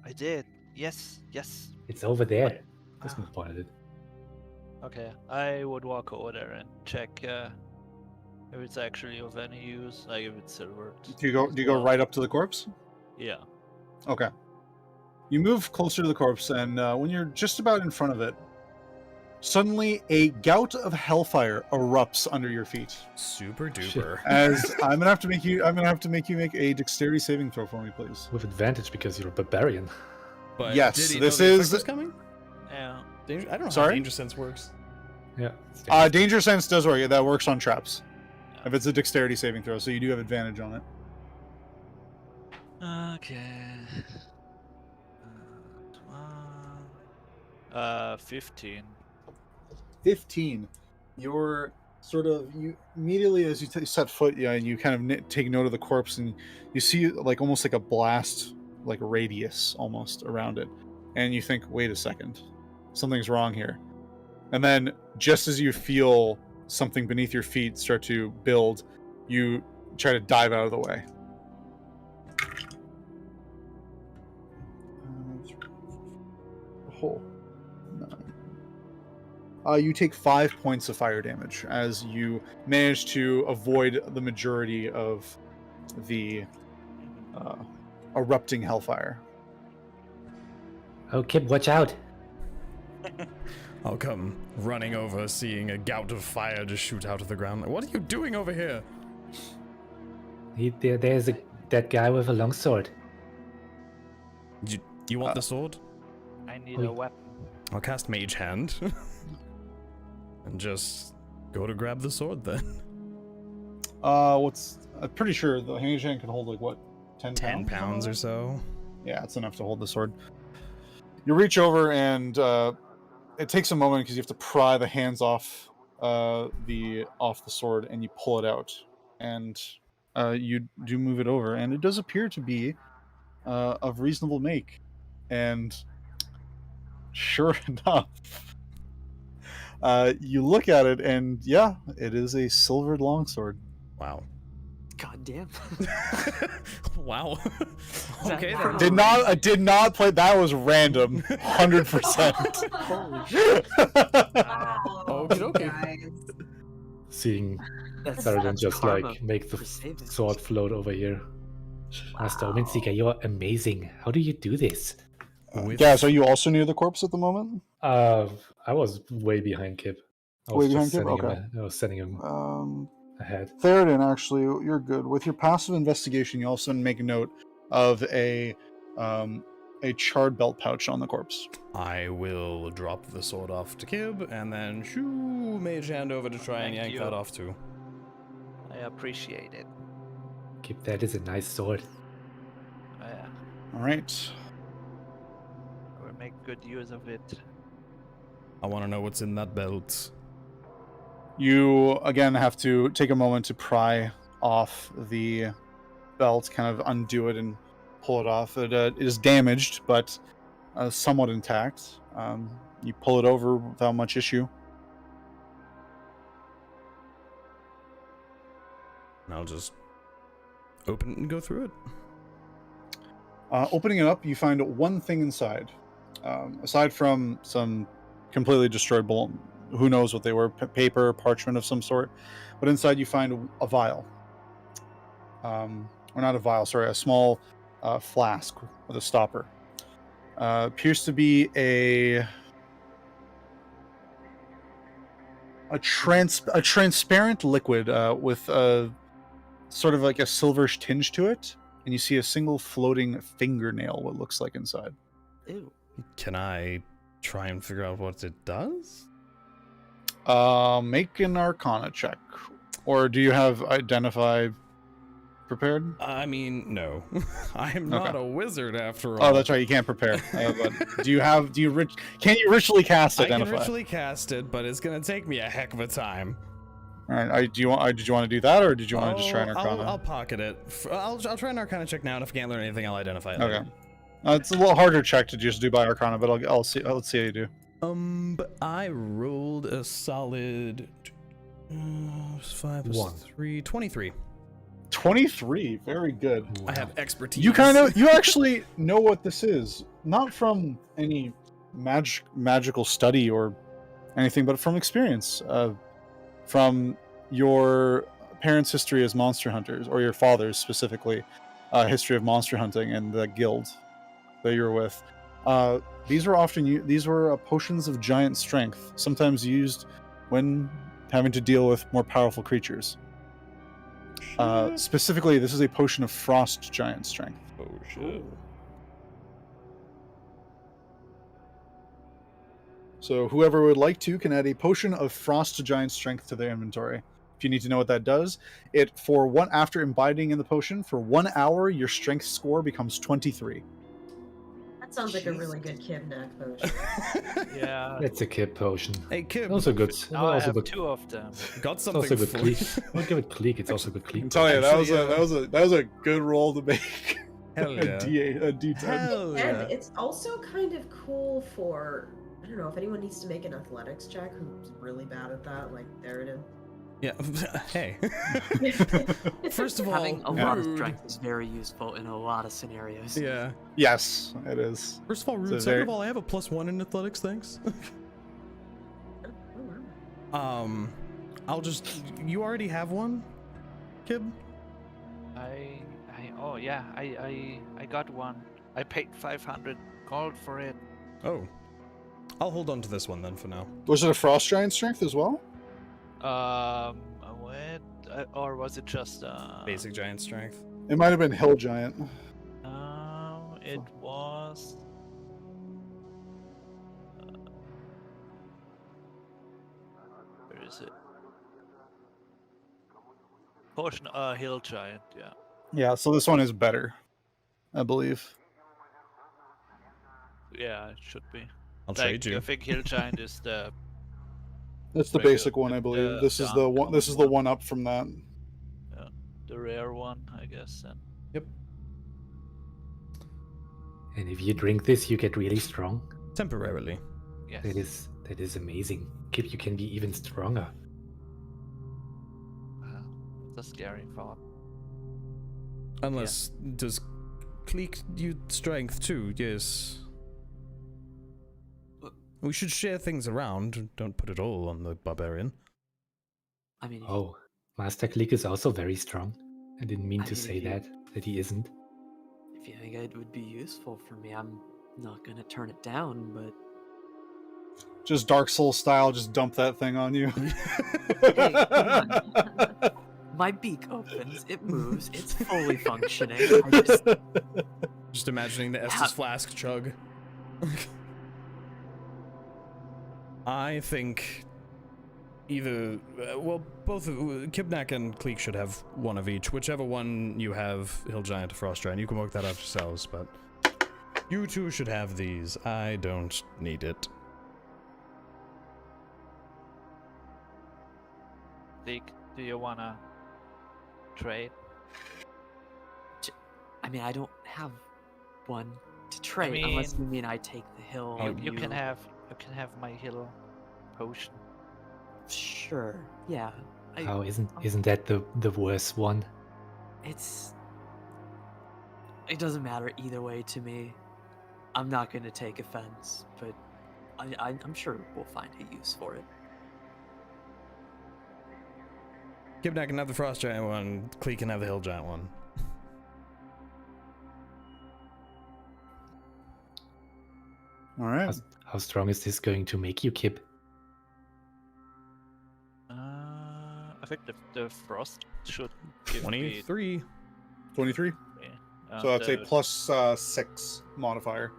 Speaker 5: I did. Yes, yes.
Speaker 4: It's over there. Just gonna point at it.
Speaker 5: Okay, I would walk over there and check if it's actually of any use, like if it's silver.
Speaker 1: Do you go right up to the corpse?
Speaker 5: Yeah.
Speaker 1: Okay. You move closer to the corpse, and when you're just about in front of it, suddenly a gout of hellfire erupts under your feet.
Speaker 2: Super duper.
Speaker 1: As I'm gonna have to make you make a dexterity saving throw for me, please.
Speaker 4: With advantage because you're a barbarian.
Speaker 2: But
Speaker 1: Yes,
Speaker 2: did he
Speaker 1: this
Speaker 2: know the effect
Speaker 1: is-
Speaker 2: was coming?
Speaker 5: Yeah.
Speaker 2: I don't know how
Speaker 1: Sorry?
Speaker 2: danger sense works.
Speaker 4: Yeah.
Speaker 1: Danger sense does work. That works on traps. If it's a dexterity saving throw, so you do have advantage on it.
Speaker 5: Okay. 15.
Speaker 1: 15. You're sort of you immediately as you set foot, yeah, and you kind of take note of the corpse, and you see like almost like a blast, like radius almost around it, and you think, wait a second, something's wrong here. And then just as you feel something beneath your feet start to build, you try to dive out of the way. Hole. 9. You take 5 points of fire damage as you manage to avoid the majority of the erupting hellfire.
Speaker 8: Oh, Kip, watch out.
Speaker 2: I'll come running over, seeing a gout of fire just shoot out of the ground. Like, what are you doing over here?
Speaker 8: There's that guy with a longsword.
Speaker 2: Do you want the sword?
Speaker 5: I need a weapon.
Speaker 2: I'll cast Mage Hand. And just go to grab the sword then.
Speaker 1: I'm pretty sure the hand can hold like what, 10
Speaker 2: 10
Speaker 1: pounds?
Speaker 2: pounds or so.
Speaker 1: Yeah, it's enough to hold the sword. You reach over and it takes a moment because you have to pry the hands off the sword, and you pull it out, and you do move it over, and it does appear to be of reasonable make, and sure enough, you look at it, and yeah, it is a silvered longsword.
Speaker 2: Wow.
Speaker 6: God damn.
Speaker 2: Wow.
Speaker 6: that
Speaker 2: Okay
Speaker 6: for
Speaker 2: then.
Speaker 6: a
Speaker 1: Did not play. That was random, 100%.
Speaker 6: Holy shit.
Speaker 2: Okie dokie.
Speaker 3: Guys.
Speaker 4: Seeing
Speaker 6: That's
Speaker 4: Theraden just
Speaker 6: karma
Speaker 4: like make the
Speaker 6: for saving.
Speaker 4: sword float over here.
Speaker 8: Master Omenseeker, you're amazing. How do you do this?
Speaker 2: With-
Speaker 1: Gaz, are you also near the corpse at the moment?
Speaker 4: I was way behind Kip. I
Speaker 1: Way
Speaker 4: was
Speaker 1: behind
Speaker 4: just
Speaker 1: Kip?
Speaker 4: sending
Speaker 1: Okay.
Speaker 4: him I was sending him ahead.
Speaker 1: Theraden, actually, you're good. With your passive investigation, you also make a note of a charred belt pouch on the corpse.
Speaker 2: I will drop the sword off to Kib, and then shoo, Mage Hand over to try and
Speaker 5: Thank
Speaker 2: yank
Speaker 5: you.
Speaker 2: that off too.
Speaker 5: I appreciate it.
Speaker 8: Kip, that is a nice sword.
Speaker 5: Yeah,
Speaker 1: All right.
Speaker 5: I will make good use of it.
Speaker 2: I want to know what's in that belt.
Speaker 1: You again have to take a moment to pry off the belt, kind of undo it and pull it off. It is damaged, but somewhat intact. You pull it over without much issue.
Speaker 2: And I'll just open it and go through it.
Speaker 1: Opening it up, you find one thing inside. Aside from some completely destroyed who knows what they were, paper, parchment of some sort. But inside you find a vial. Or not a vial, sorry, a small flask with a stopper. Appears to be a transparent liquid with a sort of like a silverish tinge to it, and you see a single floating fingernail, what looks like inside.
Speaker 6: Ew.
Speaker 2: Can I try and figure out what it does?
Speaker 1: Make an Arcana check. Or do you have Identify prepared?
Speaker 2: I mean, no. I am not a wizard after all.
Speaker 1: Oh, that's right. You can't prepare. But can you ritually cast Identify?
Speaker 2: I can ritually cast it, but it's gonna take me a heck of a time.
Speaker 1: All right. Did you want to do that, or did you want to just try an Arcana?
Speaker 2: I'll pocket it. I'll try an Arcana check now, and if I can't learn anything, I'll identify it.
Speaker 1: Okay. It's a little harder check to just do by Arcana, but I'll see. Let's see how you do.
Speaker 2: But I rolled a solid 5 plus
Speaker 4: 1.
Speaker 2: 3, 23.
Speaker 1: 23. Very good.
Speaker 2: I have expertise.
Speaker 1: You actually know what this is, not from any magical study or anything, but from experience, from your parents' history as monster hunters, or your father's specifically, history of monster hunting and the guild that you were with. These were potions of giant strength, sometimes used when having to deal with more powerful creatures. Specifically, this is a potion of frost giant strength.
Speaker 2: Oh shit.
Speaker 1: So whoever would like to can add a potion of frost giant strength to their inventory. If you need to know what that does, after imbibing in the potion for 1 hour, your strength score becomes 23.
Speaker 3: That sounds like a really good Kibnaak potion.
Speaker 5: Yeah.
Speaker 4: It's a Kib potion.
Speaker 2: Hey, Kib.
Speaker 4: Also good.
Speaker 5: Now I
Speaker 4: Also
Speaker 5: have
Speaker 4: good.
Speaker 5: 2 of them.
Speaker 2: Got
Speaker 4: It's
Speaker 2: something
Speaker 4: also good
Speaker 2: for
Speaker 4: Kleeck. I'll give it Kleeck. It's also good
Speaker 1: I can
Speaker 4: Kleeck.
Speaker 1: tell you
Speaker 2: Actually,
Speaker 1: that was a good roll to make.
Speaker 2: Hell yeah.
Speaker 1: a D10.
Speaker 2: Hell
Speaker 3: And
Speaker 2: yeah.
Speaker 3: it's also kind of cool for, I don't know, if anyone needs to make an athletics check who's really bad at that, like Theraden.
Speaker 2: Yeah. Hey. First of all,
Speaker 6: Having a lot of
Speaker 2: rude.
Speaker 6: strength is very useful in a lot of scenarios.
Speaker 2: Yeah.
Speaker 1: Yes, it is.
Speaker 2: First of all, rude.
Speaker 1: It's a
Speaker 2: Second
Speaker 1: very-
Speaker 2: of all, I have a +1 in athletics. Thanks. I'll just. You already have one, Kib.
Speaker 5: I got one. I paid 500 gold for it.
Speaker 2: Oh. I'll hold on to this one then for now.
Speaker 1: Was it a frost giant strength as well?
Speaker 5: What? Or was it just
Speaker 2: Basic giant strength.
Speaker 1: It might have been hill giant.
Speaker 5: It was. Where is it? Potion, hill giant. Yeah.
Speaker 1: Yeah, so this one is better, I believe.
Speaker 5: Yeah, it should be.
Speaker 2: I'll
Speaker 5: Like,
Speaker 2: trade you.
Speaker 5: I think hill giant is the
Speaker 1: That's the
Speaker 5: Regular-
Speaker 1: basic one, I believe.
Speaker 5: the-
Speaker 1: This
Speaker 5: the
Speaker 1: is the one. This is the
Speaker 5: uncommon
Speaker 1: one up from that.
Speaker 5: rare one, I guess. And
Speaker 8: And if you drink this, you get really strong.
Speaker 2: Temporarily.
Speaker 5: yes.
Speaker 8: That is amazing. Kib, you can be even stronger.
Speaker 5: Wow, that's a scary thought.
Speaker 2: Unless does Kleeck you strength too? Yes. We should share things around. Don't put it all on the barbarian.
Speaker 6: I mean,
Speaker 8: Oh, Master Kleeck is also very strong. I didn't mean
Speaker 6: I
Speaker 8: to
Speaker 6: mean,
Speaker 8: say
Speaker 6: if you-
Speaker 8: that he isn't.
Speaker 6: if you think it would be useful for me, I'm not gonna turn it down, but
Speaker 1: Just Dark Souls style. Just dump that thing on you.
Speaker 6: hey, come on. My beak opens, it moves, it's fully functioning. I just,
Speaker 2: Just imagining the Estus flask chug. I think either, both Kibnaak and Kleeck should have one of each. Whichever one you have, Hill Giant or Frost Giant, you can work that out yourselves, but you two should have these. I don't need it.
Speaker 5: Leek, do you wanna trade?
Speaker 6: I mean, I don't have one. to trade, unless you mean I take the hill.
Speaker 5: You can have my heal potion.
Speaker 6: Sure. Yeah.
Speaker 8: Oh, isn't that the worst one?
Speaker 6: It doesn't matter either way to me. I'm not going to take offense, but I'm sure we'll find a use for it.
Speaker 2: Kibnaak can have the Frost Giant one, Kleeck can have the Hill Giant one.
Speaker 1: All right.
Speaker 8: How strong is this going to make you, Kib?
Speaker 5: I think the frost should give me
Speaker 2: 23.
Speaker 1: 23.
Speaker 5: yeah,
Speaker 1: So that's a
Speaker 5: the-
Speaker 1: +6 modifier.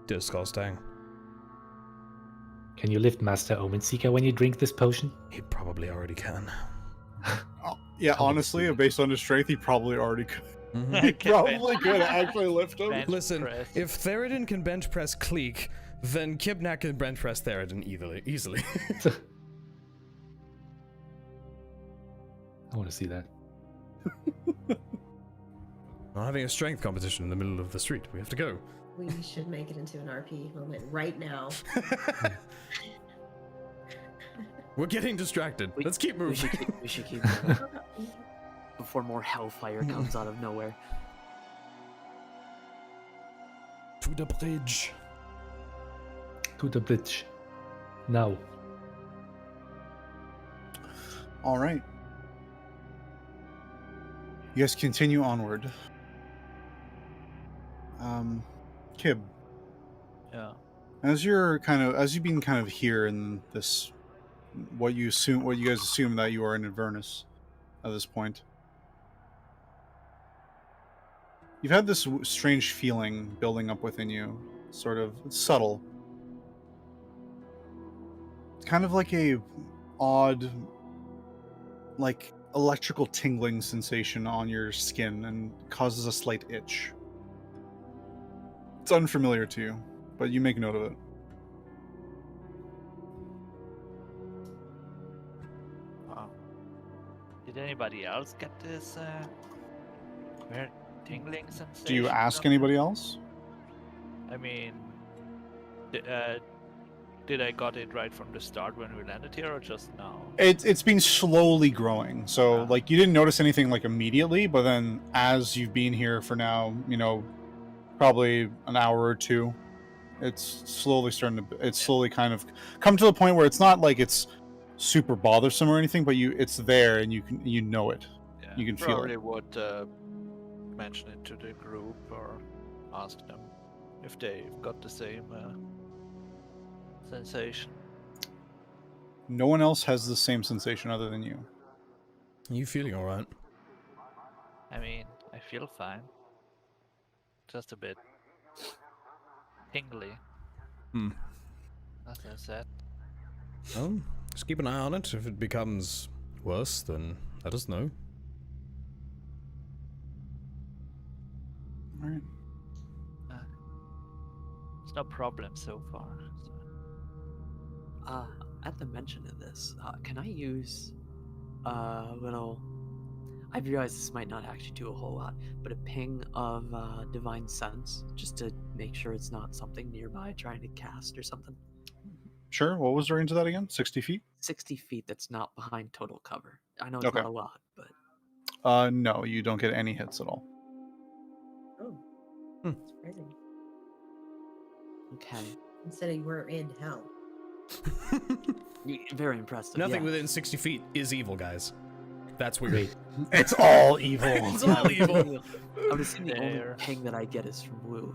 Speaker 2: Disgusting.
Speaker 8: Can you lift Master Omen Seeker when you drink this potion?
Speaker 2: He probably already can.
Speaker 1: Yeah,
Speaker 8: Oh,
Speaker 1: honestly,
Speaker 8: sweet.
Speaker 1: based on his strength, he probably already could.
Speaker 2: Mhm.
Speaker 1: He
Speaker 5: Can
Speaker 1: probably
Speaker 5: bench-
Speaker 1: could actually lift him.
Speaker 5: bench
Speaker 2: Listen,
Speaker 5: press.
Speaker 2: if Theraden can bench press Kleeck, then Kibnaak can bench press Theraden easily.
Speaker 8: I want to see that.
Speaker 2: Not having a strength competition in the middle of the street. We have to go.
Speaker 3: We should make it into an RP moment right now.
Speaker 2: We're getting distracted. Let's keep moving.
Speaker 6: We should keep moving before more hellfire comes out of nowhere.
Speaker 2: To the bridge.
Speaker 8: To the bridge. Now.
Speaker 1: All right. You guys continue onward. Kib,
Speaker 5: Yeah.
Speaker 1: as you've been kind of here in this, what you guys assume that you are in Avernus at this point. You've had this strange feeling building up within you, sort of subtle. It's kind of like a odd, like electrical tingling sensation on your skin and causes a slight itch. It's unfamiliar to you, but you make note of it.
Speaker 5: Wow. Did anybody else get this weird tingling sensation?
Speaker 1: Do you ask
Speaker 5: from
Speaker 1: anybody
Speaker 5: it?
Speaker 1: else?
Speaker 5: I mean, did I got it right from the start when we landed here, or just now?
Speaker 1: It's been slowly growing. So
Speaker 5: Ah.
Speaker 1: like you didn't notice anything like immediately, but then as you've been here for now, probably an hour or two, it's slowly kind of come to the point where it's not like it's super bothersome or anything, but it's there and you know it.
Speaker 5: Yeah,
Speaker 1: You can feel
Speaker 5: probably
Speaker 1: it.
Speaker 5: would mention it to the group or ask them if they've got the same sensation.
Speaker 1: No one else has the same sensation other than you.
Speaker 2: Are you feeling alright?
Speaker 5: I mean, I feel fine. Just a bit tingly. As I said.
Speaker 2: Well, just keep an eye on it. If it becomes worse, then let us know.
Speaker 1: All right.
Speaker 5: It's no problem so far. So.
Speaker 6: At the mention of this, can I use a little... I realize this might not actually do a whole lot, but a ping of Divine Sense, just to make sure it's not something nearby trying to cast or something.
Speaker 1: Sure. What was the range of that again? 60 feet?
Speaker 6: 60 feet that's not behind total cover. I know it's
Speaker 1: Okay.
Speaker 6: not a lot, but...
Speaker 1: No, you don't get any hits at all.
Speaker 3: Oh, surprising.
Speaker 6: Okay.
Speaker 3: Considering we're in hell.
Speaker 6: Very impressive.
Speaker 2: Nothing
Speaker 6: yeah.
Speaker 2: within 60 feet is evil, guys. That's weird.
Speaker 8: Great.
Speaker 1: It's all evil.
Speaker 2: It's all evil.
Speaker 6: I'm assuming the only
Speaker 5: There.
Speaker 6: ping that I get is from Lulu,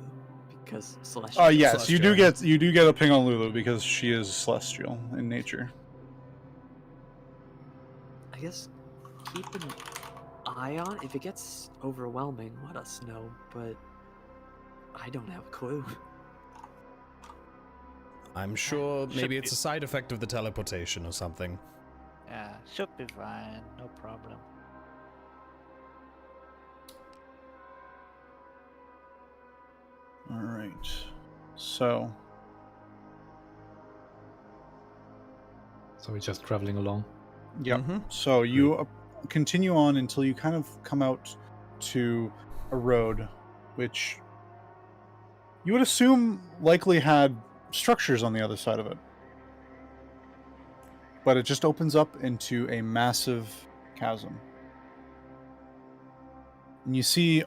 Speaker 6: because Celestial.
Speaker 1: Yes, you do
Speaker 2: Celestial.
Speaker 1: get a ping on Lulu because she is celestial in nature.
Speaker 6: I guess keep an eye on. If it gets overwhelming, let us know, but I don't have a clue.
Speaker 2: I'm sure
Speaker 5: Should
Speaker 2: maybe
Speaker 5: be-
Speaker 2: it's a side effect of the teleportation or something.
Speaker 5: Yeah, should be fine. No problem.
Speaker 1: All right. So,
Speaker 8: So we're just traveling along.
Speaker 1: yeah.
Speaker 2: Mhm.
Speaker 1: So you continue on until you kind of come out to a road which you would assume likely had structures on the other side of it. But it just opens up into a massive chasm. And you see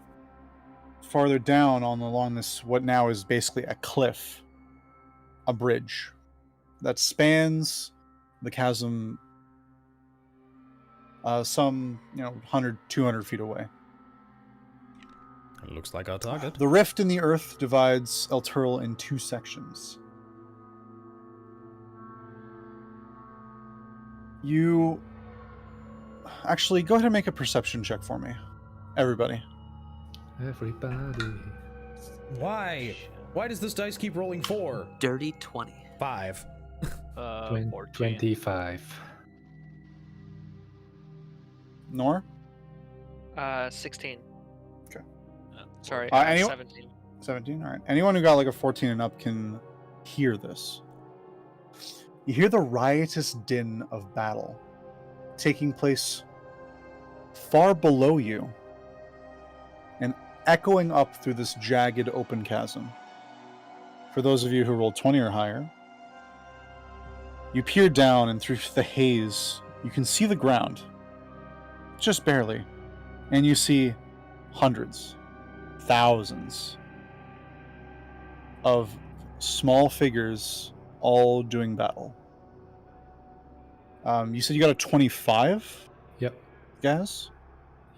Speaker 1: farther down along this, what now is basically a cliff, a bridge that spans the chasm some 100, 200 feet away.
Speaker 2: It looks like our target.
Speaker 1: The rift in the earth divides Elturel in 2 sections. You actually go ahead and make a perception check for me, everybody.
Speaker 4: Everybody.
Speaker 2: Why? Why does this dice keep rolling 4?
Speaker 6: Dirty 20.
Speaker 2: 5.
Speaker 5: 14.
Speaker 4: 25.
Speaker 1: Nor?
Speaker 7: 16.
Speaker 1: Okay.
Speaker 7: Sorry,
Speaker 1: anyone-
Speaker 7: 17.
Speaker 1: 17? All right. Anyone who got like a 14 and up can hear this. You hear the riotous din of battle taking place far below you and echoing up through this jagged open chasm. For those of you who rolled 20 or higher, you peer down, and through the haze, you can see the ground. Just barely. And you see hundreds, thousands of small figures all doing battle. You said you got a 25?
Speaker 4: Yep.
Speaker 1: Gasz?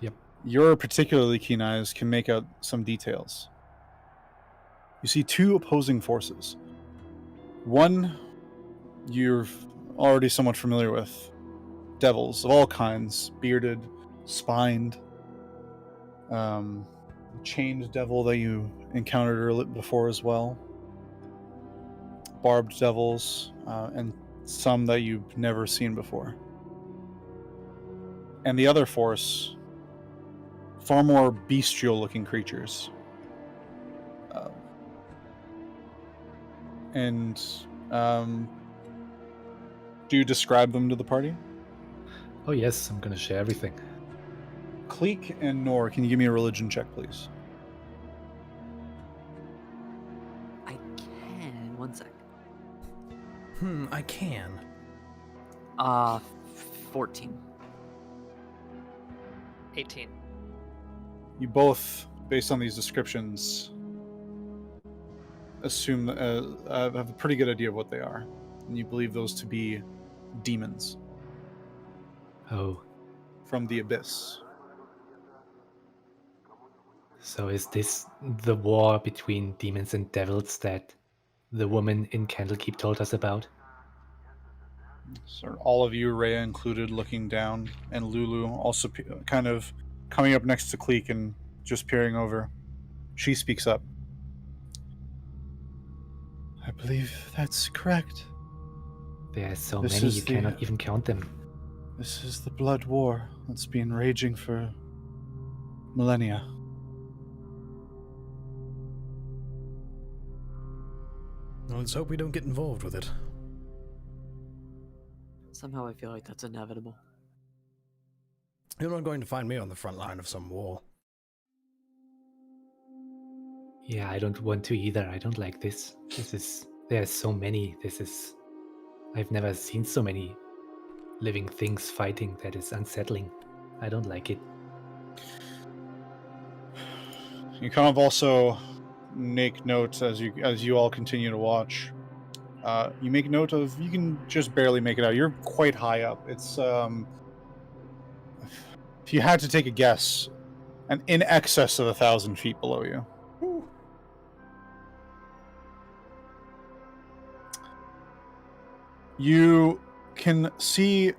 Speaker 4: Yep.
Speaker 1: Your particularly keen eyes can make out some details. You see 2 opposing forces. One you're already somewhat familiar with. Devils of all kinds, bearded, spined. Chained devil that you encountered earlier before as well. Barbed devils, and some that you've never seen before. And the other force, far more bestial looking creatures. Do you describe them to the party?
Speaker 4: Oh yes, I'm gonna share everything.
Speaker 1: Kleeck and Nor, can you give me a religion check, please?
Speaker 6: I can. 1 sec.
Speaker 2: I can.
Speaker 6: 14.
Speaker 7: 18.
Speaker 1: You both, based on these descriptions, assume have a pretty good idea of what they are, and you believe those to be demons
Speaker 4: Oh,
Speaker 1: from the abyss.
Speaker 4: so is this the war between demons and devils that the woman in Candlekeep told us about?
Speaker 1: So all of you, Rhea included, looking down, and Lulu also kind of coming up next to Kleeck and just peering over. She speaks up. I believe that's correct.
Speaker 4: There are so
Speaker 1: This
Speaker 4: many
Speaker 1: is
Speaker 4: you
Speaker 1: the-
Speaker 4: cannot even count them.
Speaker 1: This is the blood war that's been raging for millennia.
Speaker 2: Well, let's hope we don't get involved with it.
Speaker 6: Somehow I feel like that's inevitable.
Speaker 2: You're not going to find me on the front line of some war.
Speaker 4: Yeah, I don't want to either. I don't like this. There are so many. I've never seen so many living things fighting. That is unsettling. I don't like it.
Speaker 1: You kind of also make note as you all continue to watch. You make note of, you can just barely make it out. You're quite high up. It's if you had to take a guess, an in excess of 1,000 feet below you. You can see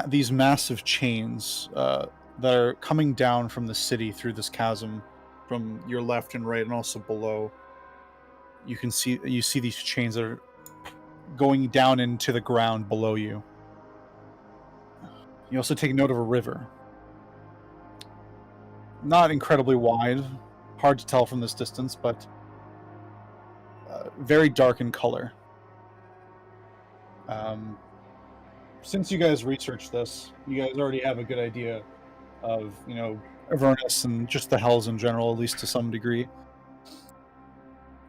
Speaker 1: these massive chains that are coming down from the city through this chasm from your left and right, and also below. You see these chains that are going down into the ground below you. You also take note of a river. Not incredibly wide, hard to tell from this distance, but very dark in color. Since you guys researched this, you guys already have a good idea of, Avernus and just the Hells in general, at least to some degree,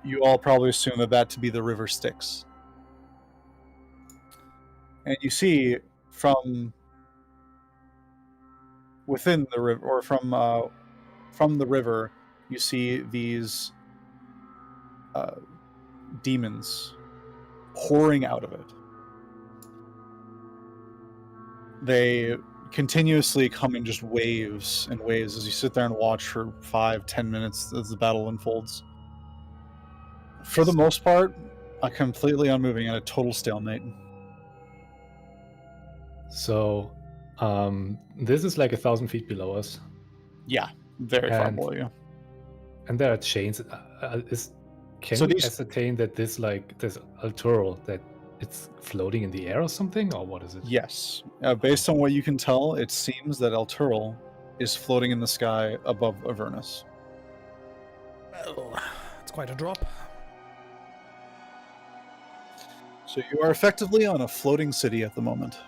Speaker 1: you all probably assume that to be the river Styx. And you see from within the river, or from the river, you see these demons pouring out of it. They continuously come in just waves and waves as you sit there and watch for 5-10 minutes as the battle unfolds. For the most part, a completely unmoving and a total stalemate.
Speaker 4: So, this is like 1,000 feet below us,
Speaker 1: Yeah, very far
Speaker 4: And-
Speaker 1: below you.
Speaker 4: and there are chains. Can
Speaker 1: So
Speaker 4: we
Speaker 1: these-
Speaker 4: ascertain that this Elturel, that it's floating in the air or something, or what is it?
Speaker 1: Yes. Based on what you can tell, it seems that Elturel is floating in the sky above Avernus.
Speaker 2: Well, it's quite a drop.
Speaker 1: So you are effectively on a floating city at the moment.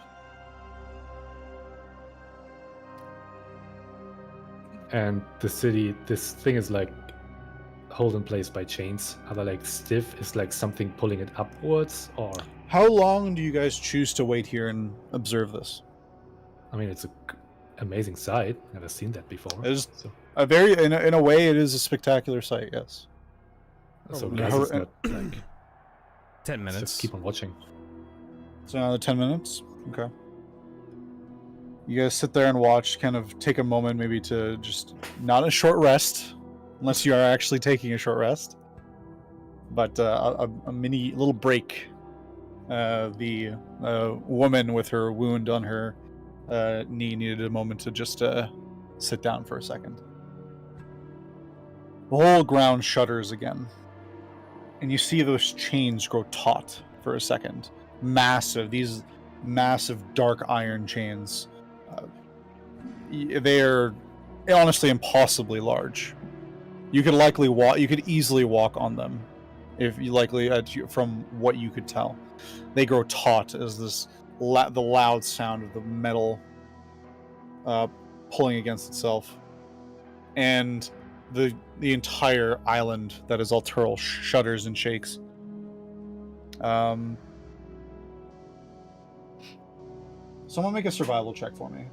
Speaker 4: And the city, this thing is like held in place by chains. Are they like stiff? Is like something pulling it upwards, or?
Speaker 1: How long do you guys choose to wait here and observe this?
Speaker 4: I mean, it's a amazing sight. Never seen that before.
Speaker 1: It is
Speaker 4: So,
Speaker 1: a very, in a way, it is a spectacular sight. Yes.
Speaker 4: so
Speaker 1: Probably.
Speaker 4: guys, it's not like
Speaker 2: 10
Speaker 4: let's
Speaker 2: minutes.
Speaker 4: just keep on watching.
Speaker 1: So another 10 minutes. Okay. You guys sit there and watch. Kind of take a moment, maybe to just not a short rest, unless you are actually taking a short rest, but a mini little break. The woman with her wound on her knee needed a moment to just sit down for a second. The whole ground shudders again, and you see those chains grow taut for a second. These massive dark iron chains. They are honestly impossibly large. You could likely walk. You could easily walk on them, if you from what you could tell. They grow taut as the loud sound of the metal pulling against itself, and the entire island that is Elturel shudders and shakes. Someone make a survival check for me.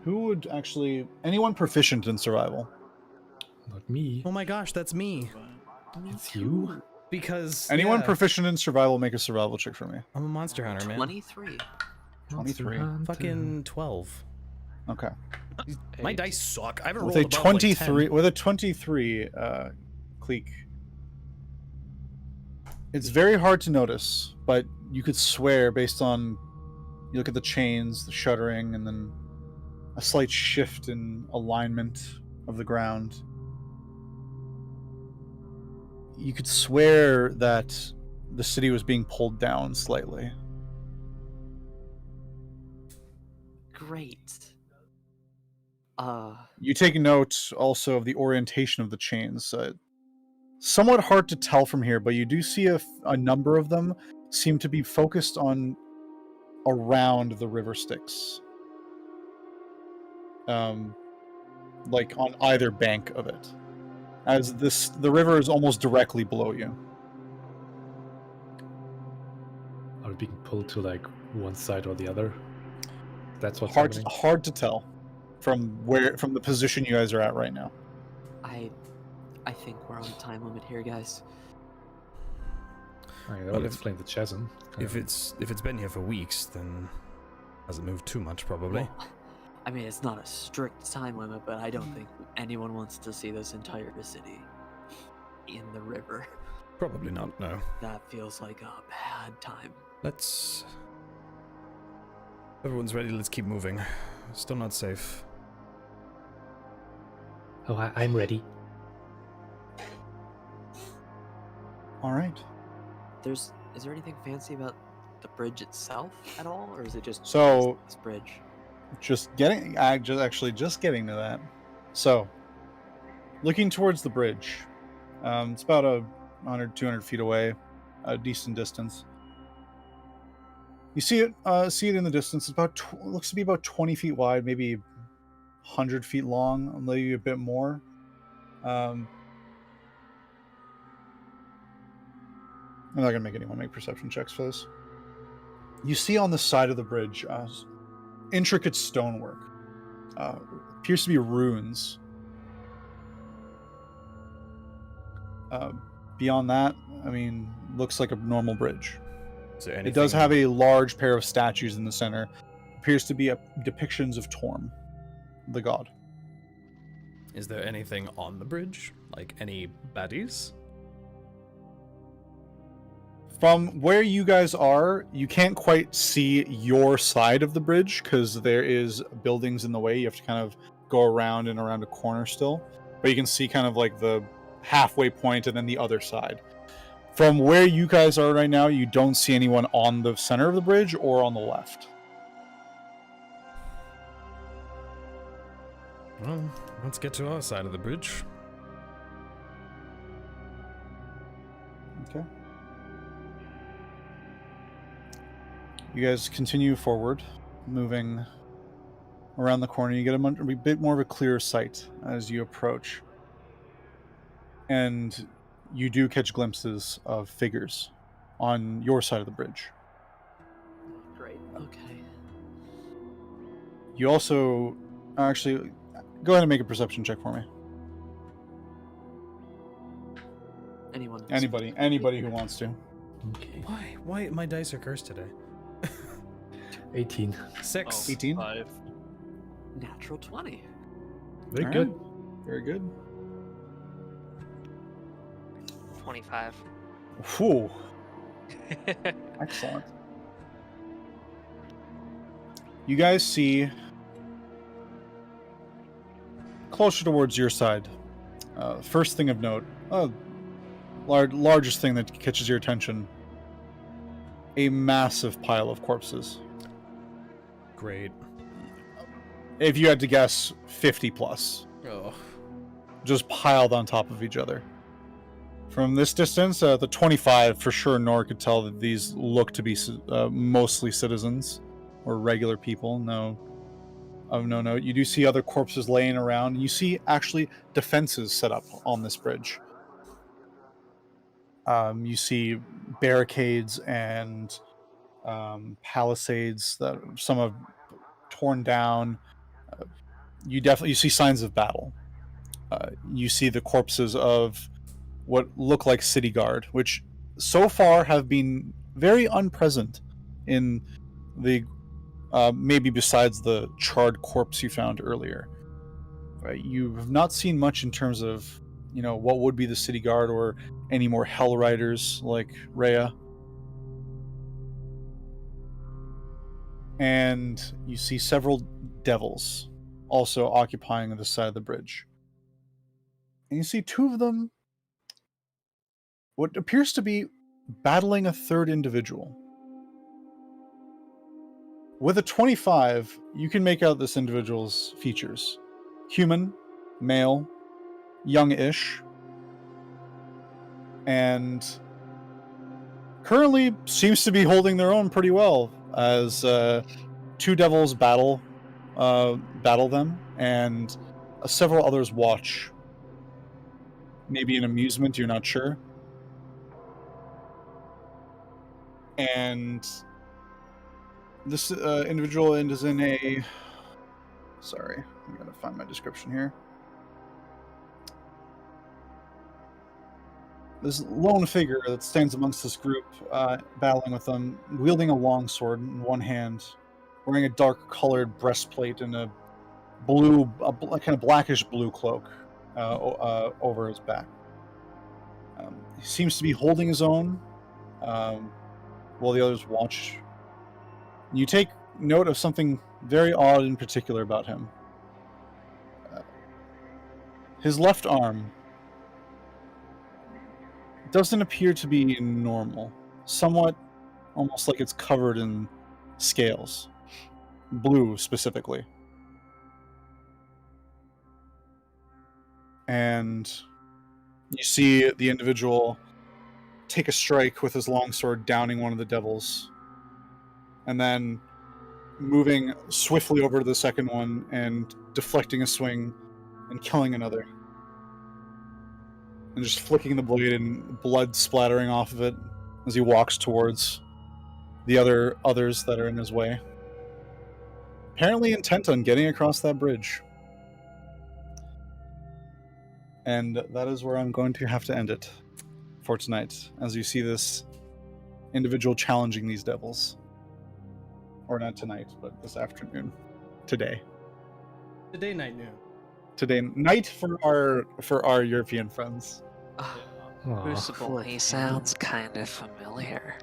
Speaker 1: Who would actually... Anyone proficient in survival?
Speaker 4: Not me.
Speaker 2: Oh my gosh, that's me.
Speaker 4: It's you.
Speaker 2: Because
Speaker 1: Anyone
Speaker 2: yeah,
Speaker 1: proficient in survival, make a survival check for me.
Speaker 2: I'm a monster hunter, man.
Speaker 6: 23.
Speaker 1: 23.
Speaker 2: Fucking 12.
Speaker 1: Okay.
Speaker 2: My dice suck. I haven't
Speaker 1: With
Speaker 2: rolled
Speaker 1: a
Speaker 2: above
Speaker 1: 23,
Speaker 2: like 10.
Speaker 1: with a 23, Kleeck. It's very hard to notice, but you could swear based on... You look at the chains, the shuddering, and then a slight shift in alignment of the ground. You could swear that the city was being pulled down slightly.
Speaker 6: Great.
Speaker 1: You take note also of the orientation of the chains. Somewhat hard to tell from here, but you do see a number of them seem to be focused on around the river Styx. Like on either bank of it. As the river is almost directly below you.
Speaker 4: Are we being pulled to like one side or the other? That's what's
Speaker 1: Hard
Speaker 4: happening.
Speaker 1: hard to tell from the position you guys are at right now.
Speaker 6: I think we're on a time limit here, guys.
Speaker 4: Okay, that
Speaker 2: Well,
Speaker 4: would
Speaker 2: if-
Speaker 4: explain the chasm.
Speaker 2: If it's been here for weeks, then hasn't moved too much, probably.
Speaker 6: Well, I mean, it's not a strict time limit, but I don't think anyone wants to see this entire city in the river.
Speaker 2: Probably not. No.
Speaker 6: That feels like a bad time.
Speaker 2: Let's. Everyone's ready. Let's keep moving. Still not safe.
Speaker 8: Oh, I'm ready.
Speaker 1: All right.
Speaker 6: Is there anything fancy about the bridge itself at all, or is it just
Speaker 1: So-
Speaker 6: this bridge?
Speaker 1: Just getting to that. So, looking towards the bridge, it's about 100-200 feet away, a decent distance. You see it in the distance. It's looks to be about 20 feet wide, maybe 100 feet long, maybe a bit more. I'm not gonna make anyone make perception checks for this. You see on the side of the bridge intricate stonework. Appears to be runes. Beyond that, I mean, looks like a normal bridge.
Speaker 2: Is there anything...
Speaker 1: It does have a large pair of statues in the center. Appears to be depictions of Torm, the god.
Speaker 2: Is there anything on the bridge? Like any baddies?
Speaker 1: From where you guys are, you can't quite see your side of the bridge because there is buildings in the way. You have to kind of go around and around a corner still. But you can see kind of like the halfway point and then the other side. From where you guys are right now, you don't see anyone on the center of the bridge or on the left.
Speaker 2: Well, let's get to our side of the bridge.
Speaker 1: Okay. You guys continue forward, moving around the corner. You get a bit more of a clearer sight as you approach. And you do catch glimpses of figures on your side of the bridge.
Speaker 6: Great. Okay.
Speaker 1: You also... Actually, go ahead and make a perception check for me.
Speaker 6: Anyone?
Speaker 1: Anybody who wants to.
Speaker 8: Okay.
Speaker 2: Why my dice are cursed today?
Speaker 4: 18.
Speaker 2: 6.
Speaker 1: 18?
Speaker 5: 5.
Speaker 6: Natural 20.
Speaker 4: Very
Speaker 1: All
Speaker 4: good.
Speaker 1: right. Very good.
Speaker 7: 25.
Speaker 1: Whew. Excellent. You guys see closer towards your side. First thing of note, largest thing that catches your attention, a massive pile of corpses.
Speaker 2: Great.
Speaker 1: If you had to guess, 50 plus.
Speaker 2: Oh.
Speaker 1: Just piled on top of each other. From this distance, the 25 for sure, Nor could tell that these look to be mostly citizens or regular people. No, of no note. You do see other corpses laying around. You see actually defenses set up on this bridge. You see barricades and palisades that some have torn down. You see signs of battle. You see the corpses of what look like city guard, which so far have been very unpresent in the maybe besides the charred corpse you found earlier. You have not seen much in terms of what would be the city guard or any more Helriders like Rhea. And you see several devils also occupying the side of the bridge. And you see two of them, what appears to be battling a third individual. With a 25, you can make out this individual's features. Human, male, young-ish, and currently seems to be holding their own pretty well as two devils battle them, and several others watch. Maybe in amusement, you're not sure. And this individual is in a... Sorry, I'm going to find my description here. This lone figure that stands amongst this group, battling with them, wielding a longsword in one hand, wearing a dark-colored breastplate and a kind of blackish blue cloak over his back. He seems to be holding his own, while the others watch. You take note of something very odd in particular about him. His left arm doesn't appear to be normal. Somewhat almost like it's covered in scales. Blue, specifically. And you see the individual take a strike with his longsword, downing one of the devils. And then moving swiftly over to the second one and deflecting a swing and killing another. And just flicking the blade and blood splattering off of it as he walks towards the others that are in his way. Apparently intent on getting across that bridge. And that is where I'm going to have to end it for tonight, as you see this individual challenging these devils. Or not tonight, but this afternoon. Today.
Speaker 2: Today night noon.
Speaker 1: Today night for our European friends.
Speaker 4: Aw.
Speaker 7: Crucible, he sounds kind of familiar.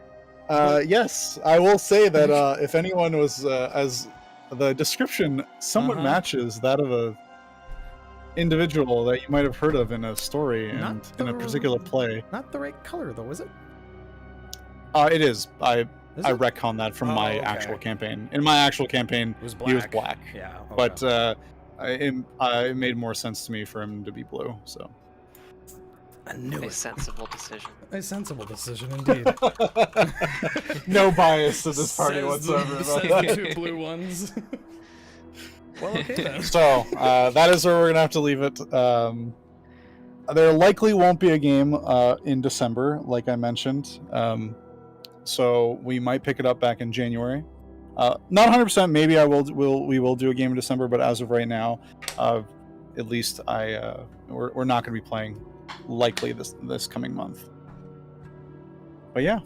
Speaker 1: Yes, I will say that if anyone was as the description somewhat
Speaker 2: Uh-huh.
Speaker 1: matches that of a individual that you might have heard of in a story and
Speaker 2: Not
Speaker 1: in a
Speaker 2: the-
Speaker 1: particular play.
Speaker 2: Not the right color though, is it?
Speaker 1: It is. I
Speaker 2: Is it?
Speaker 1: retcon that from
Speaker 2: Oh,
Speaker 1: my
Speaker 2: okay.
Speaker 1: actual campaign. In my actual campaign,
Speaker 2: It was black.
Speaker 1: he was black.
Speaker 2: Yeah. Okay.
Speaker 1: But it made more sense to me for him to be blue. So
Speaker 2: I knew
Speaker 7: A
Speaker 2: it.
Speaker 7: sensible decision.
Speaker 2: A sensible decision indeed.
Speaker 1: no bias to this party
Speaker 2: Says the-
Speaker 1: whatsoever.
Speaker 2: says
Speaker 1: about
Speaker 2: the
Speaker 1: that.
Speaker 2: two blue ones. Well, okay then.
Speaker 1: So that is where we're gonna have to leave it. There likely won't be a game in December, like I mentioned. So we might pick it up back in January. Not 100%. Maybe we will do a game in December, but as of right now, at least we're not going to be playing likely this coming month. But yeah,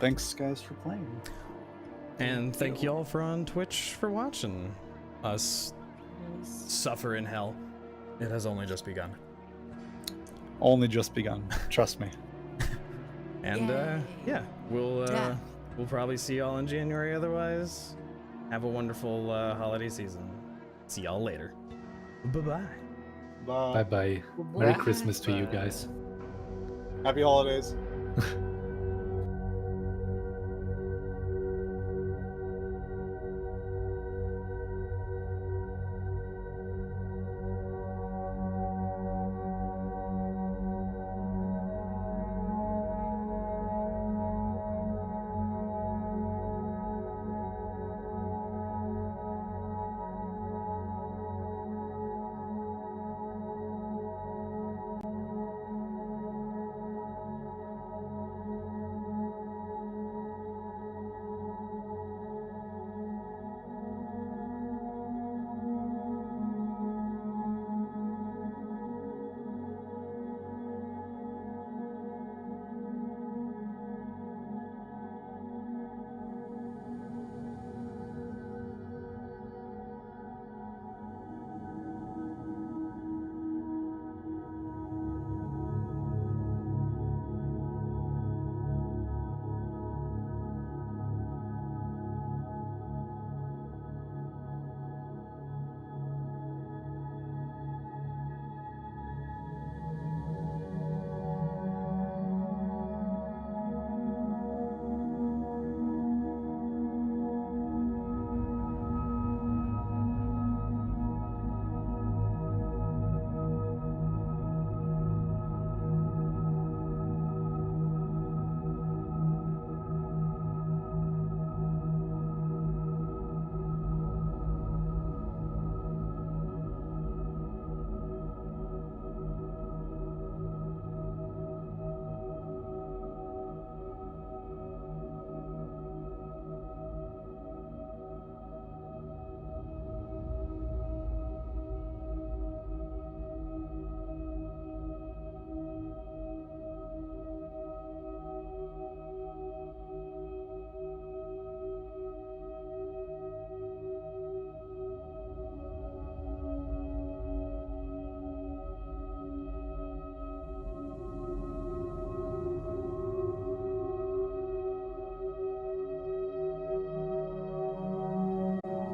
Speaker 1: thanks guys for playing.
Speaker 2: And thank y'all for on Twitch for watching us suffer in hell. It has only just begun.
Speaker 1: Only just begun. Trust me.
Speaker 2: And
Speaker 9: Yay.
Speaker 2: yeah, we'll
Speaker 9: Yeah.
Speaker 2: we'll probably see y'all in January. Otherwise, have a wonderful holiday season. See y'all later. Bye-bye.
Speaker 4: Bye bye. Merry Christmas to you guys.
Speaker 1: Happy holidays.